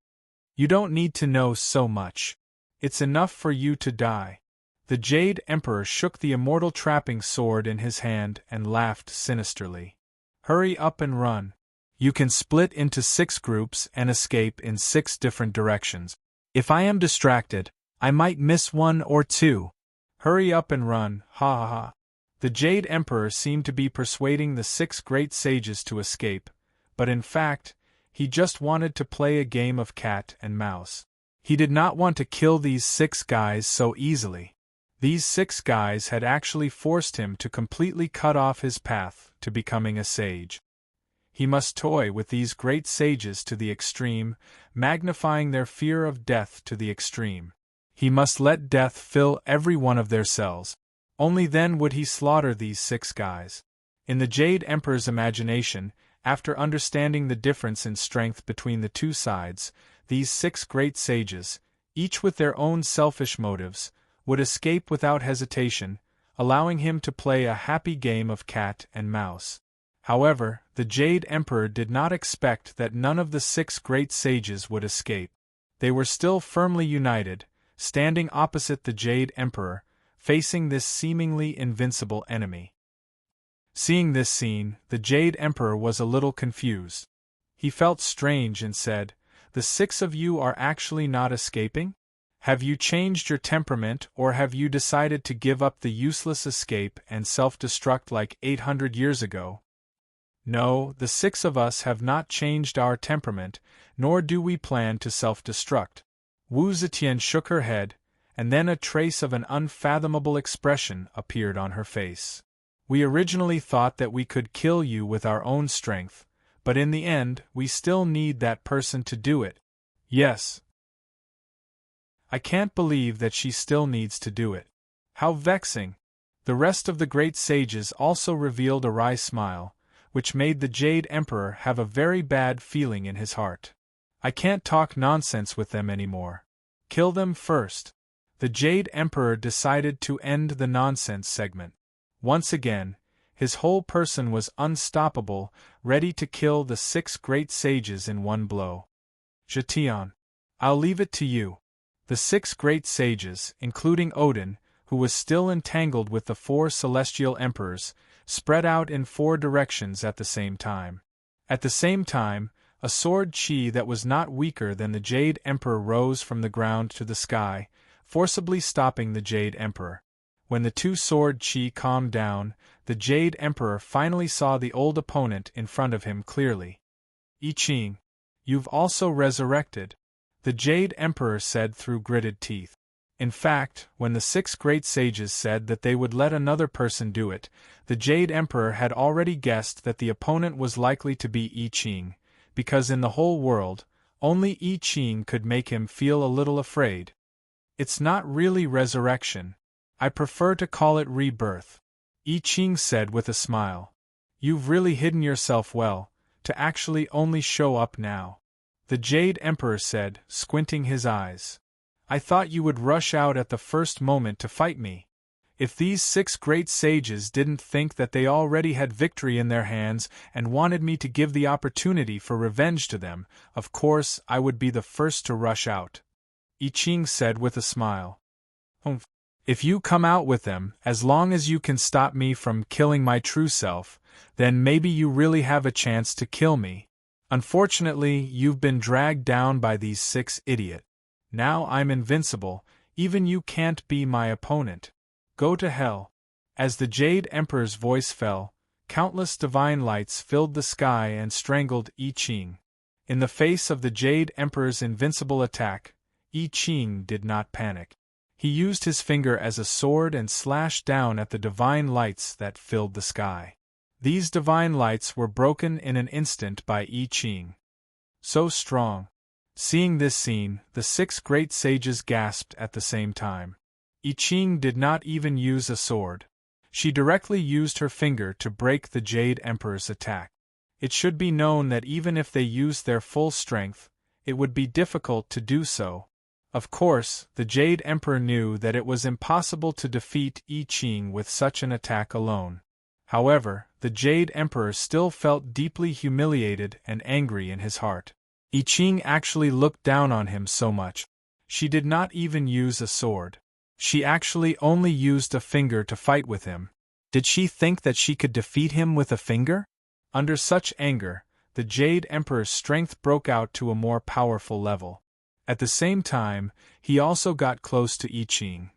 Speaker 1: You don't need to know so much. It's enough for you to die. The Jade Emperor shook the immortal trapping sword in his hand and laughed sinisterly. Hurry up and run. You can split into 6 groups and escape in 6 different directions. If I am distracted, I might miss 1 or 2. Hurry up and run, ha ha ha. The Jade Emperor seemed to be persuading the 6 great sages to escape, but in fact, he just wanted to play a game of cat and mouse. He did not want to kill these 6 guys so easily. These 6 guys had actually forced him to completely cut off his path to becoming a sage. He must toy with these great sages to the extreme, magnifying their fear of death to the extreme. He must let death fill every one of their cells. Only then would he slaughter these 6 guys. In the Jade Emperor's imagination, after understanding the difference in strength between the 2 sides, these 6 great sages, each with their own selfish motives, would escape without hesitation, allowing him to play a happy game of cat and mouse. However, the Jade Emperor did not expect that none of the 6 great sages would escape. They were still firmly united, standing opposite the Jade Emperor, facing this seemingly invincible enemy. Seeing this scene, the Jade Emperor was a little confused. He felt strange and said, "The 6 of you are actually not escaping? Have you changed your temperament, or have you decided to give up the useless escape and self-destruct like 800 years ago?" "No, the 6 of us have not changed our temperament, nor do we plan to self-destruct." Wu Zetian shook her head, and then a trace of an unfathomable expression appeared on her face. "We originally thought that we could kill you with our own strength, but in the end, we still need that person to do it." "Yes. I can't believe that she still needs to do it. How vexing." The rest of the great sages also revealed a wry smile, which made the Jade Emperor have a very bad feeling in his heart. "I can't talk nonsense with them anymore. Kill them first." The Jade Emperor decided to end the nonsense segment. Once again, his whole person was unstoppable, ready to kill the 6 great sages in one blow. "Zetian, I'll leave it to you." The 6 great sages, including Odin, who was still entangled with the 4 celestial emperors, spread out in 4 directions at the same time. At the same time, a sword chi that was not weaker than the Jade Emperor rose from the ground to the sky, forcibly stopping the Jade Emperor. When the 2 sword chi calmed down, the Jade Emperor finally saw the old opponent in front of him clearly. "I Ching, you've also resurrected," the Jade Emperor said through gritted teeth. In fact, when the 6 great sages said that they would let another person do it, the Jade Emperor had already guessed that the opponent was likely to be I Ching, because in the whole world, only I Ching could make him feel a little afraid. "It's not really resurrection. I prefer to call it rebirth," I Ching said with a smile. "You've really hidden yourself well, to actually only show up now," the Jade Emperor said, squinting his eyes. "I thought you would rush out at the first moment to fight me. If these 6 great sages didn't think that they already had victory in their hands and wanted me to give the opportunity for revenge to them, of course I would be the first to rush out," I Ching said with a smile. "Humph. If you come out with them, as long as you can stop me from killing my true self, then maybe you really have a chance to kill me. Unfortunately, you've been dragged down by these 6 idiots. Now I'm invincible, even you can't be my opponent. Go to hell." As the Jade Emperor's voice fell, countless divine lights filled the sky and strangled I Ching. In the face of the Jade Emperor's invincible attack, I Ching did not panic. He used his finger as a sword and slashed down at the divine lights that filled the sky. These divine lights were broken in an instant by I Ching. So strong. Seeing this scene, the 6 great sages gasped at the same time. I Ching did not even use a sword. She directly used her finger to break the Jade Emperor's attack. It should be known that even if they used their full strength, it would be difficult to do so. Of course, the Jade Emperor knew that it was impossible to defeat I Ching with such an attack alone. However, the Jade Emperor still felt deeply humiliated and angry in his heart. I Ching actually looked down on him so much. She did not even use a sword. She actually only used a finger to fight with him. Did she think that she could defeat him with a finger? Under such anger, the Jade Emperor's strength broke out to a more powerful level. At the same time, he also got close to I Ching.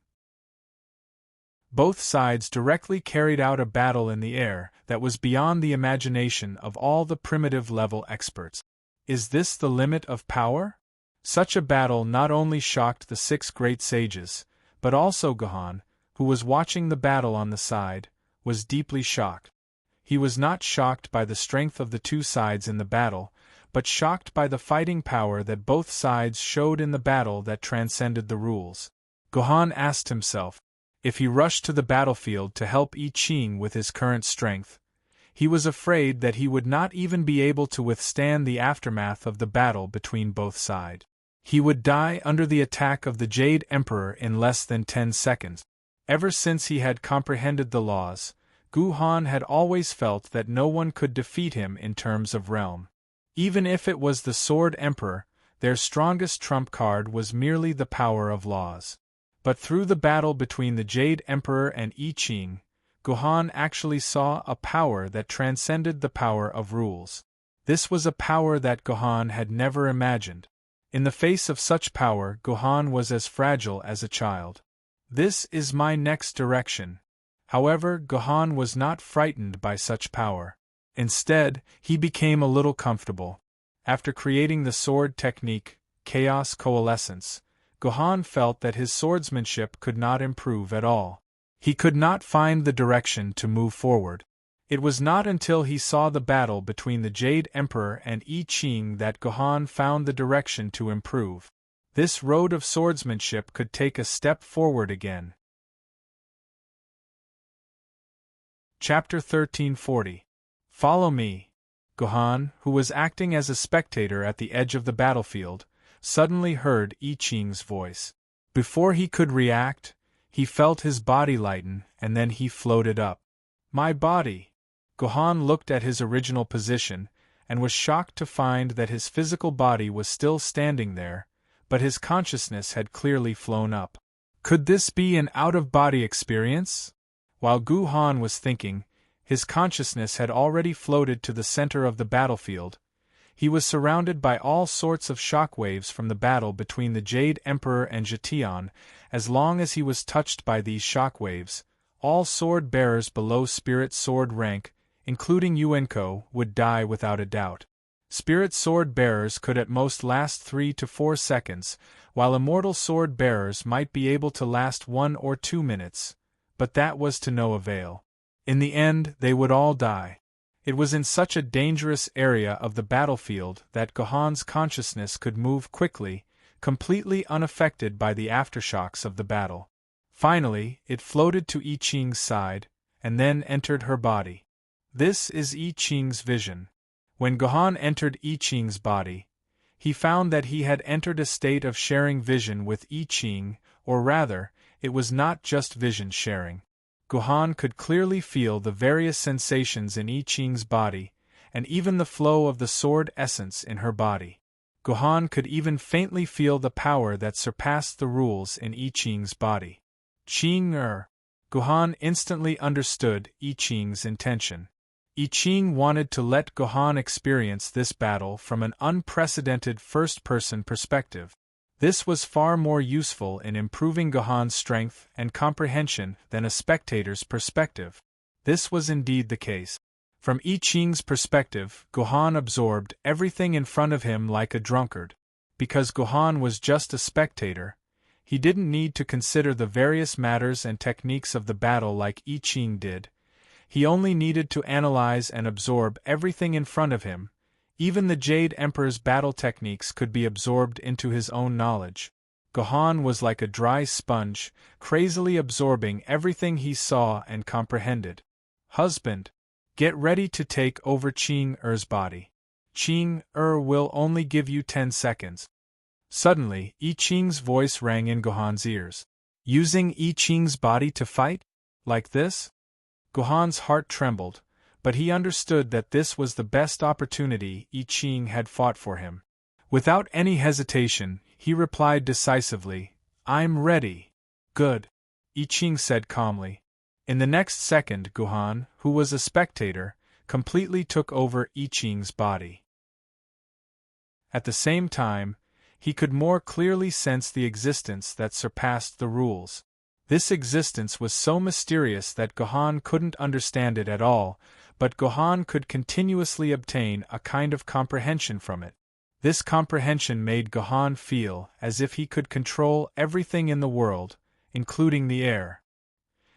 Speaker 1: Both sides directly carried out a battle in the air that was beyond the imagination of all the primitive-level experts. Is this the limit of power? Such a battle not only shocked the 6 great sages, but also Gohan, who was watching the battle on the side, was deeply shocked. He was not shocked by the strength of the two sides in the battle, but shocked by the fighting power that both sides showed in the battle that transcended the rules. Gohan asked himself, if he rushed to the battlefield to help I Ching with his current strength, he was afraid that he would not even be able to withstand the aftermath of the battle between both sides. He would die under the attack of the Jade Emperor in less than 10 seconds. Ever since he had comprehended the laws, Gohan had always felt that no one could defeat him in terms of realm. Even if it was the Sword Emperor, their strongest trump card was merely the power of laws. But through the battle between the Jade Emperor and I Ching, Gohan actually saw a power that transcended the power of rules. This was a power that Gohan had never imagined. In the face of such power, Gohan was as fragile as a child. This is my next direction. However, Gohan was not frightened by such power. Instead, he became a little comfortable. After creating the sword technique, Chaos Coalescence, Gohan felt that his swordsmanship could not improve at all. He could not find the direction to move forward. It was not until he saw the battle between the Jade Emperor and I Ching that Gohan found the direction to improve. This road of swordsmanship could take a step forward again. Chapter 1340. Follow me. Gohan, who was acting as a spectator at the edge of the battlefield, suddenly heard I Ching's voice. Before he could react, he felt his body lighten, and then he floated up. My body! Gohan looked at his original position, and was shocked to find that his physical body was still standing there, but his consciousness had clearly flown up. Could this be an out-of-body experience? While Gohan was thinking, his consciousness had already floated to the center of the battlefield. He was surrounded by all sorts of shockwaves from the battle between the Jade Emperor and Jetian. As long as he was touched by these shockwaves, all sword-bearers below Spirit Sword rank, including Yuenko, would die without a doubt. Spirit sword-bearers could at most last 3 to 4 seconds, while immortal sword-bearers might be able to last 1 or 2 minutes, but that was to no avail. In the end, they would all die. It was in such a dangerous area of the battlefield that Gohan's consciousness could move quickly, completely unaffected by the aftershocks of the battle. Finally, it floated to I Ching's side, and then entered her body. This is I Ching's vision. When Gohan entered I Ching's body, he found that he had entered a state of sharing vision with I Ching, or rather, it was not just vision sharing. Gohan could clearly feel the various sensations in I Ching's body, and even the flow of the sword essence in her body. Gohan could even faintly feel the power that surpassed the rules in I Ching's body. Ching-er. Gohan instantly understood I Ching's intention. I Ching wanted to let Gohan experience this battle from an unprecedented first-person perspective. This was far more useful in improving Gohan's strength and comprehension than a spectator's perspective. This was indeed the case. From I Ching's perspective, Gohan absorbed everything in front of him like a drunkard. Because Gohan was just a spectator, he didn't need to consider the various matters and techniques of the battle like I Ching did. He only needed to analyze and absorb everything in front of him. Even the Jade Emperor's battle techniques could be absorbed into his own knowledge. Gohan was like a dry sponge, crazily absorbing everything he saw and comprehended. Husband, get ready to take over Ching-er's body. Ching-er will only give you 10 seconds. Suddenly, I Ching's voice rang in Gohan's ears. Using I Ching's body to fight? Like this? Gohan's heart trembled, but he understood that this was the best opportunity I Ching had fought for him. Without any hesitation, he replied decisively, I'm ready. Good. I Ching said calmly. In the next second, Gohan, who was a spectator, completely took over I Ching's body. At the same time, he could more clearly sense the existence that surpassed the rules. This existence was so mysterious that Gohan couldn't understand it at all, but Gohan could continuously obtain a kind of comprehension from it. This comprehension made Gohan feel as if he could control everything in the world, including the air.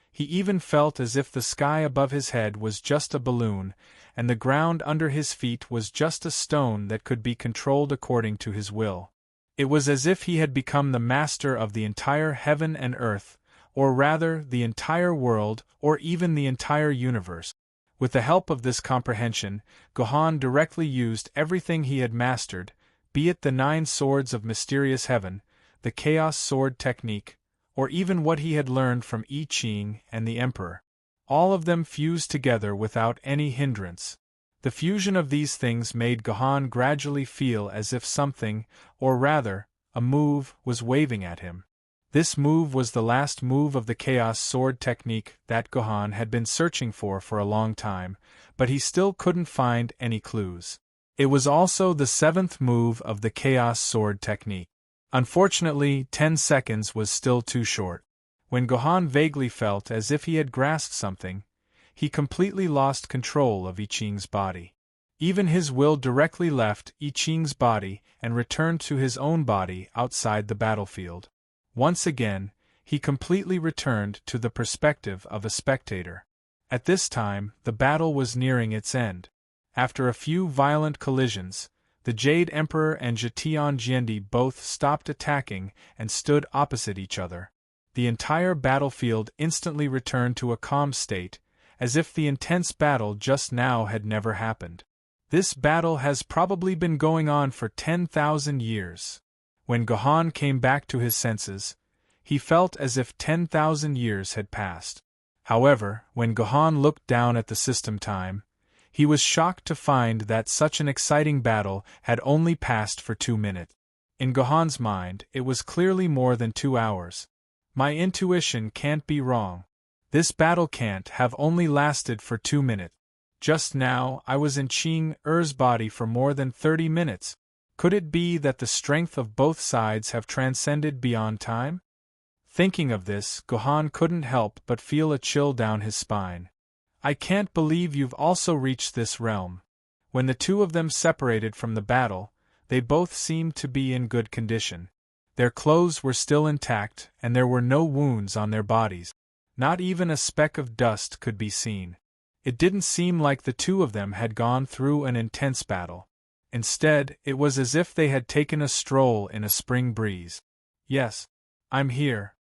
Speaker 1: He even felt as if the sky above his head was just a balloon, and the ground under his feet was just a stone that could be controlled according to his will. It was as if he had become the master of the entire heaven and earth, or rather the entire world, or even the entire universe. With the help of this comprehension, Gohan directly used everything he had mastered, be it the 9 swords of mysterious heaven, the Chaos Sword technique, or even what he had learned from I Ching and the Emperor. All of them fused together without any hindrance. The fusion of these things made Gohan gradually feel as if something, or rather, a move, was waving at him. This move was the last move of the Chaos Sword technique that Gohan had been searching for a long time, but he still couldn't find any clues. It was also the 7th move of the Chaos Sword technique. Unfortunately, 10 seconds was still too short. When Gohan vaguely felt as if he had grasped something, he completely lost control of I Ching's body. Even his will directly left I Ching's body and returned to his own body outside the battlefield. Once again, he completely returned to the perspective of a spectator. At this time, the battle was nearing its end. After a few violent collisions, the Jade Emperor and Jetian Jiendi both stopped attacking and stood opposite each other. The entire battlefield instantly returned to a calm state, as if the intense battle just now had never happened. This battle has probably been going on for 10,000 years. When Gohan came back to his senses, he felt as if 10,000 years had passed. However, when Gohan looked down at the system time, he was shocked to find that such an exciting battle had only passed for 2 minutes. In Gohan's mind, it was clearly more than 2 hours. My intuition can't be wrong. This battle can't have only lasted for 2 minutes. Just now, I was in Ching Er's body for more than 30 minutes. Could it be that the strength of both sides have transcended beyond time? Thinking of this, Gohan couldn't help but feel a chill down his spine. I can't believe you've also reached this realm. When the two of them separated from the battle, they both seemed to be in good condition. Their clothes were still intact, and there were no wounds on their bodies. Not even a speck of dust could be seen. It didn't seem like the two of them had gone through an intense battle. Instead, it was as if they had taken a stroll in a spring breeze. Yes, I'm here.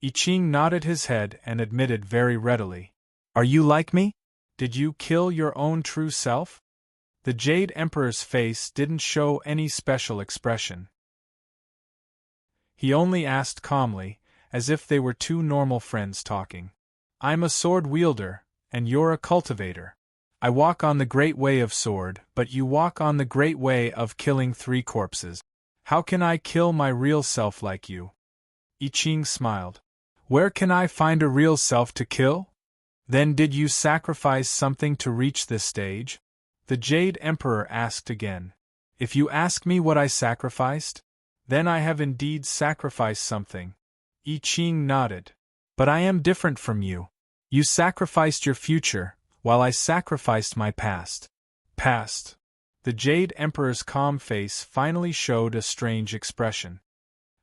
Speaker 1: I Ching nodded his head and admitted very readily. Are you like me? Did you kill your own true self? The Jade Emperor's face didn't show any special expression. He only asked calmly, as if they were two normal friends talking. I'm a sword wielder, and you're a cultivator. I walk on the great way of sword, but you walk on the great way of killing 3 corpses. How can I kill my real self like you? I Ching smiled. Where can I find a real self to kill? Then did you sacrifice something to reach this stage? The Jade Emperor asked again. If you ask me what I sacrificed, then I have indeed sacrificed something. I Ching nodded. But I am different from you. You sacrificed your future, while I sacrificed my past. Past. The Jade Emperor's calm face finally showed a strange expression.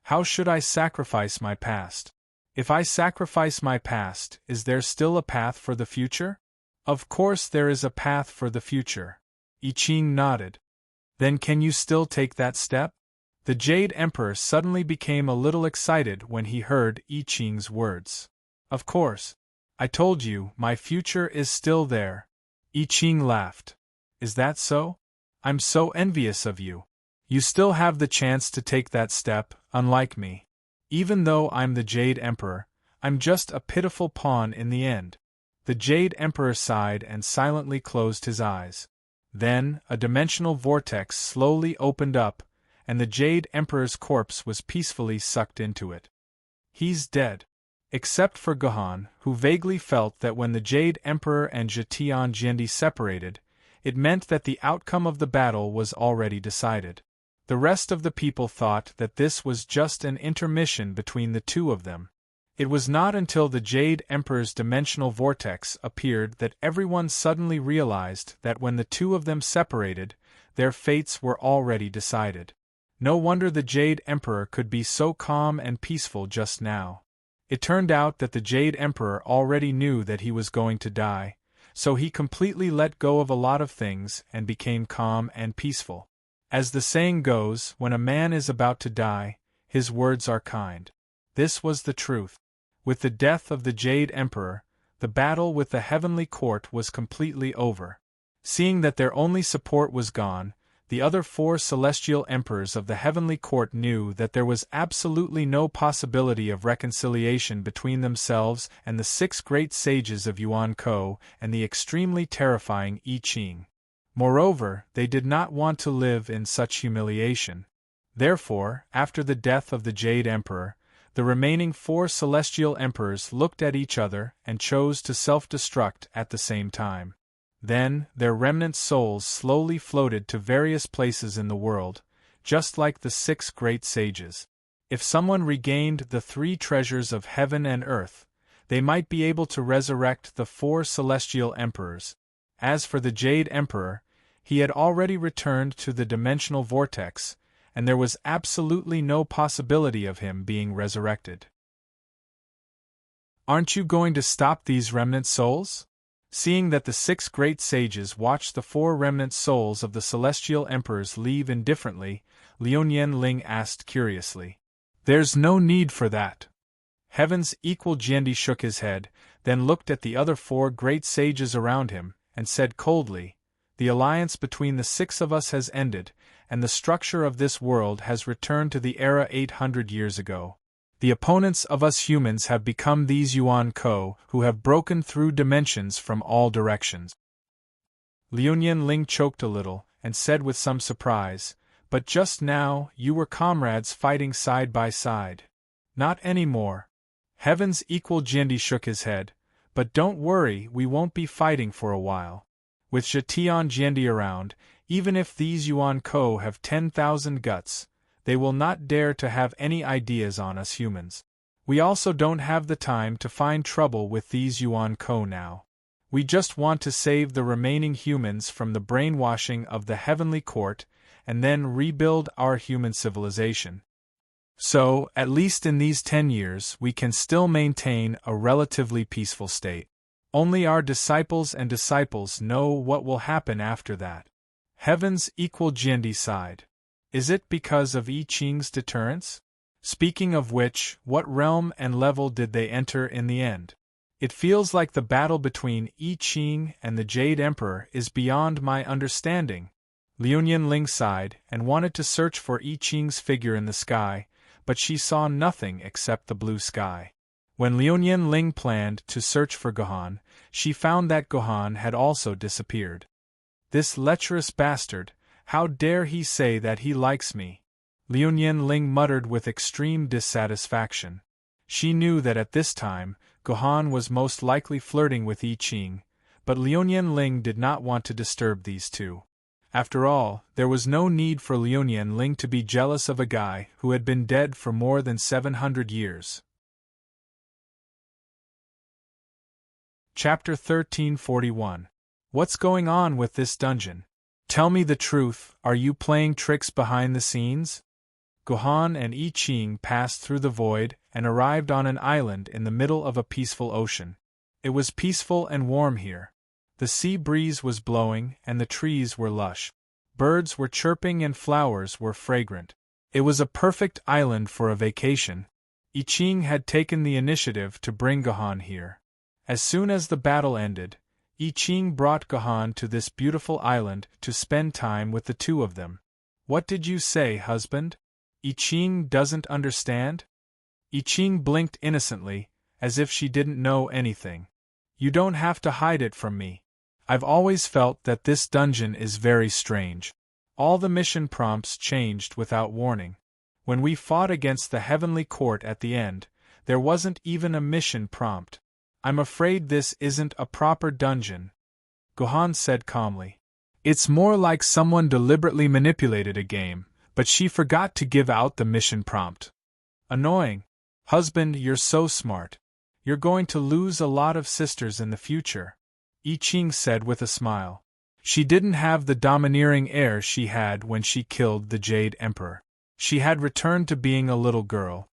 Speaker 1: How should I sacrifice my past? If I sacrifice my past, is there still a path for the future? Of course there is a path for the future. I Ching nodded. Then can you still take that step? The Jade Emperor suddenly became a little excited when he heard I Ching's words. Of course. I told you, my future is still there. I Ching laughed. Is that so? I'm so envious of you. You still have the chance to take that step, unlike me. Even though I'm the Jade Emperor, I'm just a pitiful pawn in the end. The Jade Emperor sighed and silently closed his eyes. Then, a dimensional vortex slowly opened up, and the Jade Emperor's corpse was peacefully sucked into it. He's dead. Except for Gohan, who vaguely felt that when the Jade Emperor and Jetian Jiendi separated, it meant that the outcome of the battle was already decided. The rest of the people thought that this was just an intermission between the two of them. It was not until the Jade Emperor's dimensional vortex appeared that everyone suddenly realized that when the two of them separated, their fates were already decided. No wonder the Jade Emperor could be so calm and peaceful just now. It turned out that the Jade Emperor already knew that he was going to die, so he completely let go of a lot of things and became calm and peaceful. As the saying goes, when a man is about to die, his words are kind. This was the truth. With the death of the Jade Emperor, the battle with the heavenly court was completely over. Seeing that their only support was gone, the other four celestial emperors of the heavenly court knew that there was absolutely no possibility of reconciliation between themselves and the six great sages of Yuan Ko and the extremely terrifying I Ching. Moreover, they did not want to live in such humiliation. Therefore, after the death of the Jade Emperor, the remaining four celestial emperors looked at each other and chose to self-destruct at the same time. Then, their remnant souls slowly floated to various places in the world, just like the six great sages. If someone regained the three treasures of heaven and earth, they might be able to resurrect the four celestial emperors. As for the Jade Emperor, he had already returned to the dimensional vortex, and there was absolutely no possibility of him being resurrected. "Aren't you going to stop these remnant souls?" Seeing that the six great sages watched the four remnant souls of the celestial emperors leave indifferently, Liuyan Ling asked curiously. "There's no need for that." Heaven's equal Jiandi shook his head, then looked at the other four great sages around him, and said coldly, "The alliance between the six of us has ended, and the structure of this world has returned to the era 800 years ago. The opponents of us humans have become these Yuan Ko, who have broken through dimensions from all directions." Liuyan Ling choked a little, and said with some surprise, "But just now, you were comrades fighting side by side." "Not anymore." Heaven's equal Jiandi shook his head, "But don't worry, we won't be fighting for a while. With Zhetian Jiandi around, even if these Yuan Ko have 10,000 guts, they will not dare to have any ideas on us humans. We also don't have the time to find trouble with these Yuan Ko now. We just want to save the remaining humans from the brainwashing of the heavenly court and then rebuild our human civilization. So, at least in these 10 years, we can still maintain a relatively peaceful state. Only our disciples know what will happen after that." Heaven's equal Jiandi sighed. "Is it because of I Ching's deterrence? Speaking of which, what realm and level did they enter in the end? It feels like the battle between I Ching and the Jade Emperor is beyond my understanding." Liuyan Ling sighed and wanted to search for I Ching's figure in the sky, but she saw nothing except the blue sky. When Liuyan Ling planned to search for Gohan, she found that Gohan had also disappeared. "This lecherous bastard, how dare he say that he likes me?" Liuyan Ling muttered with extreme dissatisfaction. She knew that at this time, Gohan was most likely flirting with I Ching, but Liuyan Ling did not want to disturb these two. After all, there was no need for Liuyan Ling to be jealous of a guy who had been dead for more than 700 years. Chapter 1341. What's going on with this dungeon? Tell me the truth, are you playing tricks behind the scenes? Gohan and I Ching passed through the void and arrived on an island in the middle of a peaceful ocean. It was peaceful and warm here. The sea breeze was blowing and the trees were lush. Birds were chirping and flowers were fragrant. It was a perfect island for a vacation. I Ching had taken the initiative to bring Gohan here. As soon as the battle ended, I Ching brought Gohan to this beautiful island to spend time with the two of them. "What did you say, husband? I Ching doesn't understand?" I Ching blinked innocently, as if she didn't know anything. "You don't have to hide it from me. I've always felt that this dungeon is very strange. All the mission prompts changed without warning. When we fought against the heavenly court at the end, there wasn't even a mission prompt. I'm afraid this isn't a proper dungeon," Gohan said calmly. "It's more like someone deliberately manipulated a game, But she forgot to give out the mission prompt. Annoying. Husband, you're so smart. You're going to lose a lot of sisters in the future, I Ching said with a smile. She didn't have the domineering air she had when she killed the Jade Emperor. She had returned to being a little girl.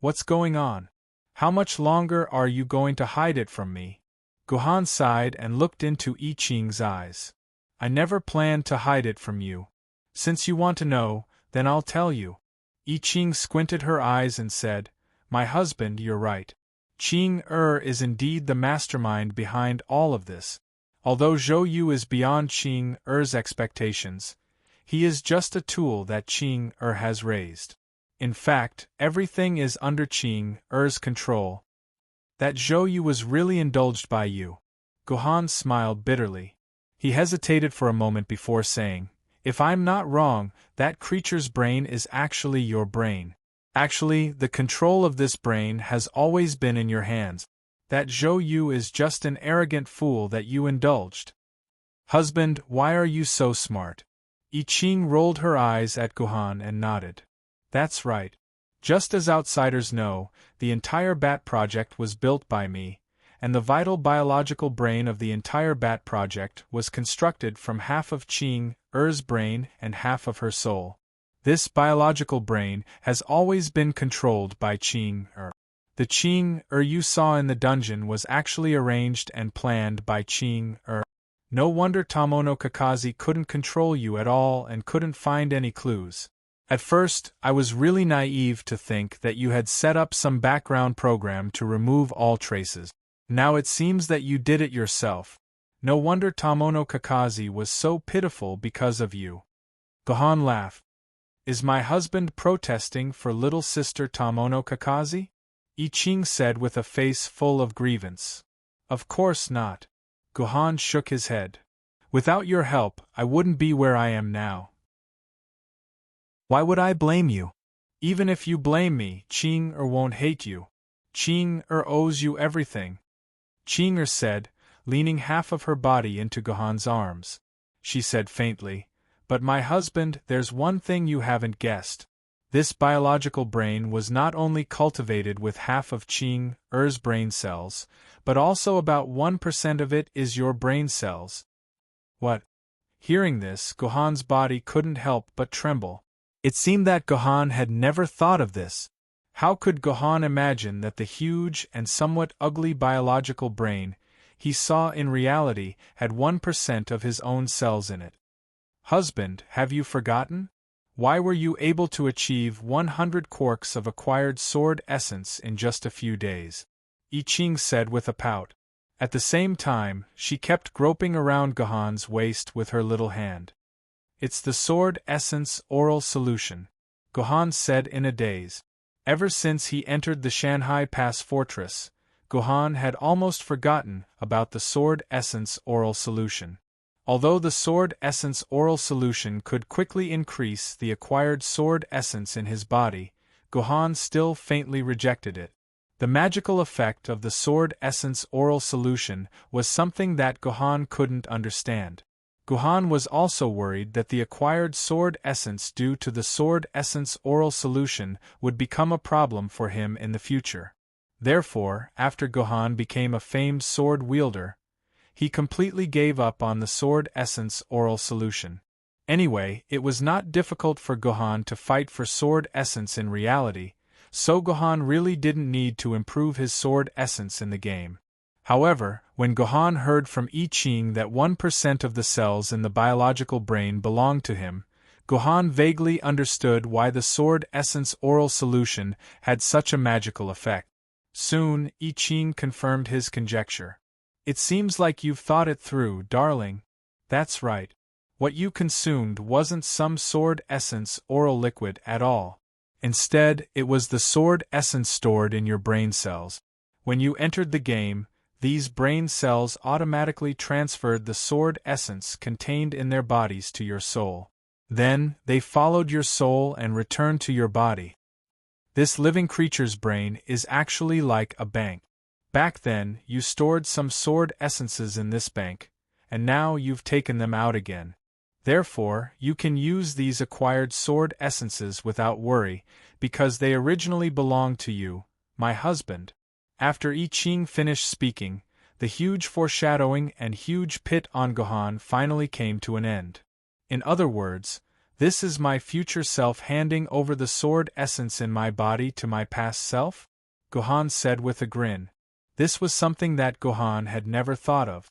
Speaker 1: What's going on? How much longer are you going to hide it from me? Gohan sighed and looked into I Ching's eyes. I never planned to hide it from you. Since you want to know, then I'll tell you. I Ching squinted her eyes and said, My husband, you're right. Ching is indeed the mastermind behind all of this. Although Zhou Yu is beyond Ching expectations, he is just a tool that Ching has raised. In fact, everything is under Ching control. That Zhou Yu was really indulged by you. Gohan smiled bitterly. He hesitated for a moment before saying, If I'm not wrong, that creature's brain is actually your brain. Actually, the control of this brain has always been in your hands. That Zhou Yu is just an arrogant fool that you indulged. Husband, why are you so smart? I Ching rolled her eyes at Gohan and nodded. That's right. Just as outsiders know, the entire Bat Project was built by me, and the vital biological brain of the entire Bat Project was constructed from half of Ching-Er's brain and half of her soul. This biological brain has always been controlled by Ching-Er. The Ching-Er you saw in the dungeon was actually arranged and planned by Ching-Er. No wonder Tomono Kakashi couldn't control you at all and couldn't find any clues. At first, I was really naive to think that you had set up some background program to remove all traces. Now it seems that you did it yourself. No wonder Tomono Kakashi was so pitiful because of you. Gohan laughed. Is my husband protesting for little sister Tomono Kakashi? I Ching said with a face full of grievance. Of course not. Gohan shook his head. Without your help, I wouldn't be where I am now. Why would I blame you? Even if you blame me, Ching-Er won't hate you. Ching-Er owes you everything. Ching-Er said, leaning half of her body into Gohan's arms. She said faintly, But my husband, there's one thing you haven't guessed. This biological brain was not only cultivated with half of Ching-Er's brain cells, but also about 1% of it is your brain cells. What? Hearing this, Gohan's body couldn't help but tremble. It seemed that Gohan had never thought of this. How could Gohan imagine that the huge and somewhat ugly biological brain he saw in reality had 1% of his own cells in it? Husband, have you forgotten? Why were you able to achieve 100 quarks of acquired sword essence in just a few days? I Ching said with a pout. At the same time, she kept groping around Gohan's waist with her little hand. It's the sword essence oral solution, Gohan said in a daze. Ever since he entered the Shanhai Pass fortress, Gohan had almost forgotten about the sword essence oral solution. Although the sword essence oral solution could quickly increase the acquired sword essence in his body, Gohan still faintly rejected it. The magical effect of the sword essence oral solution was something that Gohan couldn't understand. Gohan was also worried that the acquired sword essence due to the sword essence oral solution would become a problem for him in the future. Therefore, after Gohan became a famed sword wielder, he completely gave up on the sword essence oral solution. Anyway, it was not difficult for Gohan to fight for sword essence in reality, so Gohan really didn't need to improve his sword essence in the game. However, when Gohan heard from I Ching that 1% of the cells in the biological brain belonged to him, Gohan vaguely understood why the sword essence oral solution had such a magical effect. Soon, I Ching confirmed his conjecture. It seems like you've thought it through, darling. That's right. What you consumed wasn't some sword essence oral liquid at all. Instead, it was the sword essence stored in your brain cells. When you entered the game, these brain cells automatically transferred the sword essence contained in their bodies to your soul. Then, they followed your soul and returned to your body. This living creature's brain is actually like a bank. Back then, you stored some sword essences in this bank, and now you've taken them out again. Therefore, you can use these acquired sword essences without worry, because they originally belonged to you, my husband. After I Ching finished speaking, the huge foreshadowing and huge pit on Gohan finally came to an end. In other words, this is my future self handing over the sword essence in my body to my past self? Gohan said with a grin. This was something that Gohan had never thought of.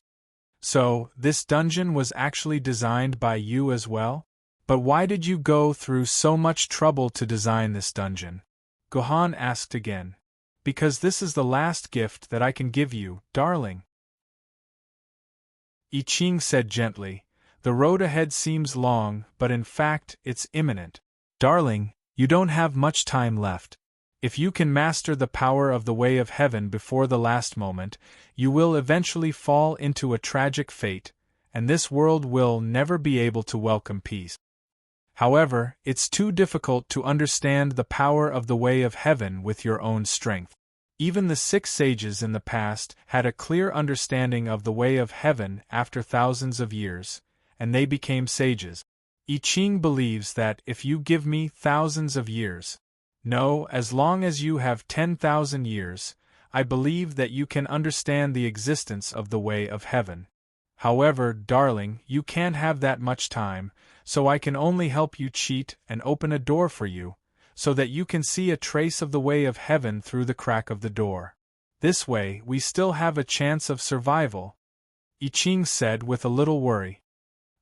Speaker 1: So, this dungeon was actually designed by you as well? But why did you go through so much trouble to design this dungeon? Gohan asked again. Because this is the last gift that I can give you, darling. I Ching said gently, the road ahead seems long, but in fact, it's imminent. Darling, you don't have much time left. If you can master the power of the way of heaven before the last moment, you will eventually fall into a tragic fate, and this world will never be able to welcome peace. However, it's too difficult to understand the power of the way of heaven with your own strength. Even the 6 sages in the past had a clear understanding of the way of heaven after thousands of years, and they became sages. I Ching believes that if you give me thousands of years, no, as long as you have 10,000 years, I believe that you can understand the existence of the way of heaven. However, darling, you can't have that much time, so I can only help you cheat and open a door for you, so that you can see a trace of the way of heaven through the crack of the door. This way, we still have a chance of survival. I Ching said with a little worry.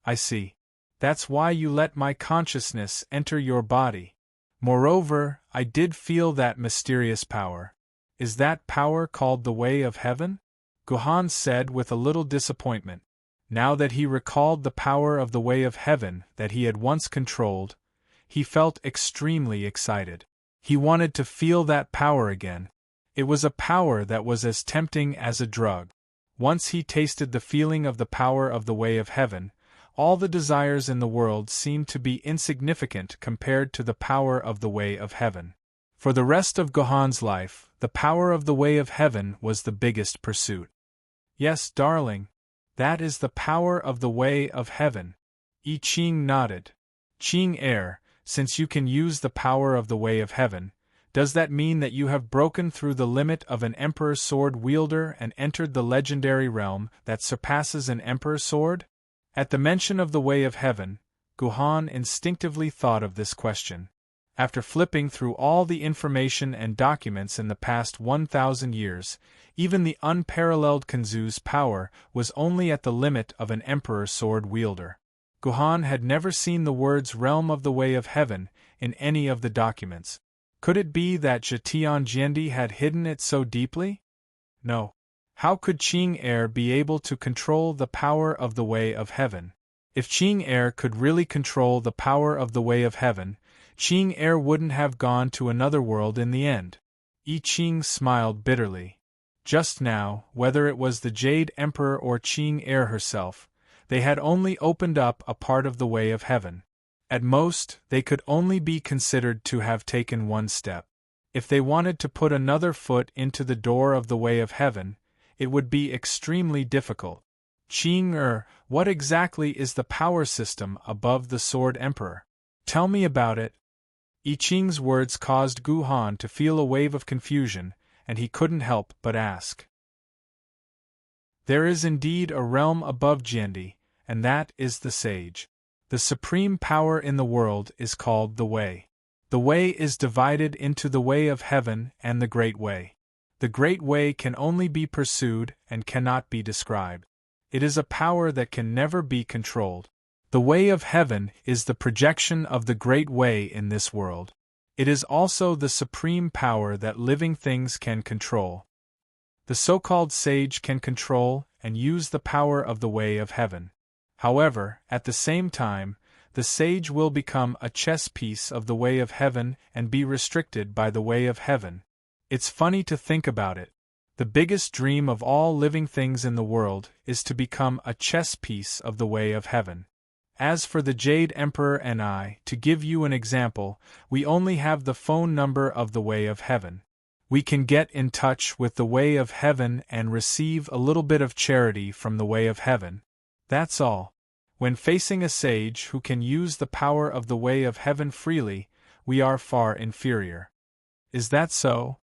Speaker 1: I see. That's why you let my consciousness enter your body. Moreover, I did feel that mysterious power. Is that power called the way of heaven? Gohan said with a little disappointment. Now that he recalled the power of the way of heaven that he had once controlled, he felt extremely excited. He wanted to feel that power again. It was a power that was as tempting as a drug. Once he tasted the feeling of the power of the way of heaven, all the desires in the world seemed to be insignificant compared to the power of the way of heaven. For the rest of Gohan's life, the power of the way of heaven was the biggest pursuit. Yes, darling. That is the power of the way of heaven. I Ching nodded. Ching, since you can use the power of the way of heaven, does that mean that you have broken through the limit of an emperor sword wielder and entered the legendary realm that surpasses an emperor sword? At the mention of the way of heaven, Gohan instinctively thought of this question. After flipping through all the information and documents in the past 1,000 years, even the unparalleled Kanzu's power was only at the limit of an emperor sword wielder. Gohan had never seen the words realm of the way of heaven in any of the documents. Could it be that Zhetian Jiandi had hidden it so deeply? No. How could Ching be able to control the power of the way of heaven? If Ching could really control the power of the way of heaven, Ching wouldn't have gone to another world in the end. I Ching smiled bitterly. Just now, whether it was the Jade Emperor or Ching herself, they had only opened up a part of the way of heaven. At most, they could only be considered to have taken one step. If they wanted to put another foot into the door of the way of heaven, it would be extremely difficult. Ching, what exactly is the power system above the Sword Emperor? Tell me about it. I Ching's words caused Gohan to feel a wave of confusion, and he couldn't help but ask. There is indeed a realm above Jiandi, and that is the Sage. The supreme power in the world is called the Way. The Way is divided into the Way of Heaven and the Great Way. The Great Way can only be pursued and cannot be described. It is a power that can never be controlled. The way of heaven is the projection of the Great Way in this world. It is also the supreme power that living things can control. The so-called sage can control and use the power of the way of heaven. However, at the same time, the sage will become a chess piece of the way of heaven and be restricted by the way of heaven. It's funny to think about it. The biggest dream of all living things in the world is to become a chess piece of the way of heaven. As for the Jade Emperor and I, to give you an example, we only have the phone number of the way of heaven. We can get in touch with the way of heaven and receive a little bit of charity from the way of heaven. That's all. When facing a sage who can use the power of the way of heaven freely, we are far inferior. Is that so?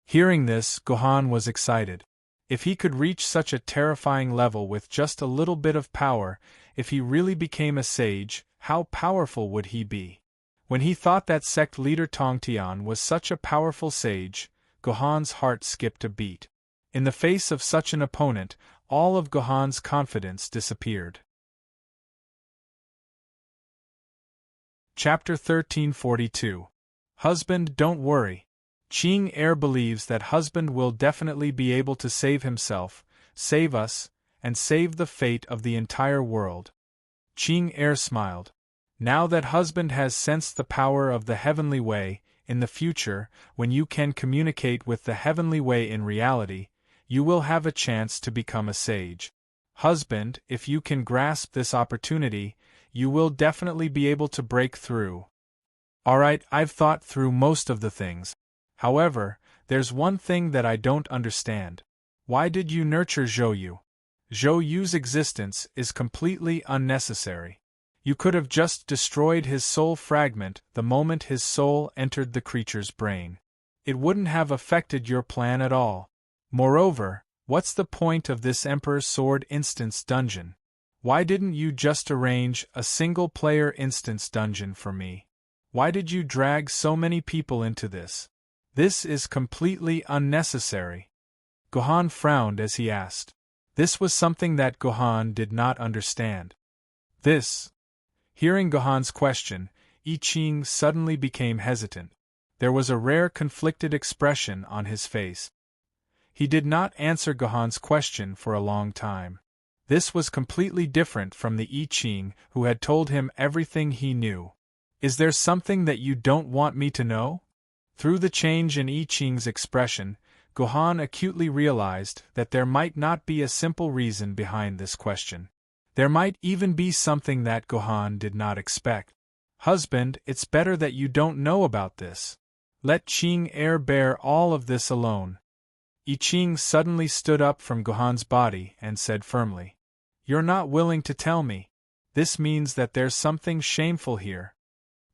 Speaker 1: Hearing this, Gohan was excited. If he could reach such a terrifying level with just a little bit of power, if he really became a sage, how powerful would he be? When he thought that sect leader Tongtian was such a powerful sage, Gohan's heart skipped a beat. In the face of such an opponent, all of Gohan's confidence disappeared. Chapter 1342. Husband, don't worry. Ching Er believes that husband will definitely be able to save himself, save us, and save the fate of the entire world. Ching Er smiled. Now that husband has sensed the power of the heavenly way, in the future, when you can communicate with the heavenly way in reality, you will have a chance to become a sage. Husband, if you can grasp this opportunity, you will definitely be able to break through. Alright, I've thought through most of the things. However, there's one thing that I don't understand. Why did you nurture Zhou Yu? Zhou Yu's existence is completely unnecessary. You could have just destroyed his soul fragment the moment his soul entered the creature's brain. It wouldn't have affected your plan at all. Moreover, what's the point of this Emperor's Sword instance dungeon? Why didn't you just arrange a single-player instance dungeon for me? Why did you drag so many people into this? This is completely unnecessary. Gohan frowned as he asked. This was something that Gohan did not understand. Hearing Gohan's question, I Ching suddenly became hesitant. There was a rare conflicted expression on his face. He did not answer Gohan's question for a long time. This was completely different from the I Ching who had told him everything he knew. Is there something that you don't want me to know? Through the change in I Ching's expression, Gohan acutely realized that there might not be a simple reason behind this question. There might even be something that Gohan did not expect. Husband, it's better that you don't know about this. Let Ching Er bear all of this alone. I Ching suddenly stood up from Gohan's body and said firmly, You're not willing to tell me. This means that there's something shameful here.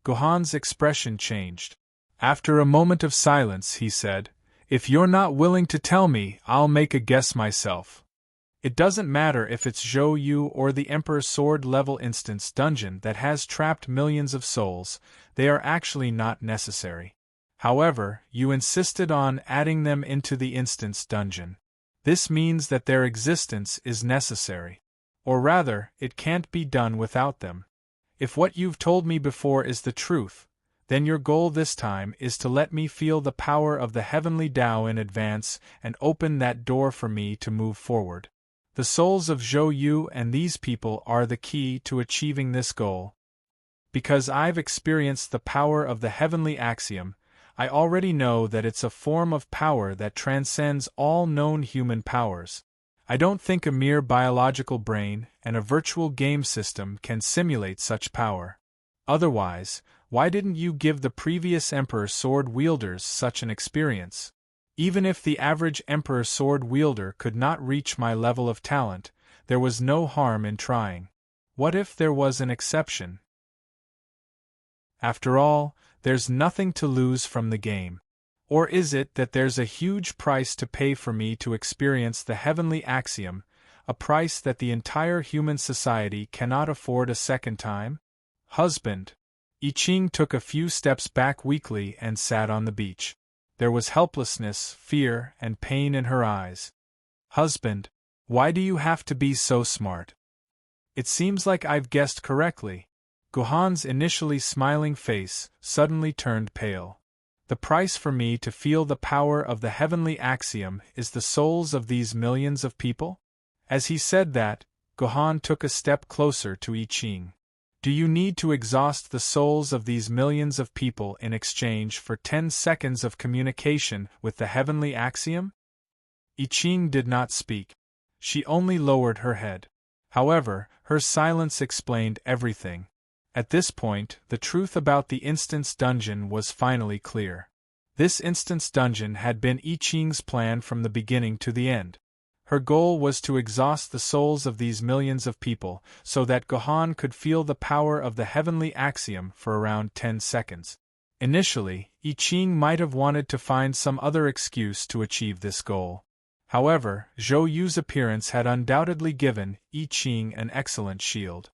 Speaker 1: Gohan's expression changed. After a moment of silence, he said, If you're not willing to tell me, I'll make a guess myself. It doesn't matter if it's Zhou Yu or the Emperor's Sword level instance dungeon that has trapped millions of souls, they are actually not necessary. However, you insisted on adding them into the instance dungeon. This means that their existence is necessary. Or rather, it can't be done without them. If what you've told me before is the truth, then your goal this time is to let me feel the power of the heavenly Tao in advance and open that door for me to move forward. The souls of Zhou Yu and these people are the key to achieving this goal. Because I've experienced the power of the heavenly axiom, I already know that it's a form of power that transcends all known human powers. I don't think a mere biological brain and a virtual game system can simulate such power. Otherwise, why didn't you give the previous Emperor Sword wielders such an experience? Even if the average Emperor Sword wielder could not reach my level of talent, there was no harm in trying. What if there was an exception? After all, there's nothing to lose from the game. Or is it that there's a huge price to pay for me to experience the heavenly axiom, a price that the entire human society cannot afford a second time? Husband. I Ching took a few steps back weakly and sat on the beach. There was helplessness, fear, and pain in her eyes. Husband, why do you have to be so smart? It seems like I've guessed correctly. Gohan's initially smiling face suddenly turned pale. The price for me to feel the power of the heavenly axiom is the souls of these millions of people? As he said that, Gohan took a step closer to I Ching. Do you need to exhaust the souls of these millions of people in exchange for 10 seconds of communication with the heavenly axiom? I Ching did not speak. She only lowered her head. However, her silence explained everything. At this point, the truth about the instance dungeon was finally clear. This instance dungeon had been I Ching's plan from the beginning to the end. Her goal was to exhaust the souls of these millions of people, so that Gohan could feel the power of the heavenly axiom for around 10 seconds. Initially, I Ching might have wanted to find some other excuse to achieve this goal. However, Zhou Yu's appearance had undoubtedly given I Ching an excellent shield.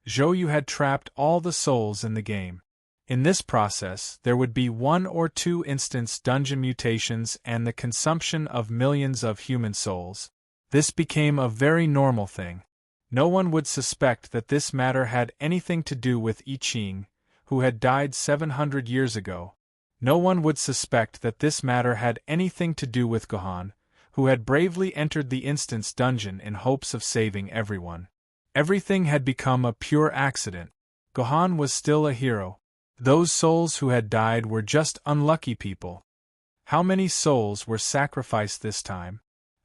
Speaker 1: Zhou Yu had trapped all the souls in the game. In this process, there would be 1 or 2 instance dungeon mutations and the consumption of millions of human souls. This became a very normal thing. No one would suspect that this matter had anything to do with I Ching, who had died 700 years ago. No one would suspect that this matter had anything to do with Gohan, who had bravely entered the instance dungeon in hopes of saving everyone. Everything had become a pure accident. Gohan was still a hero. Those souls who had died were just unlucky people. How many souls were sacrificed this time?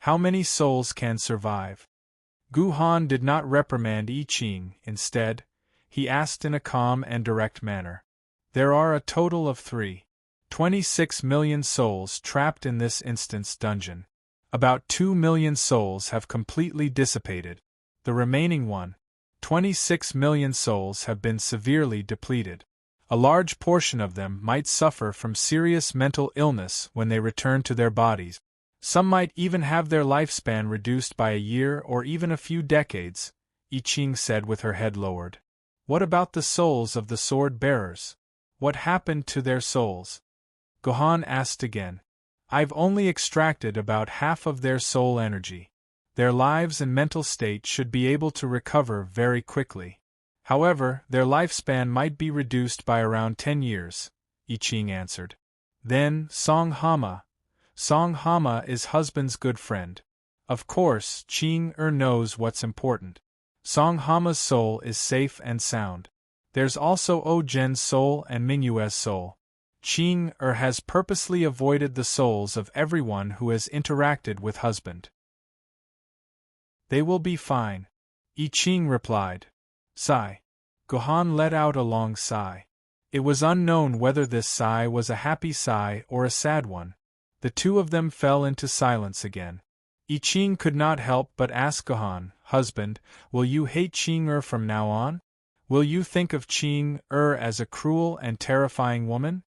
Speaker 1: How many souls can survive? Gohan did not reprimand I Ching. Instead, he asked in a calm and direct manner. There are a total of 26 million souls trapped in this instance dungeon. About 2 million souls have completely dissipated. The remaining 26 million souls have been severely depleted. A large portion of them might suffer from serious mental illness when they return to their bodies. Some might even have their lifespan reduced by a year or even a few decades, I Ching said with her head lowered. What about the souls of the sword bearers? What happened to their souls? Gohan asked again. I've only extracted about half of their soul energy. Their lives and mental state should be able to recover very quickly. However, their lifespan might be reduced by around 10 years, I Ching answered. Then, Song Hama. Song Hama is husband's good friend. Of course, Ching knows what's important. Song Hama's soul is safe and sound. There's also O Gen's soul and Mingyue's soul. Ching has purposely avoided the souls of everyone who has interacted with husband. They will be fine, I Ching replied. Sigh. Gohan let out a long sigh. It was unknown whether this sigh was a happy sigh or a sad one. The two of them fell into silence again. I Ching could not help but ask Gohan, Husband, will you hate Ching from now on? Will you think of Ching as a cruel and terrifying woman?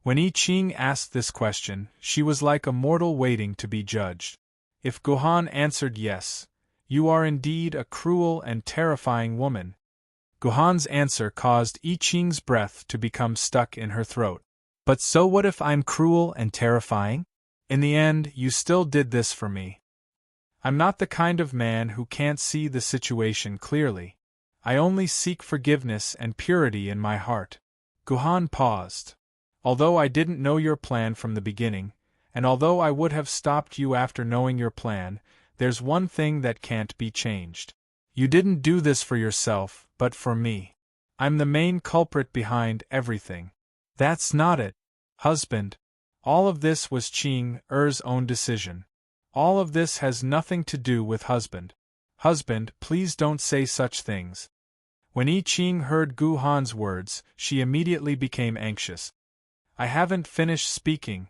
Speaker 1: When I Ching asked this question, she was like a mortal waiting to be judged. If Gohan answered yes, you are indeed a cruel and terrifying woman. Gohan's answer caused I Ching's breath to become stuck in her throat. But so what if I'm cruel and terrifying? In the end, you still did this for me. I'm not the kind of man who can't see the situation clearly. I only seek forgiveness and purity in my heart. Gohan paused. Although I didn't know your plan from the beginning, and although I would have stopped you after knowing your plan, there's one thing that can't be changed. You didn't do this for yourself, but for me. I'm the main culprit behind everything. That's not it, husband. All of this was Ching-er's own decision. All of this has nothing to do with husband. Husband, please don't say such things. When I Ching heard Gohan's words, she immediately became anxious. I haven't finished speaking.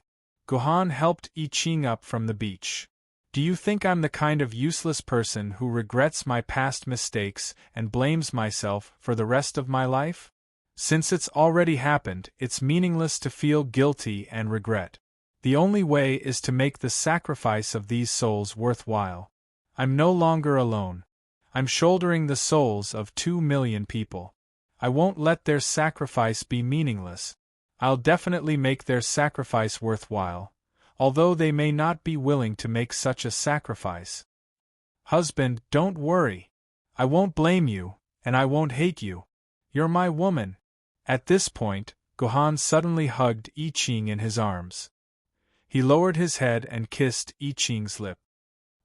Speaker 1: Gohan helped I Ching up from the beach. Do you think I'm the kind of useless person who regrets my past mistakes and blames myself for the rest of my life? Since it's already happened, it's meaningless to feel guilty and regret. The only way is to make the sacrifice of these souls worthwhile. I'm no longer alone. I'm shouldering the souls of 2 million people. I won't let their sacrifice be meaningless. I'll definitely make their sacrifice worthwhile, although they may not be willing to make such a sacrifice. Husband, don't worry. I won't blame you, and I won't hate you. You're my woman. At this point, Gohan suddenly hugged I Ching in his arms. He lowered his head and kissed I Ching's lip.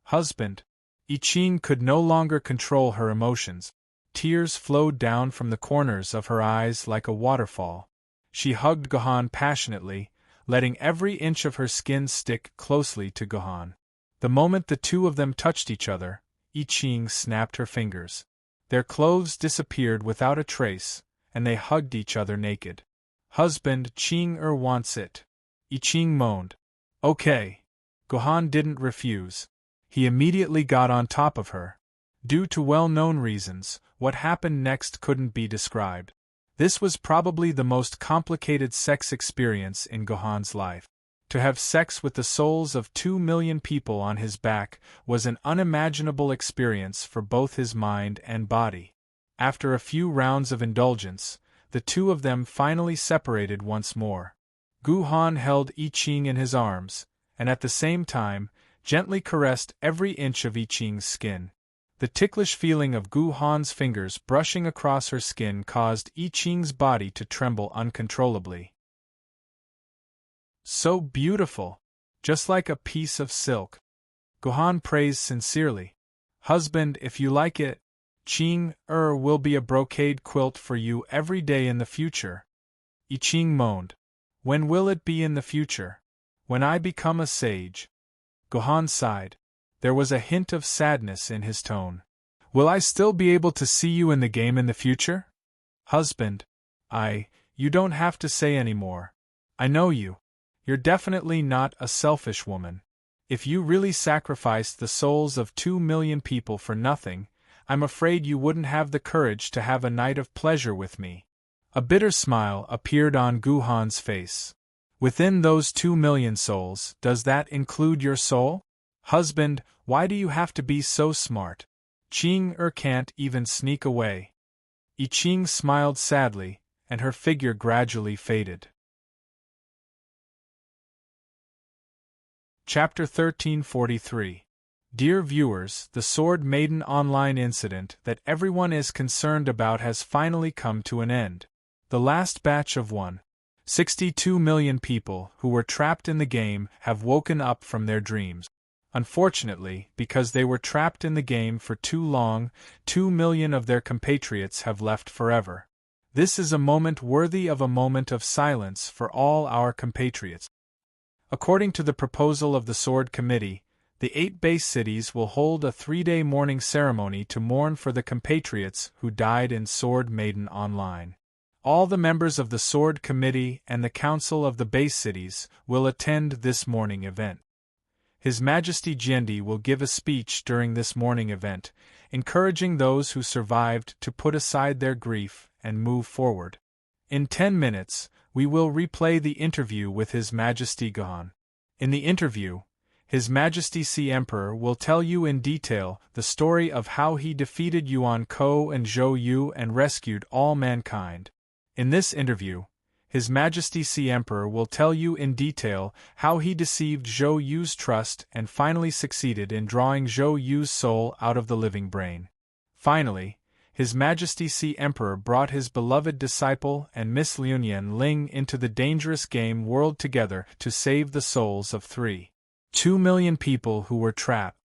Speaker 1: Husband. I Ching could no longer control her emotions. Tears flowed down from the corners of her eyes like a waterfall. She hugged Gohan passionately, letting every inch of her skin stick closely to Gohan. The moment the two of them touched each other, I Ching snapped her fingers. Their clothes disappeared without a trace, and they hugged each other naked. Husband, Ching wants it. I Ching moaned. Okay. Gohan didn't refuse. He immediately got on top of her. Due to well-known reasons, what happened next couldn't be described. This was probably the most complicated sex experience in Gohan's life. To have sex with the souls of 2 million people on his back was an unimaginable experience for both his mind and body. After a few rounds of indulgence, the two of them finally separated once more. Gohan held I Ching in his arms, and at the same time, gently caressed every inch of I Ching's skin. The ticklish feeling of Gohan's fingers brushing across her skin caused I Ching's body to tremble uncontrollably. So beautiful! Just like a piece of silk. Gohan praised sincerely. Husband, if you like it, Ching will be a brocade quilt for you every day in the future. I Ching moaned. When will it be in the future? When I become a sage. Gohan sighed. There was a hint of sadness in his tone. Will I still be able to see you in the game in the future? Husband, you don't have to say any more. I know you. You're definitely not a selfish woman. If you really sacrificed the souls of 2 million people for nothing, I'm afraid you wouldn't have the courage to have a night of pleasure with me. A bitter smile appeared on Gohan's face. Within those 2 million souls, does that include your soul? Husband, why do you have to be so smart? Ching can't even sneak away. I Ching smiled sadly, and her figure gradually faded. Chapter 1343. Dear viewers, the Sword Maiden online incident that everyone is concerned about has finally come to an end. The last batch of 1.62 million people who were trapped in the game have woken up from their dreams. Unfortunately, because they were trapped in the game for too long, 2 million of their compatriots have left forever. This is a moment worthy of a moment of silence for all our compatriots. According to the proposal of the Sword Committee, the 8 base cities will hold a 3-day mourning ceremony to mourn for the compatriots who died in Sword Maiden Online. All the members of the Sword Committee and the Council of the Base Cities will attend this mourning event. His Majesty Jendi will give a speech during this mourning event, encouraging those who survived to put aside their grief and move forward. In 10 minutes, we will replay the interview with His Majesty Gohan. In the interview, His Majesty C Emperor will tell you in detail the story of how he defeated Yuan Ko and Zhou Yu and rescued all mankind. In this interview, His Majesty C Emperor will tell you in detail how he deceived Zhou Yu's trust and finally succeeded in drawing Zhou Yu's soul out of the living brain. Finally, His Majesty C Emperor brought his beloved disciple and Miss Liunian Ling into the dangerous game world together to save the souls of 2 million people who were trapped.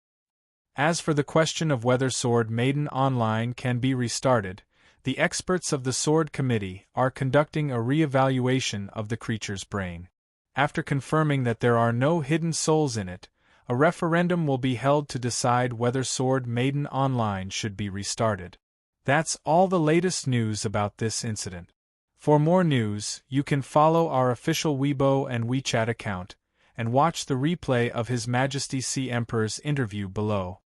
Speaker 1: As for the question of whether Sword Maiden Online can be restarted, the experts of the Sword Committee are conducting a re-evaluation of the creature's brain. After confirming that there are no hidden souls in it, a referendum will be held to decide whether Sword Maiden Online should be restarted. That's all the latest news about this incident. For more news, you can follow our official Weibo and WeChat account, and watch the replay of His Majesty C Emperor's interview below.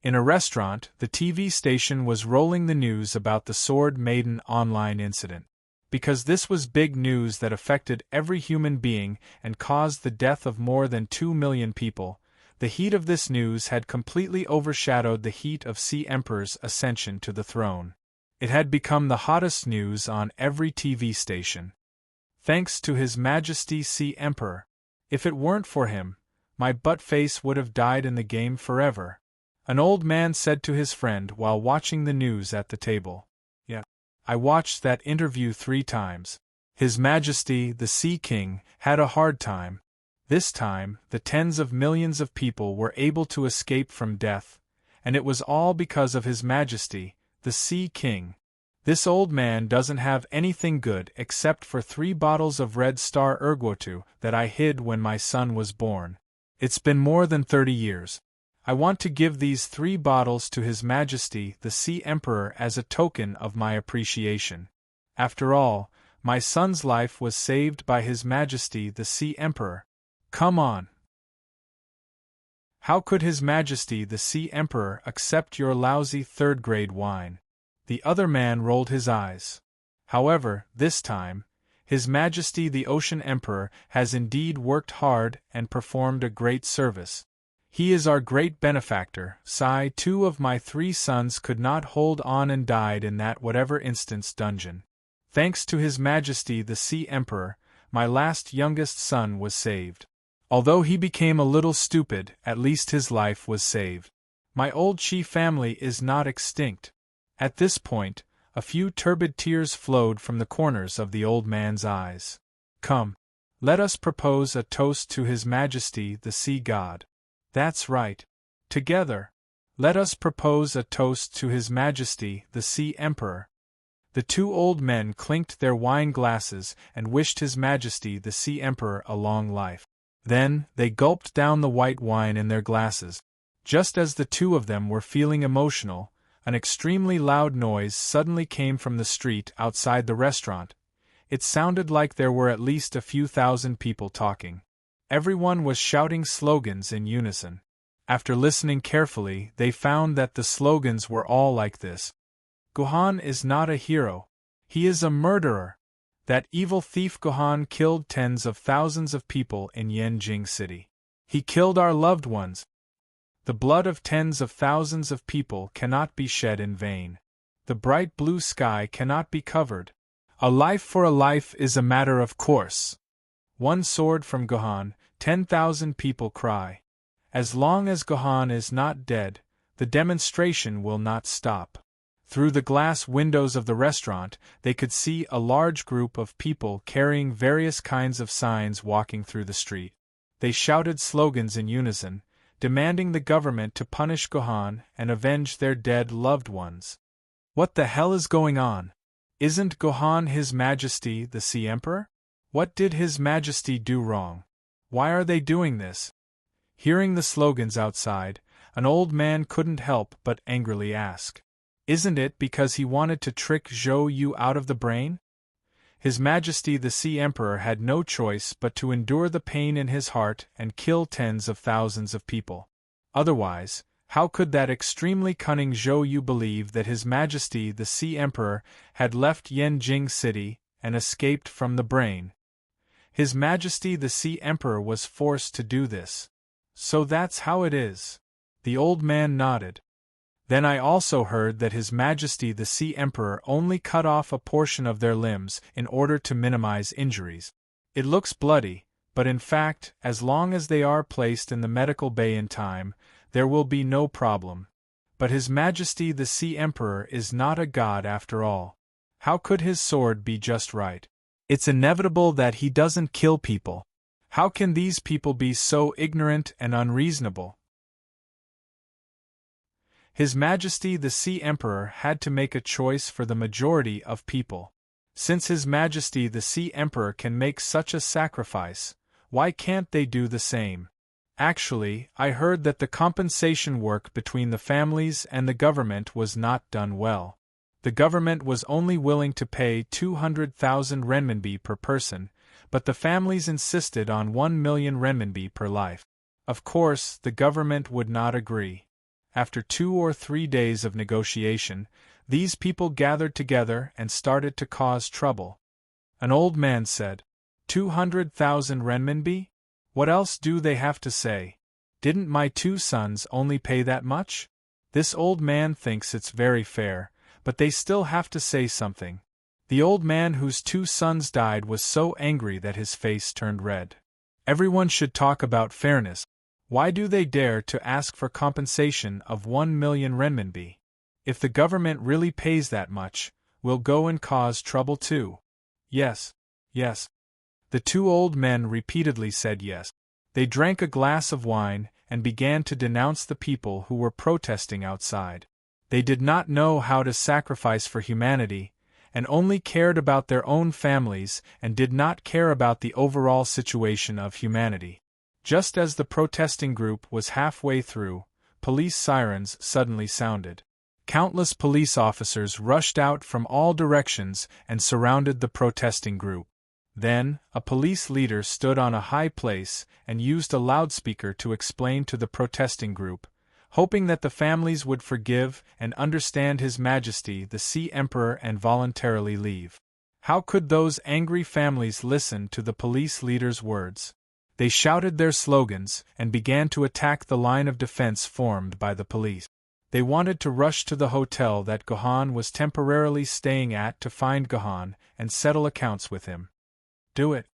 Speaker 1: In a restaurant, the TV station was rolling the news about the Sword Maiden Online incident. Because this was big news that affected every human being and caused the death of more than 2 million people, the heat of this news had completely overshadowed the heat of C Emperor's ascension to the throne. It had become the hottest news on every TV station. Thanks to His Majesty C Emperor. If it weren't for him, my butt face would have died in the game forever. An old man said to his friend while watching the news at the table. Yeah. I watched that interview 3 times. His Majesty, the Sea King, had a hard time. This time, the tens of millions of people were able to escape from death, and it was all because of His Majesty, the Sea King. This old man doesn't have anything good except for 3 bottles of Red Star Ergotu that I hid when my son was born. It's been more than 30 years. I want to give these 3 bottles to His Majesty the Sea Emperor as a token of my appreciation. After all, my son's life was saved by His Majesty the Sea Emperor. Come on. How could His Majesty the Sea Emperor accept your lousy third-grade wine? The other man rolled his eyes. However, this time, His Majesty the Ocean Emperor has indeed worked hard and performed a great service. He is our great benefactor. Sigh, 2 of my 3 sons could not hold on and died in that whatever instance dungeon. Thanks to His Majesty the Sea Emperor, my last youngest son was saved. Although he became a little stupid, at least his life was saved. My old Chi family is not extinct. At this point, a few turbid tears flowed from the corners of the old man's eyes. Come, let us propose a toast to His Majesty the Sea God. That's right. Together, let us propose a toast to His Majesty the Sea Emperor. The 2 old men clinked their wine glasses and wished His Majesty the Sea Emperor a long life. Then, they gulped down the white wine in their glasses. Just as the 2 of them were feeling emotional, an extremely loud noise suddenly came from the street outside the restaurant. It sounded like there were at least a few thousand people talking. Everyone was shouting slogans in unison. After listening carefully, they found that the slogans were all like this. Gohan is not a hero. He is a murderer. That evil thief Gohan killed tens of thousands of people in Yanjing City. He killed our loved ones. The blood of tens of thousands of people cannot be shed in vain. The bright blue sky cannot be covered. A life for a life is a matter of course. One sword from Gohan, 10,000 people cry. As long as Gohan is not dead, the demonstration will not stop. Through the glass windows of the restaurant, they could see a large group of people carrying various kinds of signs walking through the street. They shouted slogans in unison, demanding the government to punish Gohan and avenge their dead loved ones. What the hell is going on? Isn't Gohan His Majesty the Sea Emperor? What did His Majesty do wrong? Why are they doing this? Hearing the slogans outside, an old man couldn't help but angrily ask. Isn't it because he wanted to trick Zhou Yu out of the brain? His Majesty the Sea Emperor had no choice but to endure the pain in his heart and kill tens of thousands of people. Otherwise, how could that extremely cunning Zhou Yu believe that His Majesty the Sea Emperor had left Yanjing City and escaped from the brain? His Majesty the Sea Emperor was forced to do this. So that's how it is. The old man nodded. Then I also heard that His Majesty the Sea Emperor only cut off a portion of their limbs in order to minimize injuries. It looks bloody, but in fact, as long as they are placed in the medical bay in time, there will be no problem. But His Majesty the Sea Emperor is not a god after all. How could his sword be just right? It's inevitable that he doesn't kill people. How can these people be so ignorant and unreasonable? His Majesty the Sea Emperor had to make a choice for the majority of people. Since His Majesty the Sea Emperor can make such a sacrifice, why can't they do the same? Actually, I heard that the compensation work between the families and the government was not done well. The government was only willing to pay 200,000 renminbi per person, but the families insisted on 1 million renminbi per life. Of course, the government would not agree. After 2 or 3 days of negotiation, these people gathered together and started to cause trouble. An old man said, 200,000 renminbi? What else do they have to say? Didn't my 2 sons only pay that much? This old man thinks it's very fair, but they still have to say something. The old man whose 2 sons died was so angry that his face turned red. Everyone should talk about fairness. Why do they dare to ask for compensation of 1 million renminbi? If the government really pays that much, we'll go and cause trouble too. Yes, yes. The 2 old men repeatedly said yes. They drank a glass of wine and began to denounce the people who were protesting outside. They did not know how to sacrifice for humanity, and only cared about their own families and did not care about the overall situation of humanity. Just as the protesting group was halfway through, police sirens suddenly sounded. Countless police officers rushed out from all directions and surrounded the protesting group. Then, a police leader stood on a high place and used a loudspeaker to explain to the protesting group, hoping that the families would forgive and understand His Majesty the Sea Emperor and voluntarily leave. How could those angry families listen to the police leader's words? They shouted their slogans and began to attack the line of defense formed by the police. They wanted to rush to the hotel that Gohan was temporarily staying at to find Gohan and settle accounts with him. Do it.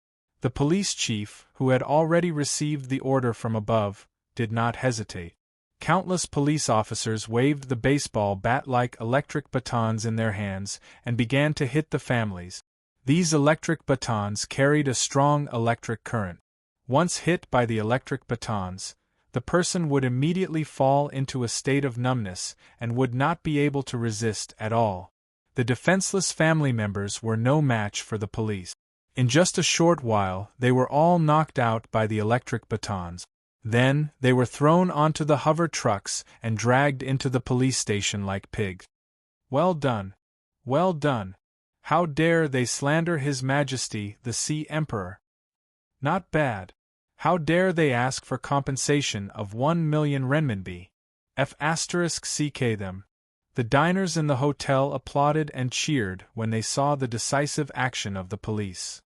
Speaker 1: The police chief, who had already received the order from above, did not hesitate. Countless police officers waved the baseball bat-like electric batons in their hands and began to hit the families. These electric batons carried a strong electric current. Once hit by the electric batons, the person would immediately fall into a state of numbness and would not be able to resist at all. The defenseless family members were no match for the police. In just a short while, they were all knocked out by the electric batons. Then, they were thrown onto the hover trucks and dragged into the police station like pigs. Well done! Well done! How dare they slander His Majesty the Sea Emperor? Not bad. How dare they ask for compensation of 1 million renminbi? F***ck them. The diners in the hotel applauded and cheered when they saw the decisive action of the police.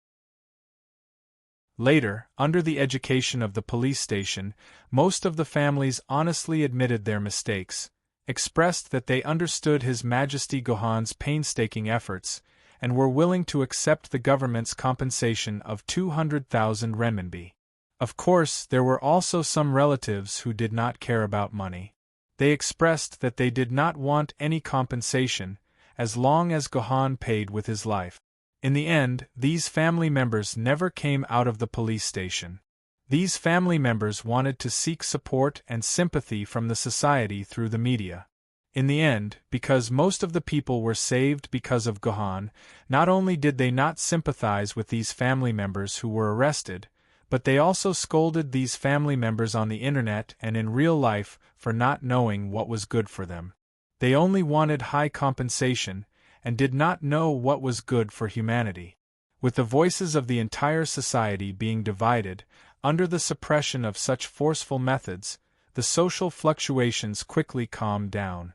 Speaker 1: Later, under the education of the police station, most of the families honestly admitted their mistakes, expressed that they understood His Majesty Gohan's painstaking efforts, and were willing to accept the government's compensation of 200,000 renminbi. Of course, there were also some relatives who did not care about money. They expressed that they did not want any compensation, as long as Gohan paid with his life. In the end, these family members never came out of the police station. These family members wanted to seek support and sympathy from the society through the media. In the end, because most of the people were saved because of Gohan, not only did they not sympathize with these family members who were arrested, but they also scolded these family members on the internet and in real life for not knowing what was good for them. They only wanted high compensation, and did not know what was good for humanity. With the voices of the entire society being divided, under the suppression of such forceful methods, the social fluctuations quickly calmed down.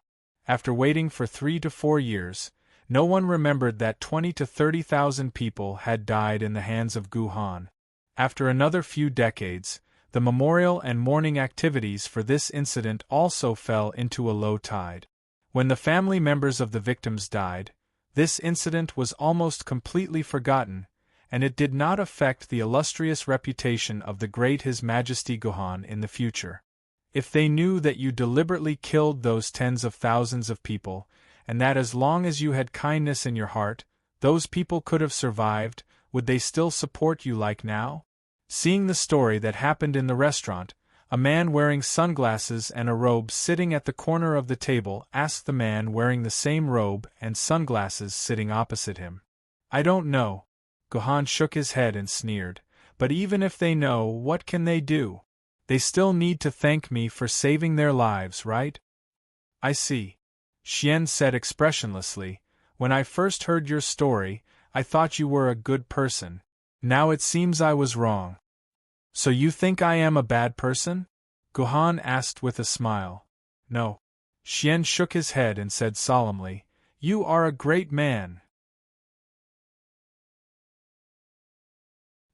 Speaker 1: After waiting for 3 to 4 years, no one remembered that 20 to 30,000 people had died in the hands of Gohan. After another few decades, the memorial and mourning activities for this incident also fell into a low tide. When the family members of the victims died, this incident was almost completely forgotten, and it did not affect the illustrious reputation of the great His Majesty Gohan in the future. If they knew that you deliberately killed those tens of thousands of people, and that as long as you had kindness in your heart, those people could have survived, would they still support you like now? Seeing the story that happened in the restaurant, a man wearing sunglasses and a robe sitting at the corner of the table asked the man wearing the same robe and sunglasses sitting opposite him. I don't know. Gohan shook his head and sneered, but even if they know, what can they do? They still need to thank me for saving their lives, right? I see. Xian said expressionlessly, when I first heard your story, I thought you were a good person. Now it seems I was wrong. So you think I am a bad person? Gohan asked with a smile. No. Xian shook his head and said solemnly, You are a great man.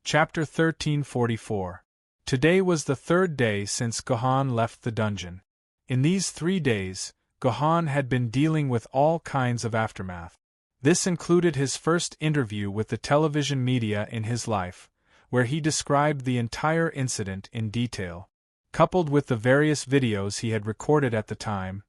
Speaker 1: Chapter 1344. Today was the 3rd day since Gohan left the dungeon. In these 3 days, Gohan had been dealing with all kinds of aftermath. This included his first interview with the television media in his life, where he described the entire incident in detail. Coupled with the various videos he had recorded at the time,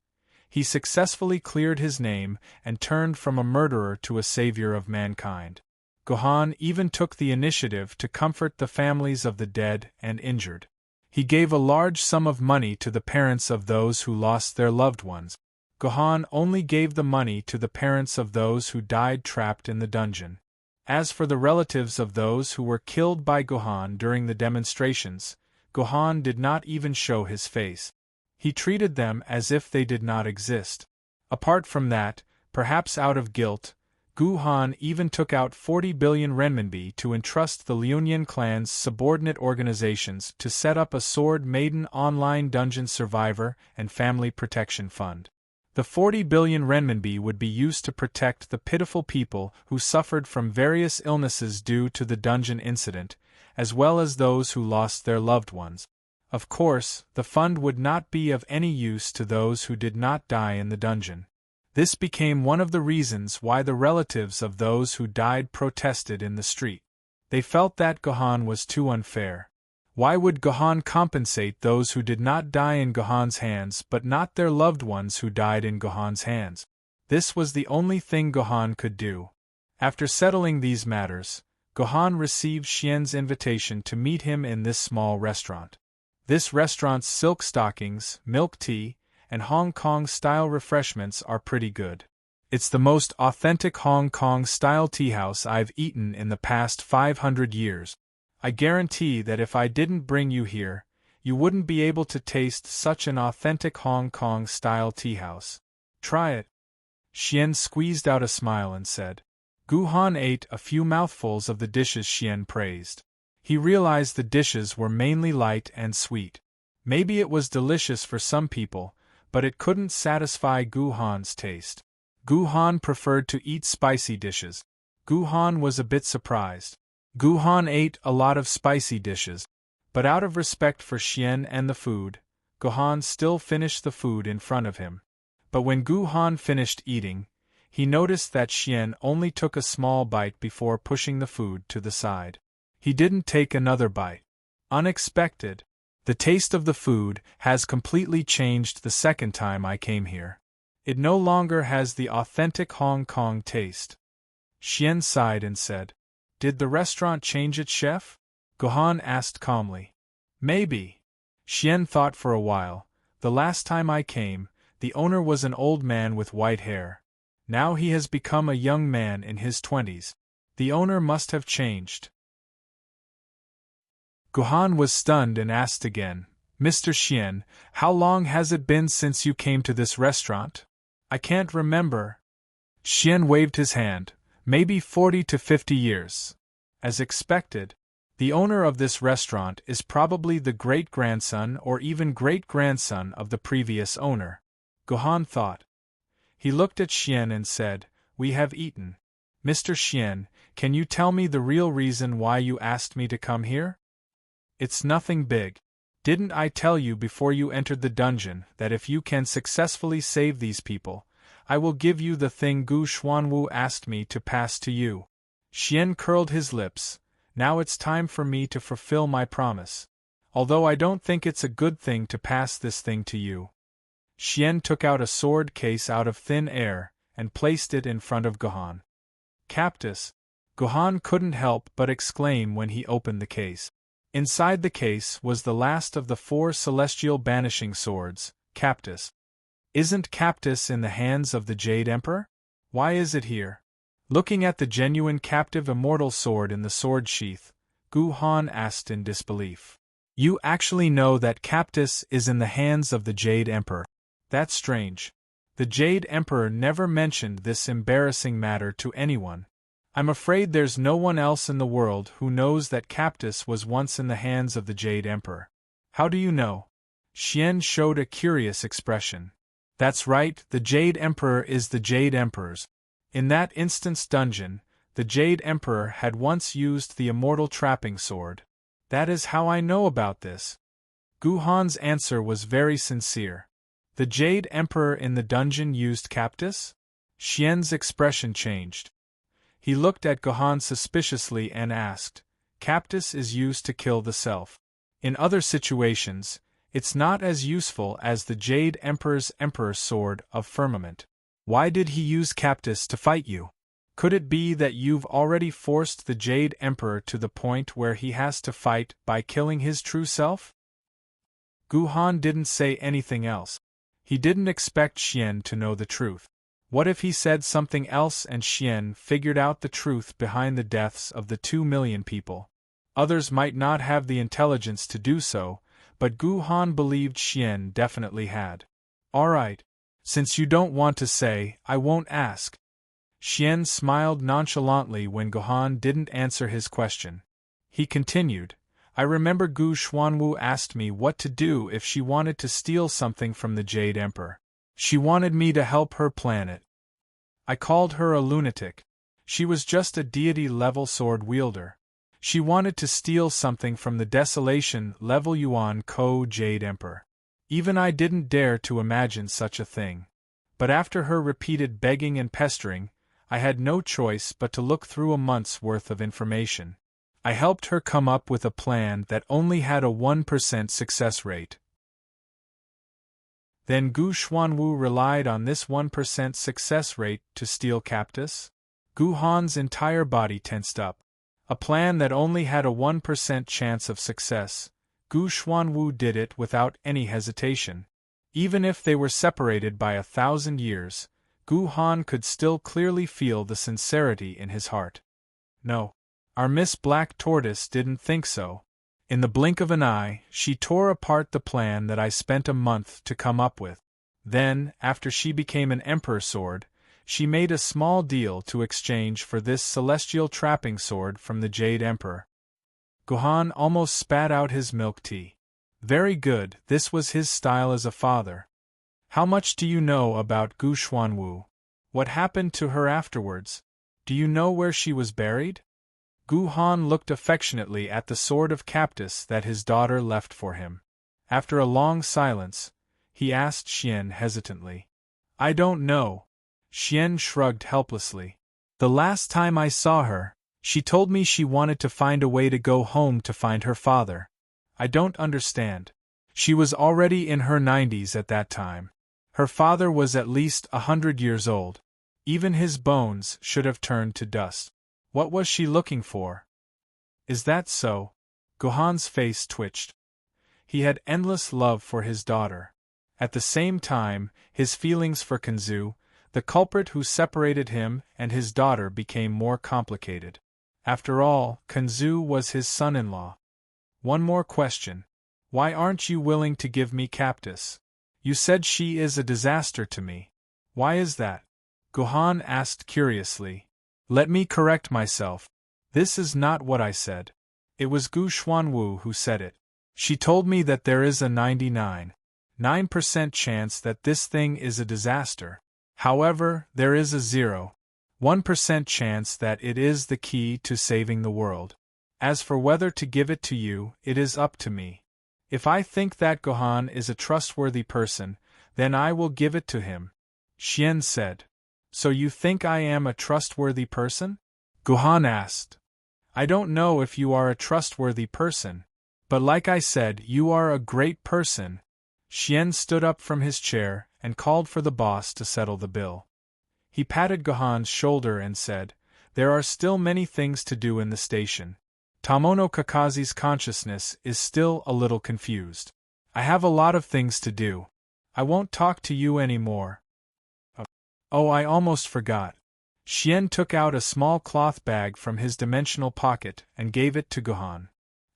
Speaker 1: he successfully cleared his name and turned from a murderer to a savior of mankind. Gohan even took the initiative to comfort the families of the dead and injured. He gave a large sum of money to the parents of those who lost their loved ones. Gohan only gave the money to the parents of those who died trapped in the dungeon. As for the relatives of those who were killed by Gohan during the demonstrations, Gohan did not even show his face. He treated them as if they did not exist. Apart from that, perhaps out of guilt, Gu Han even took out 40 billion renminbi to entrust the Liunian clan's subordinate organizations to set up a sword Maiden online dungeon survivor and family protection fund. The 40 billion renminbi would be used to protect the pitiful people who suffered from various illnesses due to the dungeon incident, as well as those who lost their loved ones. Of course, the fund would not be of any use to those who did not die in the dungeon. This became one of the reasons why the relatives of those who died protested in the street. They felt that Gohan was too unfair. Why would Gohan compensate those who did not die in Gohan's hands but not their loved ones who died in Gohan's hands? This was the only thing Gohan could do. After settling these matters, Gohan received Xian's invitation to meet him in this small restaurant. This restaurant's silk stockings, milk tea, and Hong Kong-style refreshments are pretty good. It's the most authentic Hong Kong-style teahouse I've eaten in the past 500 years. I guarantee that if I didn't bring you here, you wouldn't be able to taste such an authentic Hong Kong-style teahouse. Try it. Xian squeezed out a smile and said. Gu Han ate a few mouthfuls of the dishes Xian praised. He realized the dishes were mainly light and sweet. Maybe it was delicious for some people, but it couldn't satisfy Gu Han's taste. Gu Han preferred to eat spicy dishes. Gu Han was a bit surprised. Gu Han ate a lot of spicy dishes, but out of respect for Xian and the food, Gohan still finished the food in front of him. But when Gu Han finished eating, he noticed that Xian only took a small bite before pushing the food to the side. He didn't take another bite. Unexpected. The taste of the food has completely changed the second time I came here. It no longer has the authentic Hong Kong taste. Xian sighed and said, Did the restaurant change its chef? Gohan asked calmly. Maybe. Xian thought for a while. The last time I came, the owner was an old man with white hair. Now he has become a young man in his 20s. The owner must have changed. Gohan was stunned and asked again, Mr. Xian, how long has it been since you came to this restaurant? I can't remember. Xian waved his hand. Maybe 40 to 50 years. As expected, the owner of this restaurant is probably the great-grandson or even great-grandson of the previous owner. Gohan thought. He looked at Xian and said, We have eaten. Mr. Xian, can you tell me the real reason why you asked me to come here? It's nothing big. Didn't I tell you before you entered the dungeon that if you can successfully save these people, I will give you the thing Gu Xuanwu asked me to pass to you? Xian curled his lips. Now it's time for me to fulfill my promise. Although I don't think it's a good thing to pass this thing to you. Xian took out a sword case out of thin air and placed it in front of Gohan. Cactus! Gohan couldn't help but exclaim when he opened the case. Inside the case was the last of the 4 celestial banishing swords, Cactus. Isn't Cactus in the hands of the Jade Emperor? Why is it here? Looking at the genuine captive immortal sword in the sword sheath, Gu Han asked in disbelief. You actually know that Cactus is in the hands of the Jade Emperor? That's strange. The Jade Emperor never mentioned this embarrassing matter to anyone. I'm afraid there's no one else in the world who knows that Cactus was once in the hands of the Jade Emperor. How do you know? Xian showed a curious expression. That's right, the Jade Emperor is the Jade Emperor's. In that instant's dungeon, the Jade Emperor had once used the immortal trapping sword. That is how I know about this. Gu Han's answer was very sincere. The Jade Emperor in the dungeon used Cactus? Xian's expression changed. He looked at Gohan suspiciously and asked, Cactus is used to kill the self. In other situations, it's not as useful as the Jade Emperor's sword of firmament. Why did he use Cactus to fight you? Could it be that you've already forced the Jade Emperor to the point where he has to fight by killing his true self? Gu Han didn't say anything else. He didn't expect Xian to know the truth. What if he said something else and Xian figured out the truth behind the deaths of the 2 million people? Others might not have the intelligence to do so, but Gu Han believed Xian definitely had. All right. Since you don't want to say, I won't ask. Xian smiled nonchalantly when Gohan didn't answer his question. He continued, I remember Gu Xuanwu asked me what to do if she wanted to steal something from the Jade Emperor. She wanted me to help her plan it. I called her a lunatic. She was just a deity-level sword wielder. She wanted to steal something from the desolation-level Yuan Ko Jade Emperor. Even I didn't dare to imagine such a thing. But after her repeated begging and pestering, I had no choice but to look through a month's worth of information. I helped her come up with a plan that only had a 1% success rate. Then Gu Xuanwu relied on this 1% success rate to steal Cactus? Gu Han's entire body tensed up. A plan that only had a 1% chance of success. Gu Xuanwu did it without any hesitation. Even if they were separated by 1,000 years, Gu Han could still clearly feel the sincerity in his heart. No. Our Miss Black Tortoise didn't think so. In the blink of an eye, she tore apart the plan that I spent a month to come up with. Then, after she became an Emperor sword, she made a small deal to exchange for this celestial trapping sword from the Jade Emperor. Gohan almost spat out his milk tea. Very good, this was his style as a father. How much do you know about Gu Xuanwu? What happened to her afterwards? Do you know where she was buried? Gu Han looked affectionately at the sword of Cactus that his daughter left for him. After a long silence, he asked Xian hesitantly. I don't know. Xian shrugged helplessly. The last time I saw her, she told me she wanted to find a way to go home to find her father. I don't understand. She was already in her 90s at that time. Her father was at least 100 years old. Even his bones should have turned to dust. What was she looking for? Is that so? Gohan's face twitched. He had endless love for his daughter. At the same time, his feelings for Kanzu, the culprit who separated him and his daughter, became more complicated. After all, Kanzu was his son-in-law. One more question. Why aren't you willing to give me Cactus? You said she is a disaster to me. Why is that? Gohan asked curiously. Let me correct myself. This is not what I said. It was Gu Xuanwu who said it. She told me that there is a 99.9% chance that this thing is a disaster. However, there is a 0.1% chance that it is the key to saving the world. As for whether to give it to you, it is up to me. If I think that Gohan is a trustworthy person, then I will give it to him. Xian said. So you think I am a trustworthy person? Gohan asked. I don't know if you are a trustworthy person, but like I said, you are a great person. Xian stood up from his chair and called for the boss to settle the bill. He patted Gohan's shoulder and said, There are still many things to do in the station. Tamono Kakazi's consciousness is still a little confused. I have a lot of things to do. I won't talk to you anymore. Oh, I almost forgot. Xian took out a small cloth bag from his dimensional pocket and gave it to Gohan.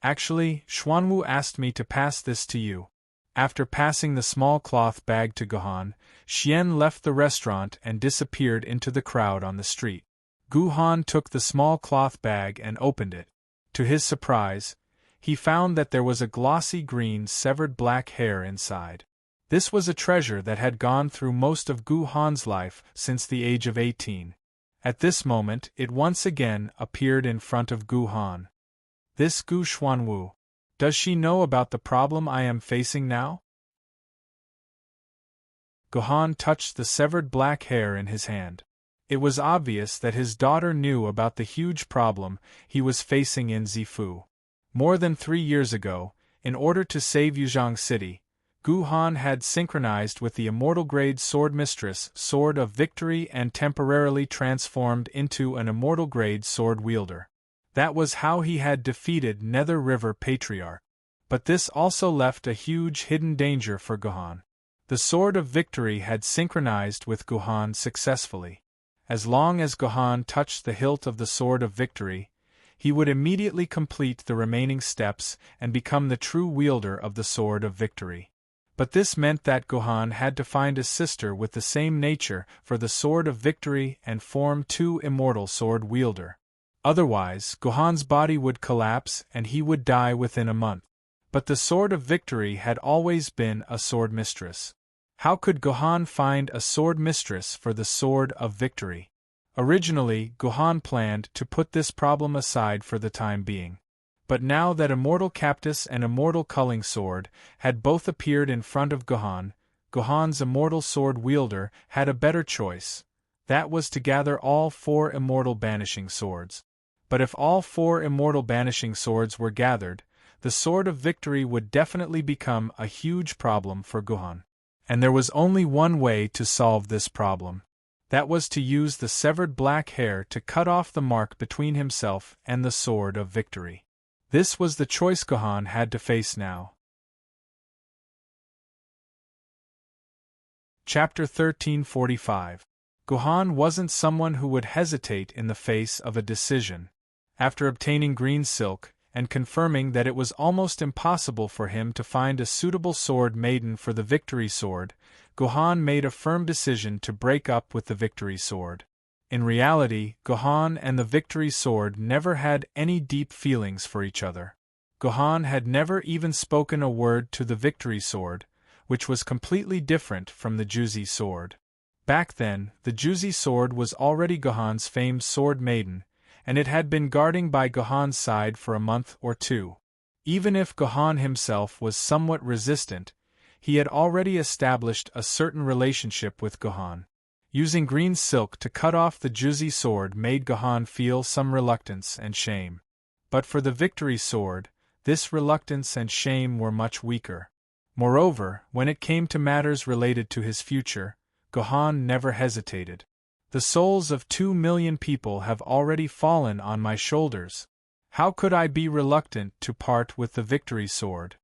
Speaker 1: Actually, Xuanwu asked me to pass this to you. After passing the small cloth bag to Gohan, Xian left the restaurant and disappeared into the crowd on the street. Gohan took the small cloth bag and opened it. To his surprise, he found that there was a glossy green severed black hair inside. This was a treasure that had gone through most of Gu Han's life since the age of 18. At this moment, it once again appeared in front of Gu Han. This Gu Xuanwu. Does she know about the problem I am facing now? Gohan touched the severed black hair in his hand. It was obvious that his daughter knew about the huge problem he was facing in Zifu. More than 3 years ago, in order to save Yuzhang City, Gu Han had synchronized with the immortal-grade sword mistress Sword of Victory and temporarily transformed into an immortal-grade sword wielder. That was how he had defeated Nether River Patriarch. But this also left a huge hidden danger for Gohan. The Sword of Victory had synchronized with Gohan successfully. As long as Gohan touched the hilt of the Sword of Victory, he would immediately complete the remaining steps and become the true wielder of the Sword of Victory. But this meant that Gohan had to find a sister with the same nature for the Sword of Victory and form two immortal sword wielder. Otherwise, Gohan's body would collapse and he would die within a month. But the Sword of Victory had always been a sword mistress. How could Gohan find a sword mistress for the Sword of Victory? Originally, Gohan planned to put this problem aside for the time being. But now that Immortal Cactus and Immortal Culling Sword had both appeared in front of Gohan, Gohan's immortal sword wielder had a better choice. That was to gather all 4 immortal banishing swords. But if all 4 immortal banishing swords were gathered, the Sword of Victory would definitely become a huge problem for Gohan. And there was only one way to solve this problem. That was to use the severed black hair to cut off the mark between himself and the Sword of Victory. This was the choice Gohan had to face now. Chapter 1345. Gohan wasn't someone who would hesitate in the face of a decision. After obtaining green silk, and confirming that it was almost impossible for him to find a suitable sword maiden for the Victory Sword, Gohan made a firm decision to break up with the Victory Sword. In reality, Gohan and the Victory Sword never had any deep feelings for each other. Gohan had never even spoken a word to the Victory Sword, which was completely different from the Juzi Sword. Back then, the Juzi Sword was already Gohan's famed sword maiden, and it had been guarding by Gohan's side for a month or 2. Even if Gohan himself was somewhat resistant, he had already established a certain relationship with Gohan. Using green silk to cut off the Juzi Sword made Gohan feel some reluctance and shame. But for the Victory Sword, this reluctance and shame were much weaker. Moreover, when it came to matters related to his future, Gohan never hesitated. The souls of 2 million people have already fallen on my shoulders. How could I be reluctant to part with the Victory Sword?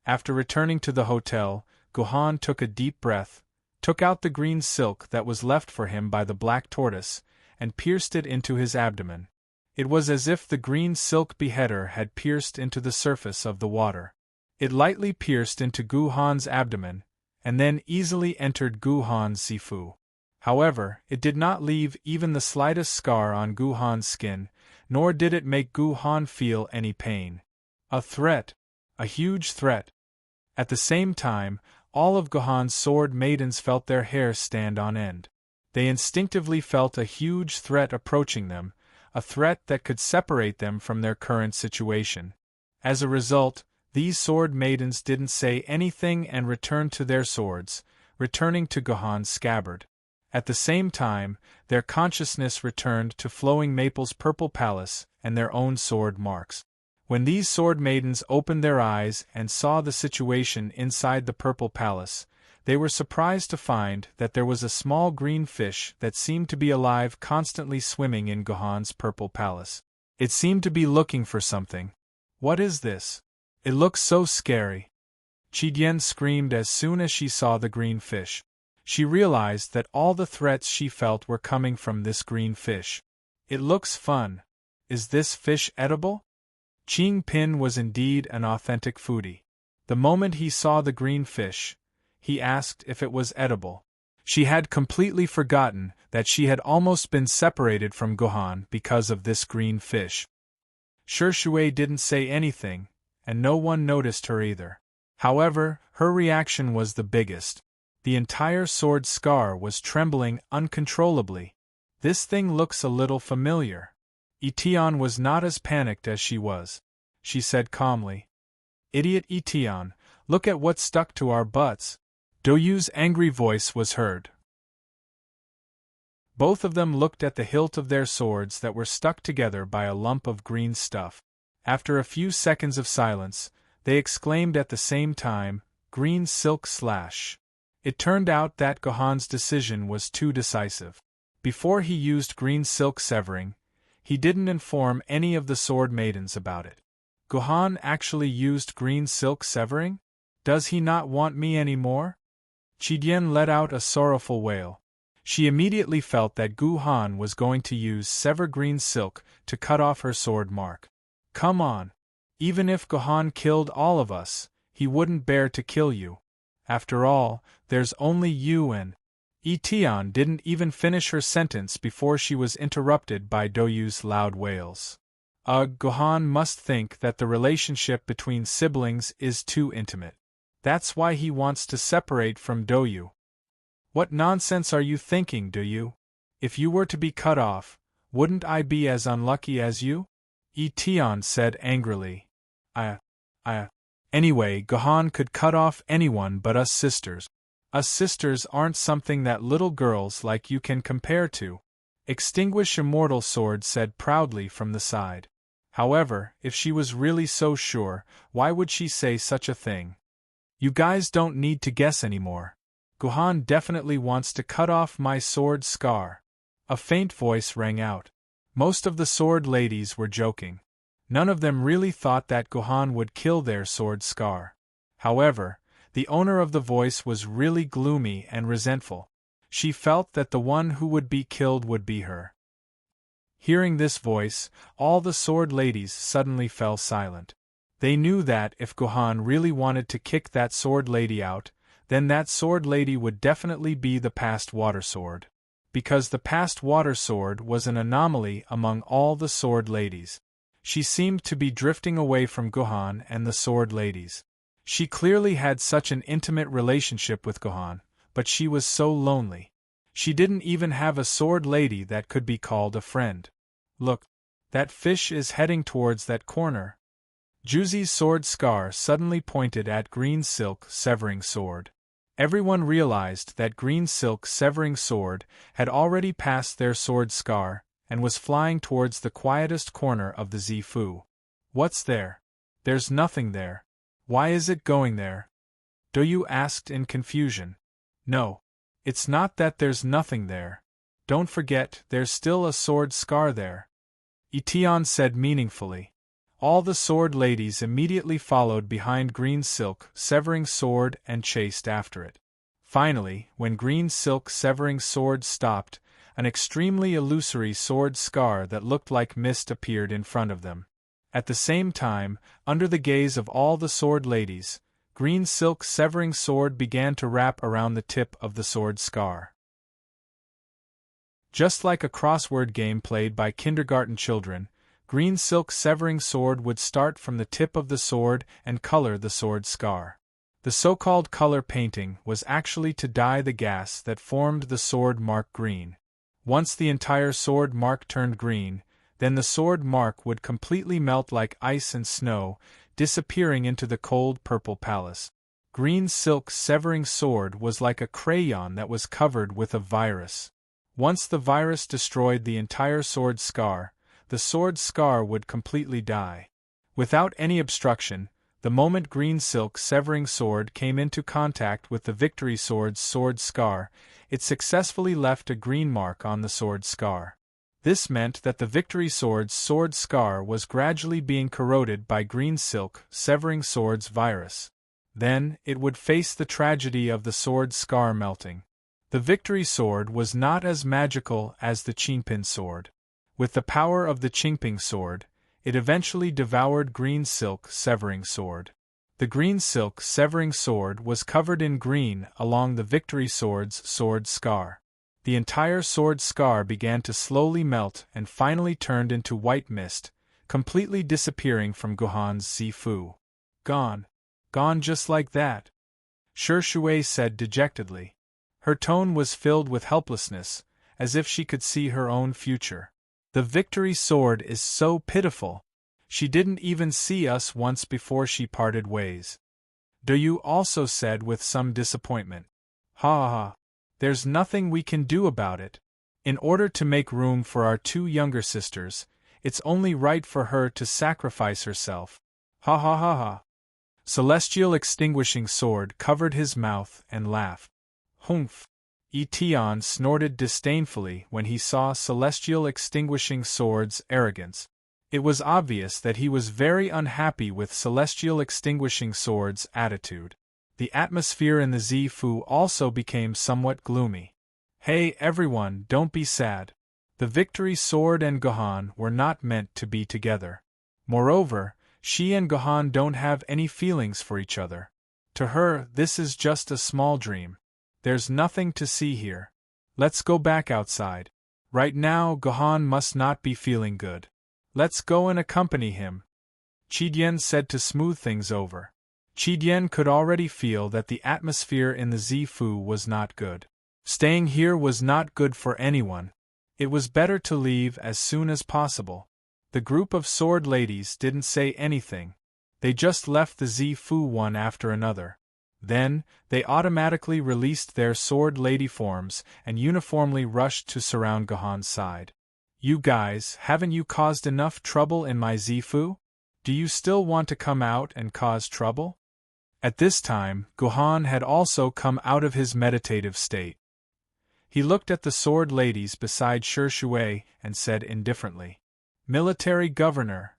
Speaker 1: After returning to the hotel, Gohan took a deep breath, took out the green silk that was left for him by the black tortoise, and pierced it into his abdomen. It was as if the green silk beheader had pierced into the surface of the water. It lightly pierced into Gohan's abdomen, and then easily entered Gohan's Sifu. However, it did not leave even the slightest scar on Gohan's skin, nor did it make Gohan feel any pain. A threat. A huge threat. At the same time, all of Gohan's sword maidens felt their hair stand on end. They instinctively felt a huge threat approaching them, a threat that could separate them from their current situation. As a result, these sword maidens didn't say anything and returned to their swords, returning to Gohan's scabbard. At the same time, their consciousness returned to Flowing Maple's purple palace and their own sword marks. When these sword maidens opened their eyes and saw the situation inside the purple palace, they were surprised to find that there was a small green fish that seemed to be alive constantly swimming in Gohan's purple palace. It seemed to be looking for something. What is this? It looks so scary. Chidian screamed as soon as she saw the green fish. She realized that all the threats she felt were coming from this green fish. It looks fun. Is this fish edible? Ching Pin was indeed an authentic foodie. The moment he saw the green fish, he asked if it was edible. She had completely forgotten that she had almost been separated from Gohan because of this green fish. Shui didn't say anything, and no one noticed her either. However, her reaction was the biggest. The entire sword scar was trembling uncontrollably. This thing looks a little familiar. Etion was not as panicked as she was. She said calmly, "Idiot Etion, look at what stuck to our butts." Doyu's angry voice was heard. Both of them looked at the hilt of their swords that were stuck together by a lump of green stuff. After a few seconds of silence, they exclaimed at the same time, "Green silk slash." It turned out that Gohan's decision was too decisive. Before he used green silk severing, he didn't inform any of the sword maidens about it. Gohan actually used green silk severing? Does he not want me anymore? Chidian let out a sorrowful wail. She immediately felt that Gohan was going to use sever green silk to cut off her sword mark. Come on. Even if Gohan killed all of us, he wouldn't bear to kill you. After all, there's only you and… Etienne didn't even finish her sentence before she was interrupted by Doyu's loud wails. Gohan must think that the relationship between siblings is too intimate. That's why he wants to separate from Doyu. What nonsense are you thinking, Doyu? If you were to be cut off, wouldn't I be as unlucky as you? Etienne said angrily. Anyway, Gohan could cut off anyone but us sisters. Us sisters aren't something that little girls like you can compare to. Extinguish Immortal Sword said proudly from the side. However, if she was really so sure, why would she say such a thing? You guys don't need to guess anymore. Gohan definitely wants to cut off my sword scar. A faint voice rang out. Most of the sword ladies were joking. None of them really thought that Gohan would kill their sword scar. However, the owner of the voice was really gloomy and resentful. She felt that the one who would be killed would be her. Hearing this voice, all the sword ladies suddenly fell silent. They knew that if Gohan really wanted to kick that sword lady out, then that sword lady would definitely be the past water sword. Because the past water sword was an anomaly among all the sword ladies. She seemed to be drifting away from Gohan and the sword ladies. She clearly had such an intimate relationship with Gohan, but she was so lonely. She didn't even have a sword lady that could be called a friend. Look, that fish is heading towards that corner. Juzi's sword scar suddenly pointed at Green Silk Severing Sword. Everyone realized that Green Silk Severing Sword had already passed their sword scar and was flying towards the quietest corner of the Zifu. What's there? There's nothing there. Why is it going there? Doyu asked in confusion. No. It's not that there's nothing there. Don't forget, there's still a sword scar there. Etienne said meaningfully. All the sword ladies immediately followed behind Green Silk Severing Sword and chased after it. Finally, when Green Silk Severing Sword stopped, an extremely illusory sword scar that looked like mist appeared in front of them. At the same time, under the gaze of all the sword ladies, Green Silk Severing Sword began to wrap around the tip of the sword scar. Just like a crossword game played by kindergarten children, Green Silk Severing Sword would start from the tip of the sword and color the sword scar. The so-called color painting was actually to dye the gas that formed the sword mark green. Once the entire sword mark turned green, then the sword mark would completely melt like ice and snow, disappearing into the cold purple palace. Green Silk Severing Sword was like a crayon that was covered with a virus. Once the virus destroyed the entire sword scar, the sword scar would completely die. Without any obstruction, the moment Green Silk Severing Sword came into contact with the Victory Sword's sword scar, it successfully left a green mark on the sword scar. This meant that the Victory Sword's sword scar was gradually being corroded by Green Silk Severing Sword's virus. Then, it would face the tragedy of the sword scar melting. The Victory Sword was not as magical as the Qingpin Sword. With the power of the Qingping Sword, it eventually devoured Green Silk Severing Sword. The Green Silk Severing Sword was covered in green along the Victory Sword's sword scar. The entire sword scar began to slowly melt and finally turned into white mist, completely disappearing from Gohan's Zifu. Gone. Gone just like that. Shi Shui said dejectedly. Her tone was filled with helplessness, as if she could see her own future. The Victory Sword is so pitiful. She didn't even see us once before she parted ways. Doyu also said with some disappointment. Ha ha. There's nothing we can do about it. In order to make room for our two younger sisters, it's only right for her to sacrifice herself. Ha ha ha ha. Celestial Extinguishing Sword covered his mouth and laughed. Humph! Etienne snorted disdainfully when he saw Celestial Extinguishing Sword's arrogance. It was obvious that he was very unhappy with Celestial Extinguishing Sword's attitude. The atmosphere in the Zifu also became somewhat gloomy. Hey everyone, don't be sad. The Victory Sword and Gohan were not meant to be together. Moreover, she and Gohan don't have any feelings for each other. To her, this is just a small dream. There's nothing to see here. Let's go back outside. Right now, Gohan must not be feeling good. Let's go and accompany him, Qi said to smooth things over. Qi could already feel that the atmosphere in the Zifu was not good. Staying here was not good for anyone. It was better to leave as soon as possible. The group of sword ladies didn't say anything. They just left the Zifu one after another. Then, they automatically released their sword lady forms and uniformly rushed to surround Gohan's side. You guys, haven't you caused enough trouble in my Zifu? Do you still want to come out and cause trouble? At this time, Gohan had also come out of his meditative state. He looked at the sword ladies beside Shui and said indifferently, "Military Governor."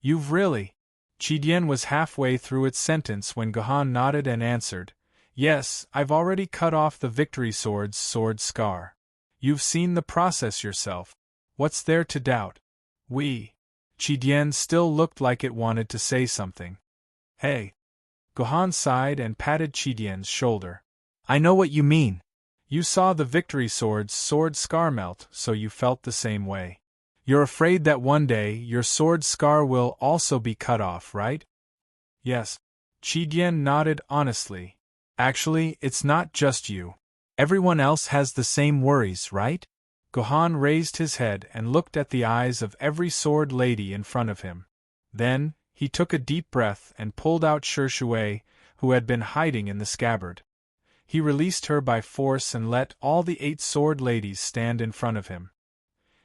Speaker 1: You've really? Qi was halfway through its sentence when Gohan nodded and answered, "Yes, I've already cut off the victory sword's sword scar. You've seen the process yourself. What's there to doubt?" Qi still looked like it wanted to say something. "Hey." Gohan sighed and patted Qi shoulder. "I know what you mean. You saw the victory sword's sword scar melt, so you felt the same way. You're afraid that one day your sword scar will also be cut off, right?" "Yes." Qi nodded honestly. "Actually, it's not just you. Everyone else has the same worries, right?" Gohan raised his head and looked at the eyes of every sword lady in front of him. Then, he took a deep breath and pulled out Shui, who had been hiding in the scabbard. He released her by force and let all the 8 sword ladies stand in front of him.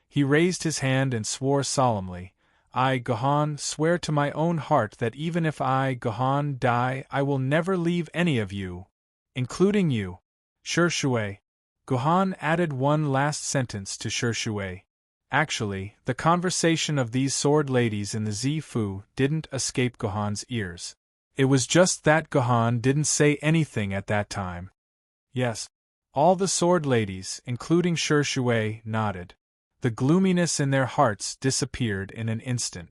Speaker 1: He raised his hand and swore solemnly, "I, Gohan, swear to my own heart that even if I, Gohan, die, I will never leave any of you, including you, Shui." Gohan added one last sentence to Shui. Actually, the conversation of these sword ladies in the Zifu didn't escape Gohan's ears. It was just that Gohan didn't say anything at that time. Yes. All the sword ladies, including Shui, nodded. The gloominess in their hearts disappeared in an instant.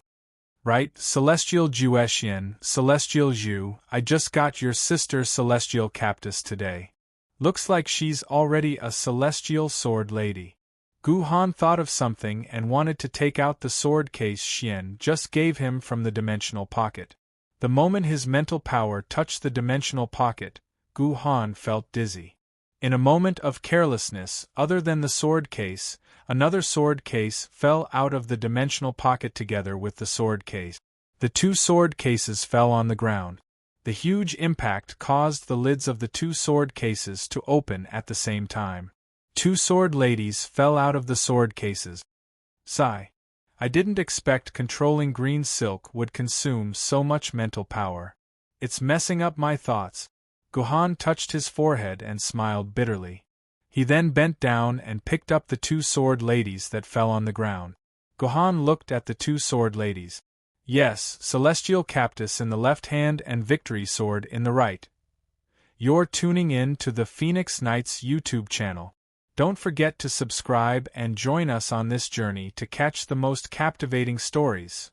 Speaker 1: "Right, Celestial Juetian, Celestial Zhu, I just got your sister Celestial Captus today. Looks like she's already a Celestial Sword Lady." Gohan thought of something and wanted to take out the sword case Xian just gave him from the dimensional pocket. The moment his mental power touched the dimensional pocket, Gohan felt dizzy. In a moment of carelessness, other than the sword case, another sword case fell out of the dimensional pocket together with the sword case. The 2 sword cases fell on the ground. The huge impact caused the lids of the 2 sword cases to open at the same time. 2 sword ladies fell out of the sword cases. Sigh. I didn't expect controlling green silk would consume so much mental power. It's messing up my thoughts. Gohan touched his forehead and smiled bitterly. He then bent down and picked up the 2 sword ladies that fell on the ground. Gohan looked at the 2 sword ladies. Yes, Celestial Captus in the left hand and Victory Sword in the right. You're tuning in to the Phoenix Knights YouTube channel. Don't forget to subscribe and join us on this journey to catch the most captivating stories.